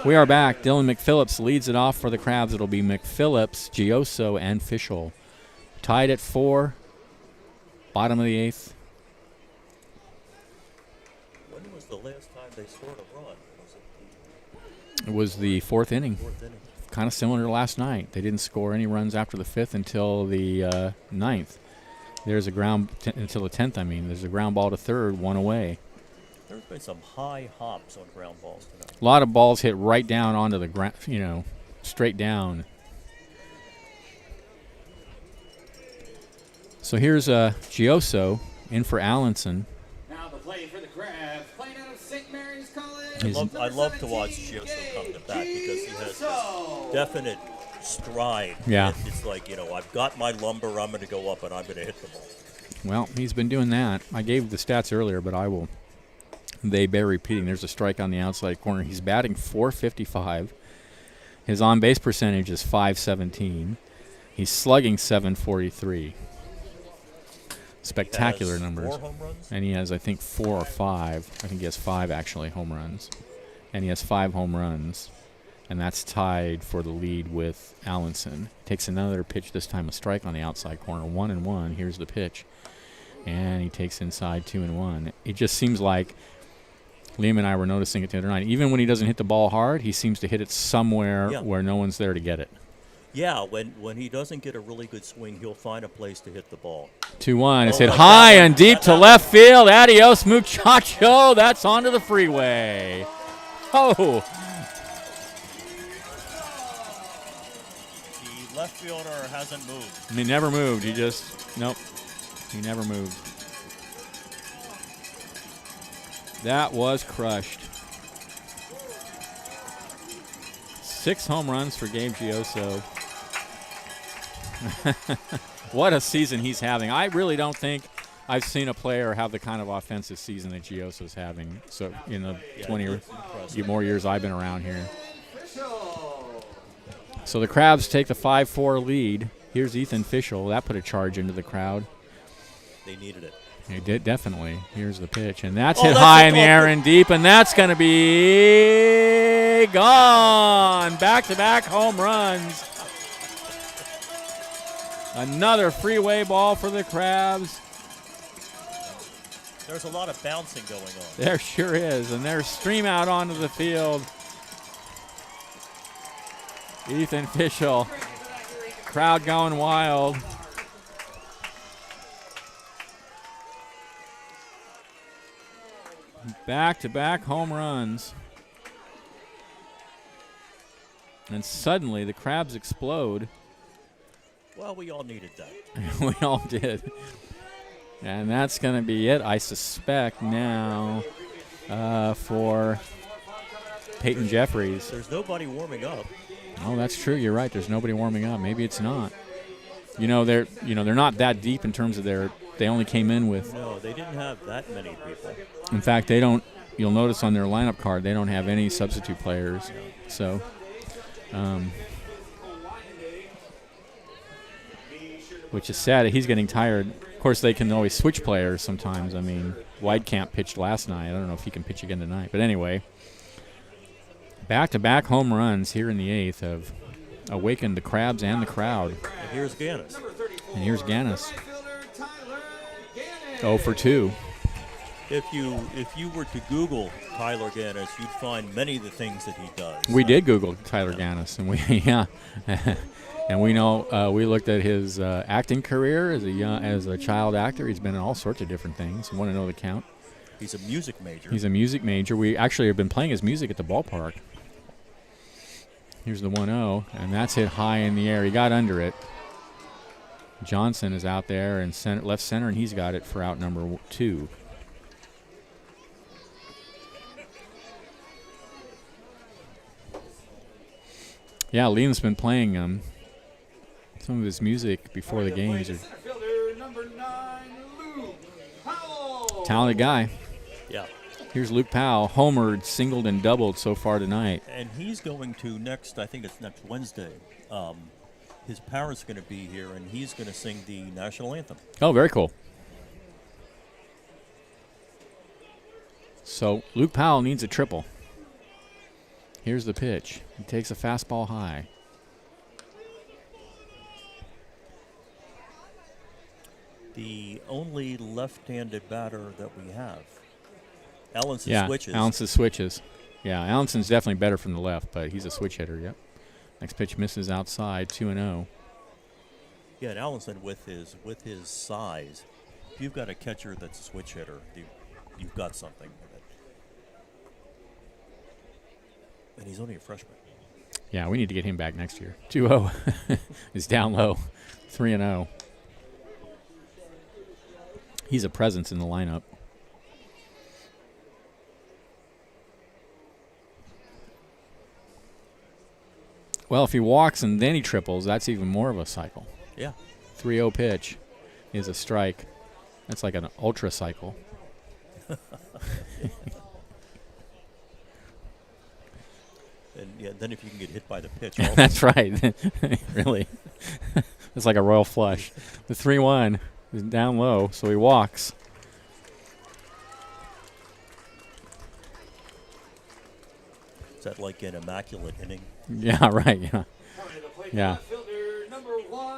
We are back. Dylan McPhillips leads it off for the Crabs. It'll be McPhillips, Gioso, and Fischel. Tied at 4. Bottom of the 8th. When was the last time they scored a run? It was the 4th inning. 4th inning. Kind of similar to last night. They didn't score any runs after the 5th until the 9th. There's a ground until the 10th. There's a ground ball to third, 1 away. There's been some high hops on ground balls tonight. A lot of balls hit right down onto the ground, straight down. So here's Gioso in for Allenson. Now the play for the Crabs, playing out of St. Mary's College. I love to watch Gioso come to bat because he has this definite stride. Yeah. It's like, I've got my lumber, I'm going to go up and I'm going to hit the ball. Well, he's been doing that. I gave the stats earlier, but they bear repeating. There's a strike on the outside corner. He's batting .455. His on-base percentage is .517. He's slugging .743. Spectacular numbers. 4 home runs? And he has, I think, 4 or 5. I think he has 5, actually, home runs. And he has 5 home runs. And that's tied for the lead with Allenson. Takes another pitch, this time a strike on the outside corner. 1-1. Here's the pitch. And he takes inside 2-1. It just seems like Liam and I were noticing it the other night. Even when he doesn't hit the ball hard, he seems to hit it somewhere where no one's there to get it. Yeah, when he doesn't get a really good swing, he'll find a place to hit the ball. 2-1. It's hit high and deep to left field. Adios, muchacho. That's onto the freeway. Oh. The left fielder hasn't moved. He never moved. Nope. He never moved. That was crushed. 6 home runs for Gabe Gioso. What a season he's having. I really don't think I've seen a player have the kind of offensive season that Gioso's having. So in the 20 more years I've been around here. So the Crabs take the 5-4 lead. Here's Ethan Fischel. That put a charge into the crowd. They needed it. They did, definitely. Here's the pitch. And that's hit high in the air and deep, and that's going to be gone. Back-to-back home runs. Another freeway ball for the Crabs. There's a lot of bouncing going on. There sure is, and they're stream out onto the field. Ethan Fischel. Crowd going wild. Back-to-back home runs. And suddenly the Crabs explode. Well, we all needed that. We all did. And that's going to be it, I suspect, now for Peyton Jeffries. There's nobody warming up. Oh, that's true. You're right. There's nobody warming up. Maybe it's not. They're not that deep in terms of they only came in with. No, they didn't have that many people. In fact, they don't. You'll notice on their lineup card they don't have any substitute players. So, which is sad. He's getting tired. Of course, they can always switch players sometimes. I mean, Weidkamp pitched last night. I don't know if he can pitch again tonight. But anyway, back-to-back home runs here in the 8th have awakened the Crabs and the crowd. And here's Gannis. And here's Gannis. 0 for 2. If you were to Google Tyler Gannis, you'd find many of the things that he does. We did Google Tyler Gannis, and and we know we looked at his acting career as a child actor. He's been in all sorts of different things. You want to know the count? He's a music major. He's a music major. We actually have been playing his music at the ballpark. Here's the 1-0, and that's hit high in the air. He got under it. Johnson is out there in left center, and he's got it for out number 2. Yeah, Liam's been playing some of his music before the games. Talented guy. Yeah. Here's Luke Powell, homered, singled, and doubled so far tonight. And he's going to next Wednesday. His parents are going to be here, and he's going to sing the national anthem. Oh, very cool. So Luke Powell needs a triple. Here's the pitch. He takes a fastball high. The only left-handed batter that we have. Allenson switches. Allenson switches. Yeah, Allenson's definitely better from the left, but he's a switch hitter, yep. Next pitch misses outside, 2-0. Yeah, and Allenson with his size, if you've got a catcher that's a switch hitter, you've got something. And he's only a freshman. Yeah, we need to get him back next year. 2-0 is down low, 3-0. He's a presence in the lineup. Well, if he walks and then he triples, that's even more of a cycle. Yeah. 3-0 pitch is a strike. That's like an ultra cycle. And yeah, then if you can get hit by the pitch. That's right. Really. It's like a royal flush. The 3-1 is down low, so he walks. Is that like an immaculate inning? Yeah, right. Yeah. Yeah.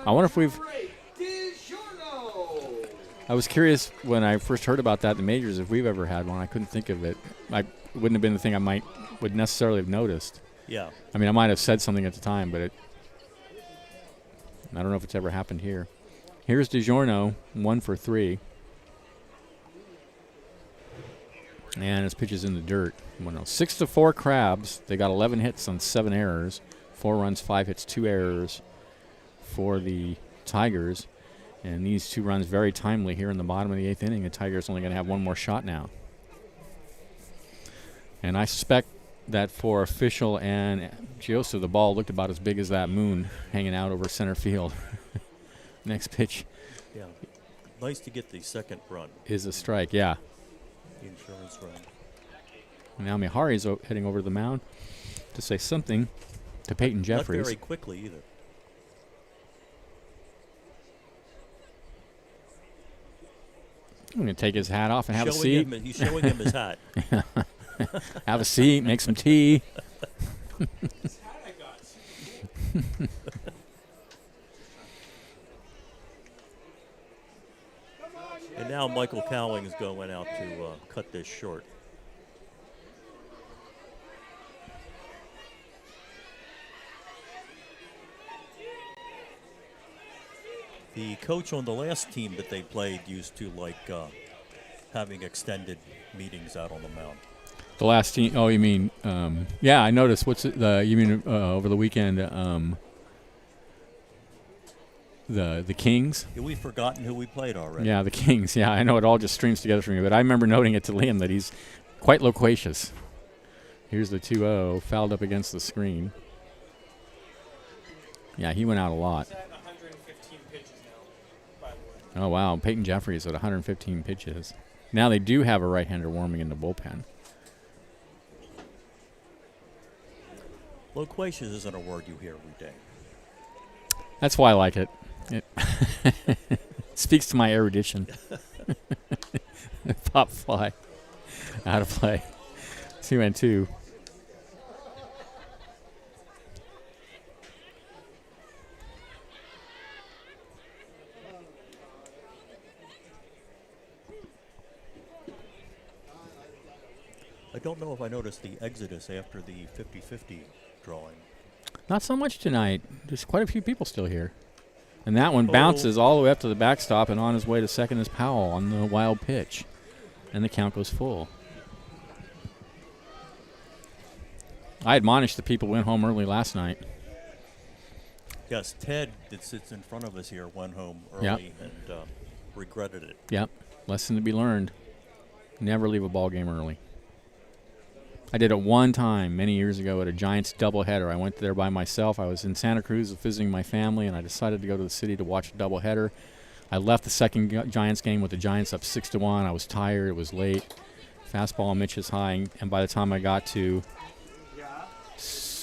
I wonder if we've. I was curious when I first heard about that in the majors if we've ever had one. I couldn't think of it. It wouldn't have been the thing I would necessarily have noticed. Yeah. I mean, I might have said something at the time, but I don't know if it's ever happened here. Here's DiGiorno, 1 for 3. And his pitch is in the dirt. 6-4 Crabs. They got 11 hits on 7 errors. 4 runs, 5 hits, 2 errors for the Tigers. And these 2 runs very timely here in the bottom of the 8th inning. The Tigers only going to have one more shot now. And I suspect that for official and Giosa, the ball looked about as big as that moon hanging out over center field. Next pitch Yeah. Nice to get the second run, is a strike, yeah. the insurance run. And now Mihari's heading over to the mound to say something to Peyton Jeffries. Not very quickly either. I'm going to take his hat off and have a seat. He's showing him his hat. Have a seat, make some tea. This hat I got. And now Michael Cowling is going out to cut this short. The coach on the last team that they played used to like having extended meetings out on the mound. The last team. Oh, you mean? Yeah, I noticed. What's it? You mean over the weekend? The Kings. Yeah, we've forgotten who we played already. Yeah, the Kings. Yeah, I know it all just streams together for me. But I remember noting it to Liam that he's quite loquacious. Here's the 2-0 fouled up against the screen. Yeah, he went out a lot. He's at 115 pitches now, by the way. Oh wow, Peyton Jeffries at 115 pitches. Now they do have a right-hander warming in the bullpen. Loquacious isn't a word you hear every day. That's why I like it. It speaks to my erudition. Pop fly. Out of play. 2-2. I don't know if I noticed the exodus after the 50-50 drawing. Not so much tonight. There's quite a few people still here. And that one bounces all the way up to the backstop, and on his way to second is Powell on the wild pitch. And the count goes full. I admonished the people who went home early last night. Yes, Ted, that sits in front of us here, went home early Yep. and regretted it. Yep. Lesson to be learned. Never leave a ball game early. I did it one time many years ago at a Giants doubleheader. I went there by myself. I was in Santa Cruz visiting my family, and I decided to go to the city to watch a doubleheader. I left the second Giants game with the Giants up 6-1. I was tired. It was late. Fastball on Mitch's high, and by the time I got to,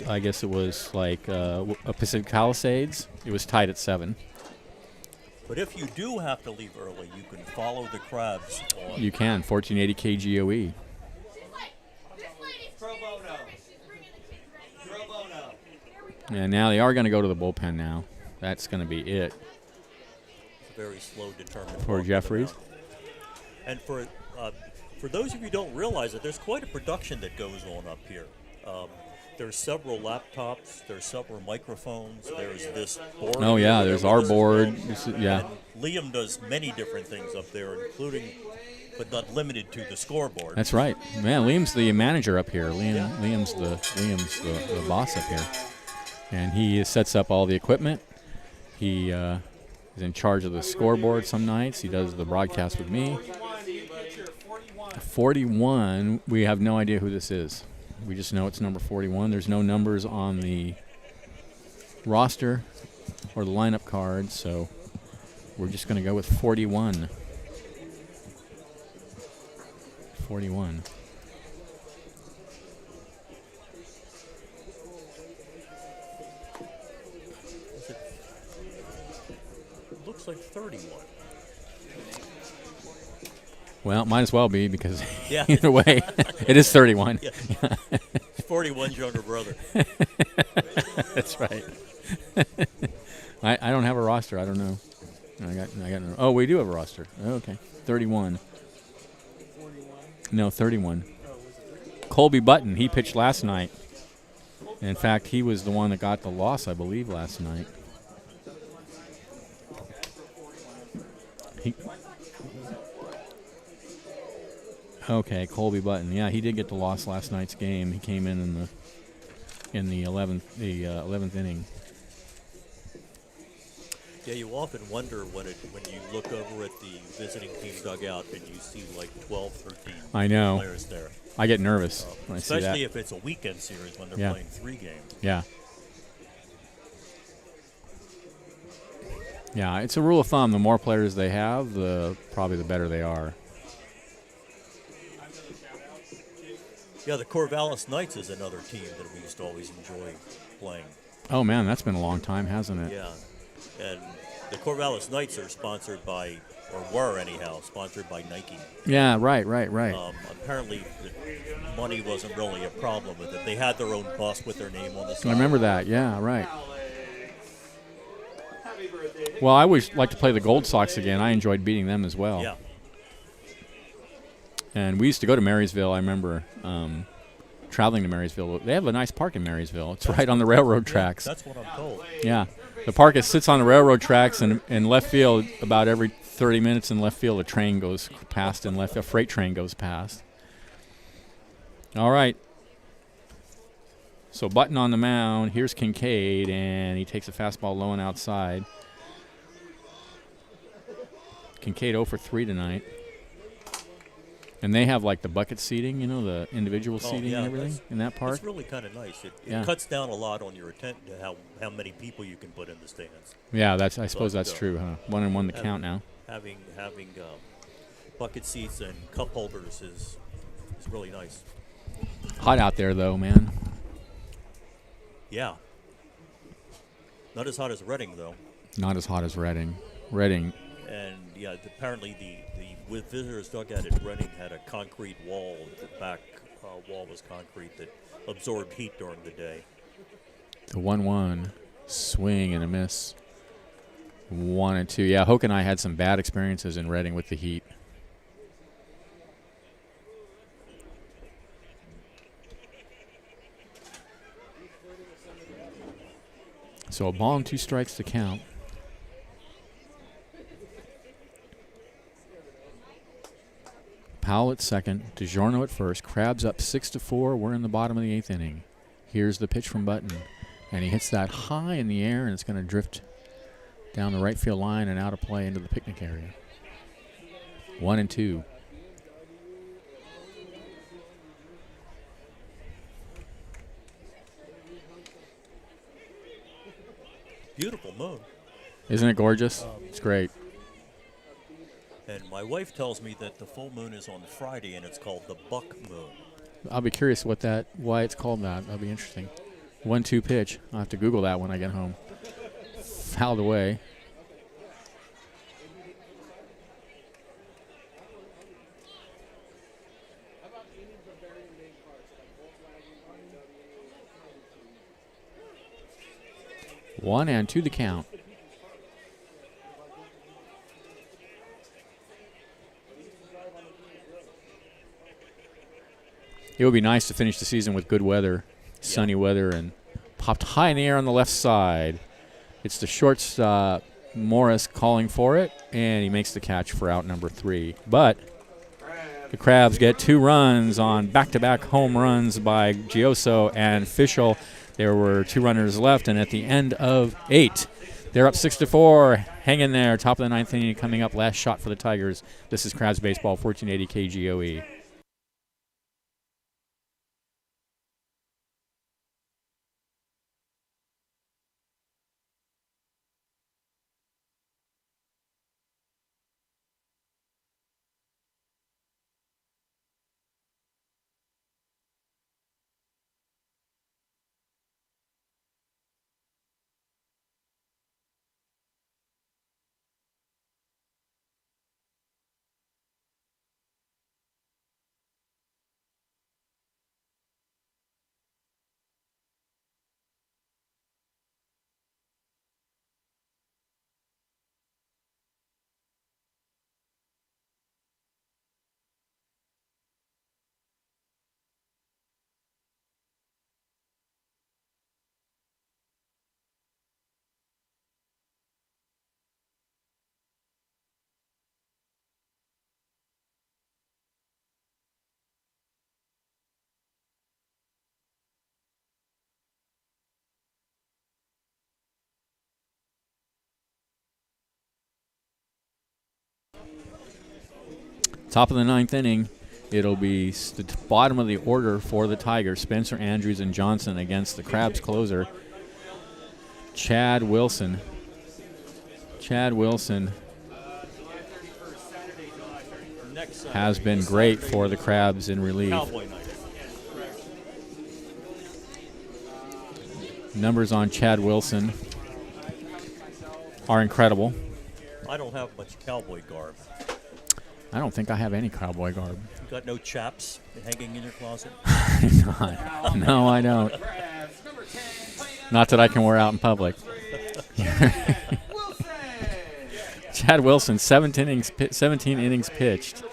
I guess it was like Pacific Palisades, it was tied at 7. But if you do have to leave early, you can follow the Crabs on. You can, 1480 KGOE. Pro bono. Pro bono. And now they are going to go to the bullpen now. That's going to be it. Very slow, determined. For walk to the Jeffries. mound. And for those of you who don't realize it, there's quite a production that goes on up here. There's several laptops. There's several microphones. There's this board. Oh, yeah, there's our board. Yeah. And Liam does many different things up there, including, but not limited to, the scoreboard. That's right. Man, Liam's the manager up here. Liam's the boss up here. And he sets up all the equipment. He is in charge of the scoreboard some nights. He does the broadcast with me. 41, we have no idea who this is. We just know it's number 41. There's no numbers on the roster or the lineup card, so we're just going to go with 41. 41. It looks like 31. Well, might as well be because Yeah. either way, it is 31. Yeah. It's 41's younger brother. That's right. I don't have a roster. I don't know. I got no. Oh, we do have a roster. Oh, okay. 31. No, 31. Colby Button, he pitched last night. In fact, he was the one that got the loss, I believe, last night. Okay, Colby Button. Yeah, he did get the loss last night's game. He came in the 11th inning. Yeah, you often wonder when you look over at the visiting team dugout and you see like 12, 13 I know. players there. I get nervous when I see that. Especially if it's a weekend series when they're Yeah. playing 3 games. Yeah. Yeah, it's a rule of thumb. The more players they have, probably the better they are. Yeah, the Corvallis Knights is another team that we used to always enjoy playing. Oh, man, that's been a long time, hasn't it? Yeah, and the Corvallis Knights are sponsored by, or were anyhow, sponsored by Nike. Yeah, right. Apparently, the money wasn't really a problem with it. They had their own bus with their name on the side. I remember that. Yeah, right. Happy birthday. Well, I always like to play the Gold Sox again. I enjoyed beating them as well. Yeah. And we used to go to Marysville. I remember traveling to Marysville. They have a nice park in Marysville. It's right on the railroad tracks. That's what I'm told. Yeah. The park sits on the railroad tracks, and in left field, about every 30 minutes in left field, a train goes past, and a freight train goes past. All right. So Button on the mound. Here's Kincaid, and he takes a fastball low and outside. Kincaid 0 for 3 tonight. And they have like the bucket seating, the individual seating and everything in that park. It's really kind of nice. It Yeah. cuts down a lot on your how many people you can put in the stands. Yeah, I suppose that's true, huh? 1-1 the count now. Having bucket seats and cup holders is really nice. Hot out there though, man. Yeah. Not as hot as Reading though. Not as hot as Reading. Reading. And yeah, apparently the visitors dugout at Reading had a concrete wall. The back wall was concrete that absorbed heat during the day. The 1-1 swing and a miss. 1-2. Yeah, Hoke and I had some bad experiences in Reading with the heat. So a ball and 2 strikes to count. Powell at second, DiGiorno at first. Crabs up 6-4. We're in the bottom of the 8th inning. Here's the pitch from Button, and he hits that high in the air, and it's going to drift down the right field line and out of play into the picnic area. 1-2. Beautiful moon. Isn't it gorgeous? It's great. And my wife tells me that the full moon is on Friday, and it's called the buck moon. I'll be curious why it's called that. That'll be interesting. 1-2 pitch. I'll have to Google that when I get home. Fouled away. One and 2 the count. It would be nice to finish the season with good weather, sunny weather, and popped high in the air on the left side. It's the shortstop, Morris, calling for it, and he makes the catch for out number 3. But the Crabs get 2 runs on back-to-back home runs by Gioso and Fischel. There were 2 runners left, and at the end of 8, they're up 6-4. Hang in there, top of the 9th inning coming up. Last shot for the Tigers. This is Crabs Baseball, 1480 KGOE. Top of the 9th inning, it'll be the bottom of the order for the Tigers. Spencer, Andrews, and Johnson against the Crabs closer, Chad Wilson. Chad Wilson has been great for the Crabs in relief. Cowboy night. Numbers on Chad Wilson are incredible. I don't have much cowboy garb. I don't think I have any cowboy garb. You got no chaps hanging in your closet? No, I don't. Not that I can wear out in public. Chad Wilson, 17 innings pitched,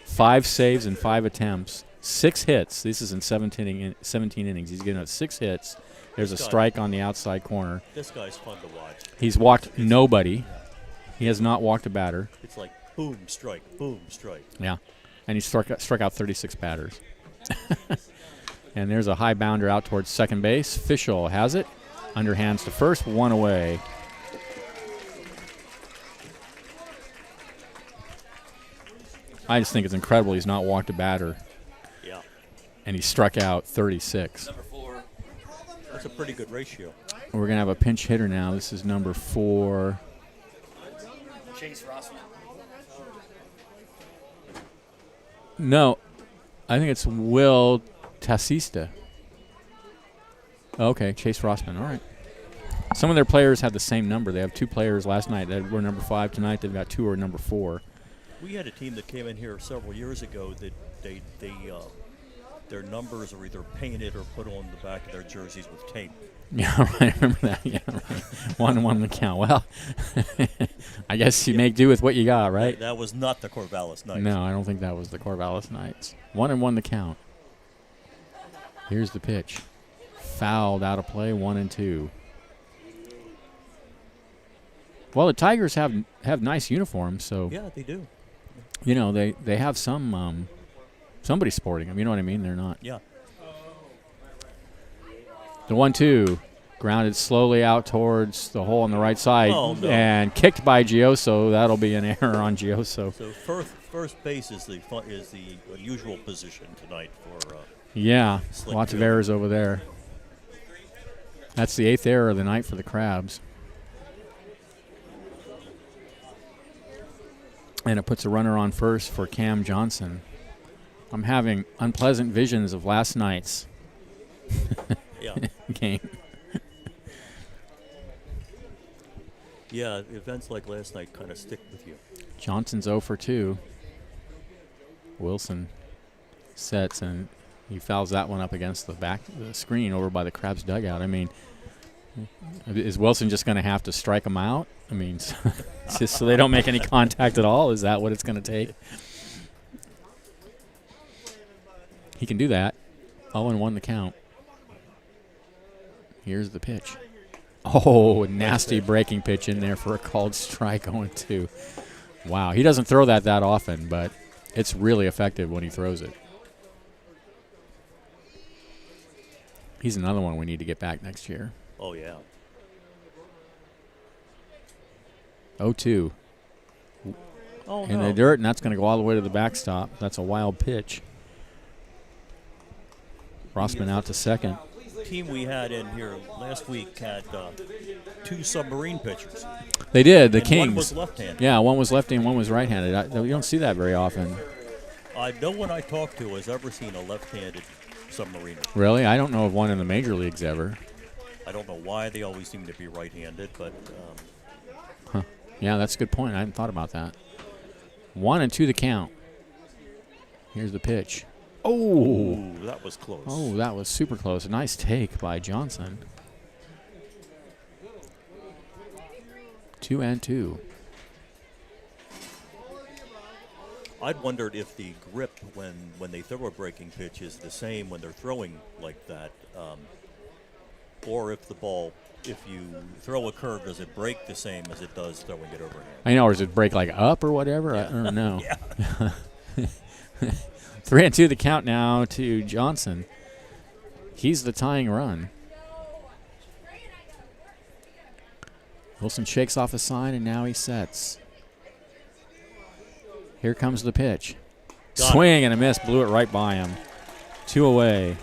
5 saves and 5 attempts, 6 hits. This is in 17 innings. He's given up 6 hits. There's a strike on the outside corner. This guy's fun to watch. He's walked nobody. He has not walked a batter. It's like boom, strike, boom, strike. Yeah, and he struck out 36 batters. And there's a high bounder out towards second base. Fischel has it. Underhands to first, 1 away. I just think it's incredible he's not walked a batter. Yeah. And he struck out 36. That's a pretty good ratio. We're going to have a pinch hitter now. This is number 4. Chase Rossman. No, I think it's Will Tassista. Okay, Chase Rossman. All right. Some of their players have the same number. They have 2 players last night that were number 5. Tonight they've got 2 who are number 4. We had a team that came in here several years ago that they their numbers are either painted or put on the back of their jerseys with tape. Yeah, right. I remember that. Yeah, right. 1-1 the count. Well, I guess you make do with what you got, right? That was not the Corvallis Knights. No, I don't think that was the Corvallis Knights. 1-1 the count. Here's the pitch. Fouled out of play, 1-2. Well, the Tigers have nice uniforms, so Yeah, they do. you know they have some somebody sporting them. You know what I mean? They're not. Yeah. The 1-2 grounded slowly out towards the hole on the right side and kicked by Gioso. That'll be an error on Gioso. So first base is the unusual position tonight for. Yeah, Slick lots of field. errors over there. That's the 8th error of the night for the Crabs. And it puts a runner on first for Cam Johnson. I'm having unpleasant visions of last night's Yeah. game. Yeah, events like last night kind of stick with you. Johnson's 0 for 2. Wilson sets, and he fouls that one up against the screen over by the Crabs dugout. I mean, is Wilson just going to have to strike him out? I mean, just so they don't make any contact at all? Is that what it's going to take? He can do that. 0-1 the count. Here's the pitch. Oh, nasty breaking pitch in there for a called strike, 0-2. Wow, he doesn't throw that often, but it's really effective when he throws it. He's another one we need to get back next year. Oh, yeah. 0-2. Oh, In the dirt, and that's going to go all the way to the backstop. That's a wild pitch. Rossman out to second. Team we had in here last week had 2 submarine pitchers. They did, the And Kings. one was left-handed. Yeah, one was lefty and one was right-handed. You don't see that very often. No one I talked to has ever seen a left-handed submariner. Really? I don't know of one in the major leagues ever. I don't know why they always seem to be right-handed, but Yeah, that's a good point. I hadn't thought about that. 1-2 the count. Here's the pitch. Oh, ooh, that was close. oh, that was super close. A nice take by Johnson. 2-2. I'd wondered if the grip when they throw a breaking pitch is the same when they're throwing like that, or if you throw a curve, does it break the same as it does throwing it overhand? I know, or does it break like up or whatever? Yeah. I don't know. Yeah. 3-2 the count now to Johnson. He's the tying run. Wilson shakes off a sign, and now he sets. Here comes the pitch. Swing and a miss. Blew it right by him. 2 away.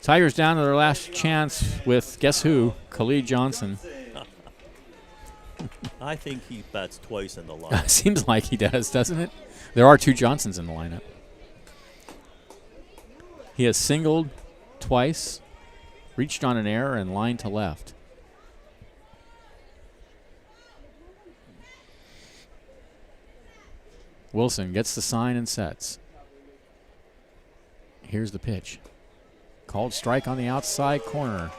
Tigers down to their last chance with, guess who? Khalid Johnson. I think he bats twice in the line. Seems like he does, doesn't it? There are 2 Johnsons in the lineup. He has singled twice, reached on an error, and lined to left. Wilson gets the sign and sets. Here's the pitch. Called strike on the outside corner.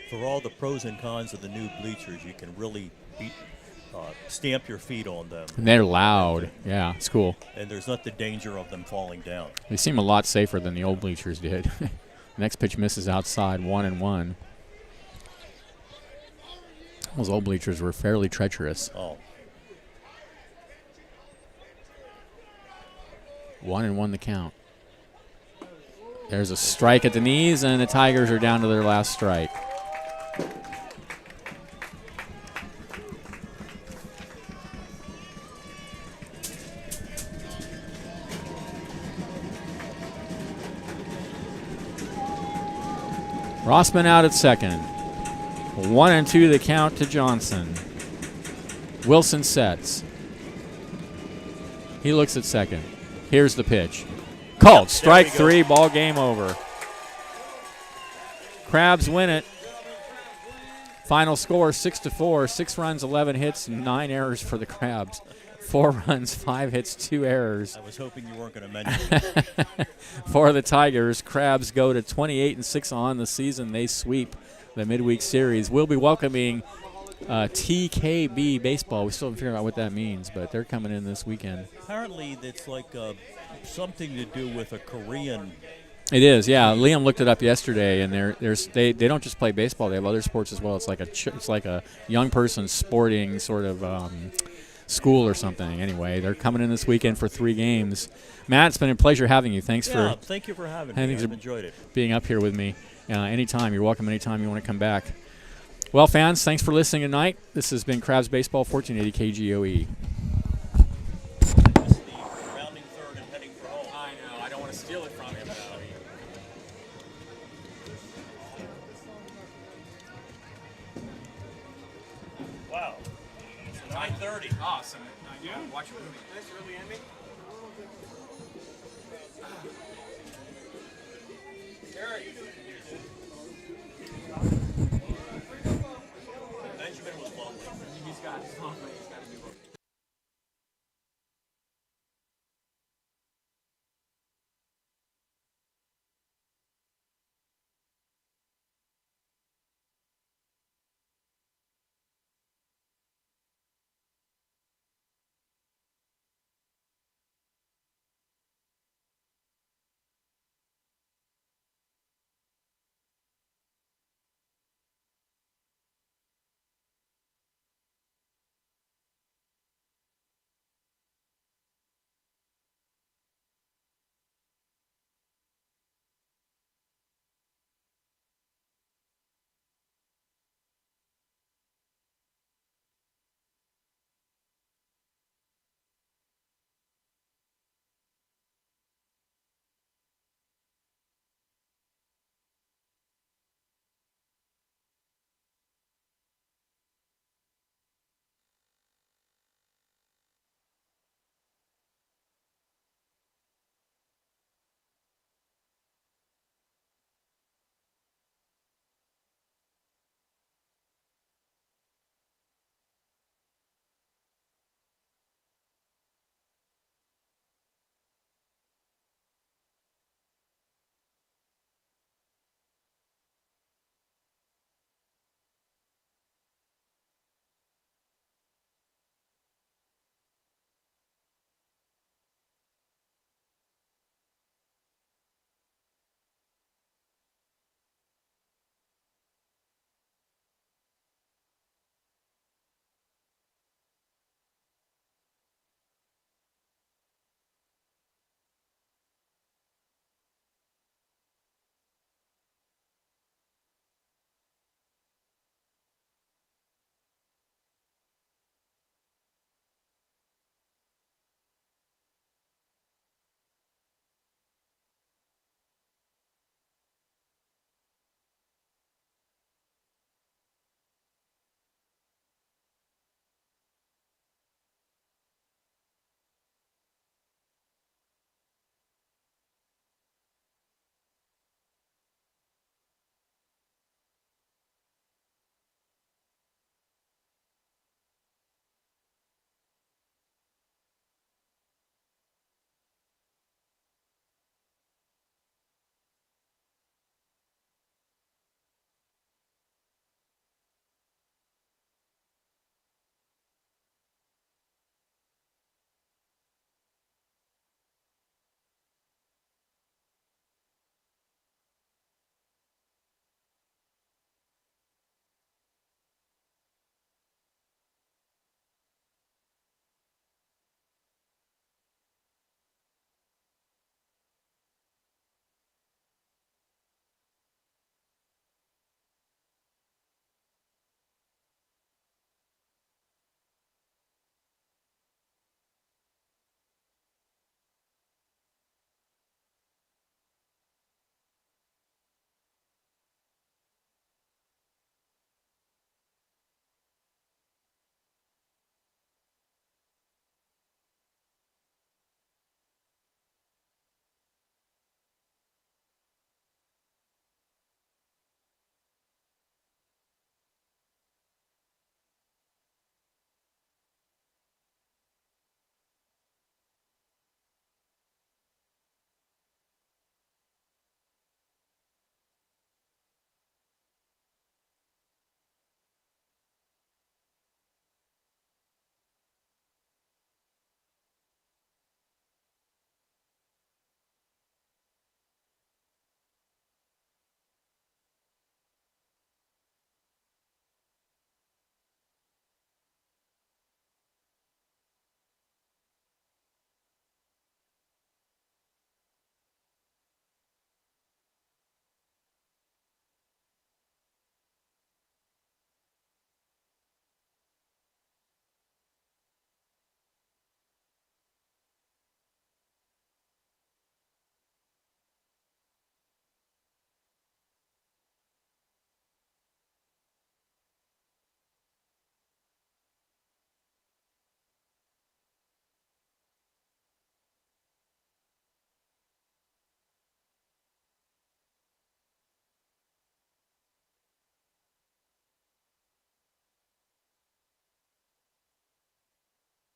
For all the pros and cons of the new bleachers, you can really stamp your feet on them. And they're loud. Yeah, it's cool. And there's not the danger of them falling down. They seem a lot safer than the old bleachers did. Next pitch misses outside, 1-1. Those old bleachers were fairly treacherous. Oh. 1-1 the count. There's a strike at the knees, and the Tigers are down to their last strike. Rossman out at second. 1-2 the count to Johnson. Wilson sets. He looks at second. Here's the pitch. Called. Strike 3, ball game over. Crabs win it. Final score 6-4. 6 runs, 11 hits, 9 errors for the Crabs. 4 runs, 5 hits, 2 errors. I was hoping you weren't going to mention it. For the Tigers, Crabs go to 28-6 on the season. They sweep the midweek series. We'll be welcoming TKB baseball. We still haven't figured out what that means, but they're coming in this weekend. Apparently, it's like something to do with a Korean. It is, yeah. Liam looked it up yesterday, and they don't just play baseball; they have other sports as well. It's like a young person's sporting sort of school or something. Anyway, they're coming in this weekend for 3 games. Matt, it's been a pleasure having you. Thank you for having me. I've enjoyed it. Being up here with me. Anytime. You're welcome anytime you want to come back. Well, fans, thanks for listening tonight. This has been Crabs Baseball, 1480 KGOE. Rounding third and heading for home. I know. I don't want to steal it from him, though. Wow. 9:30. Awesome. Yeah. Watch it with me. This really ending? Benjamin was lovely. He's got to move up.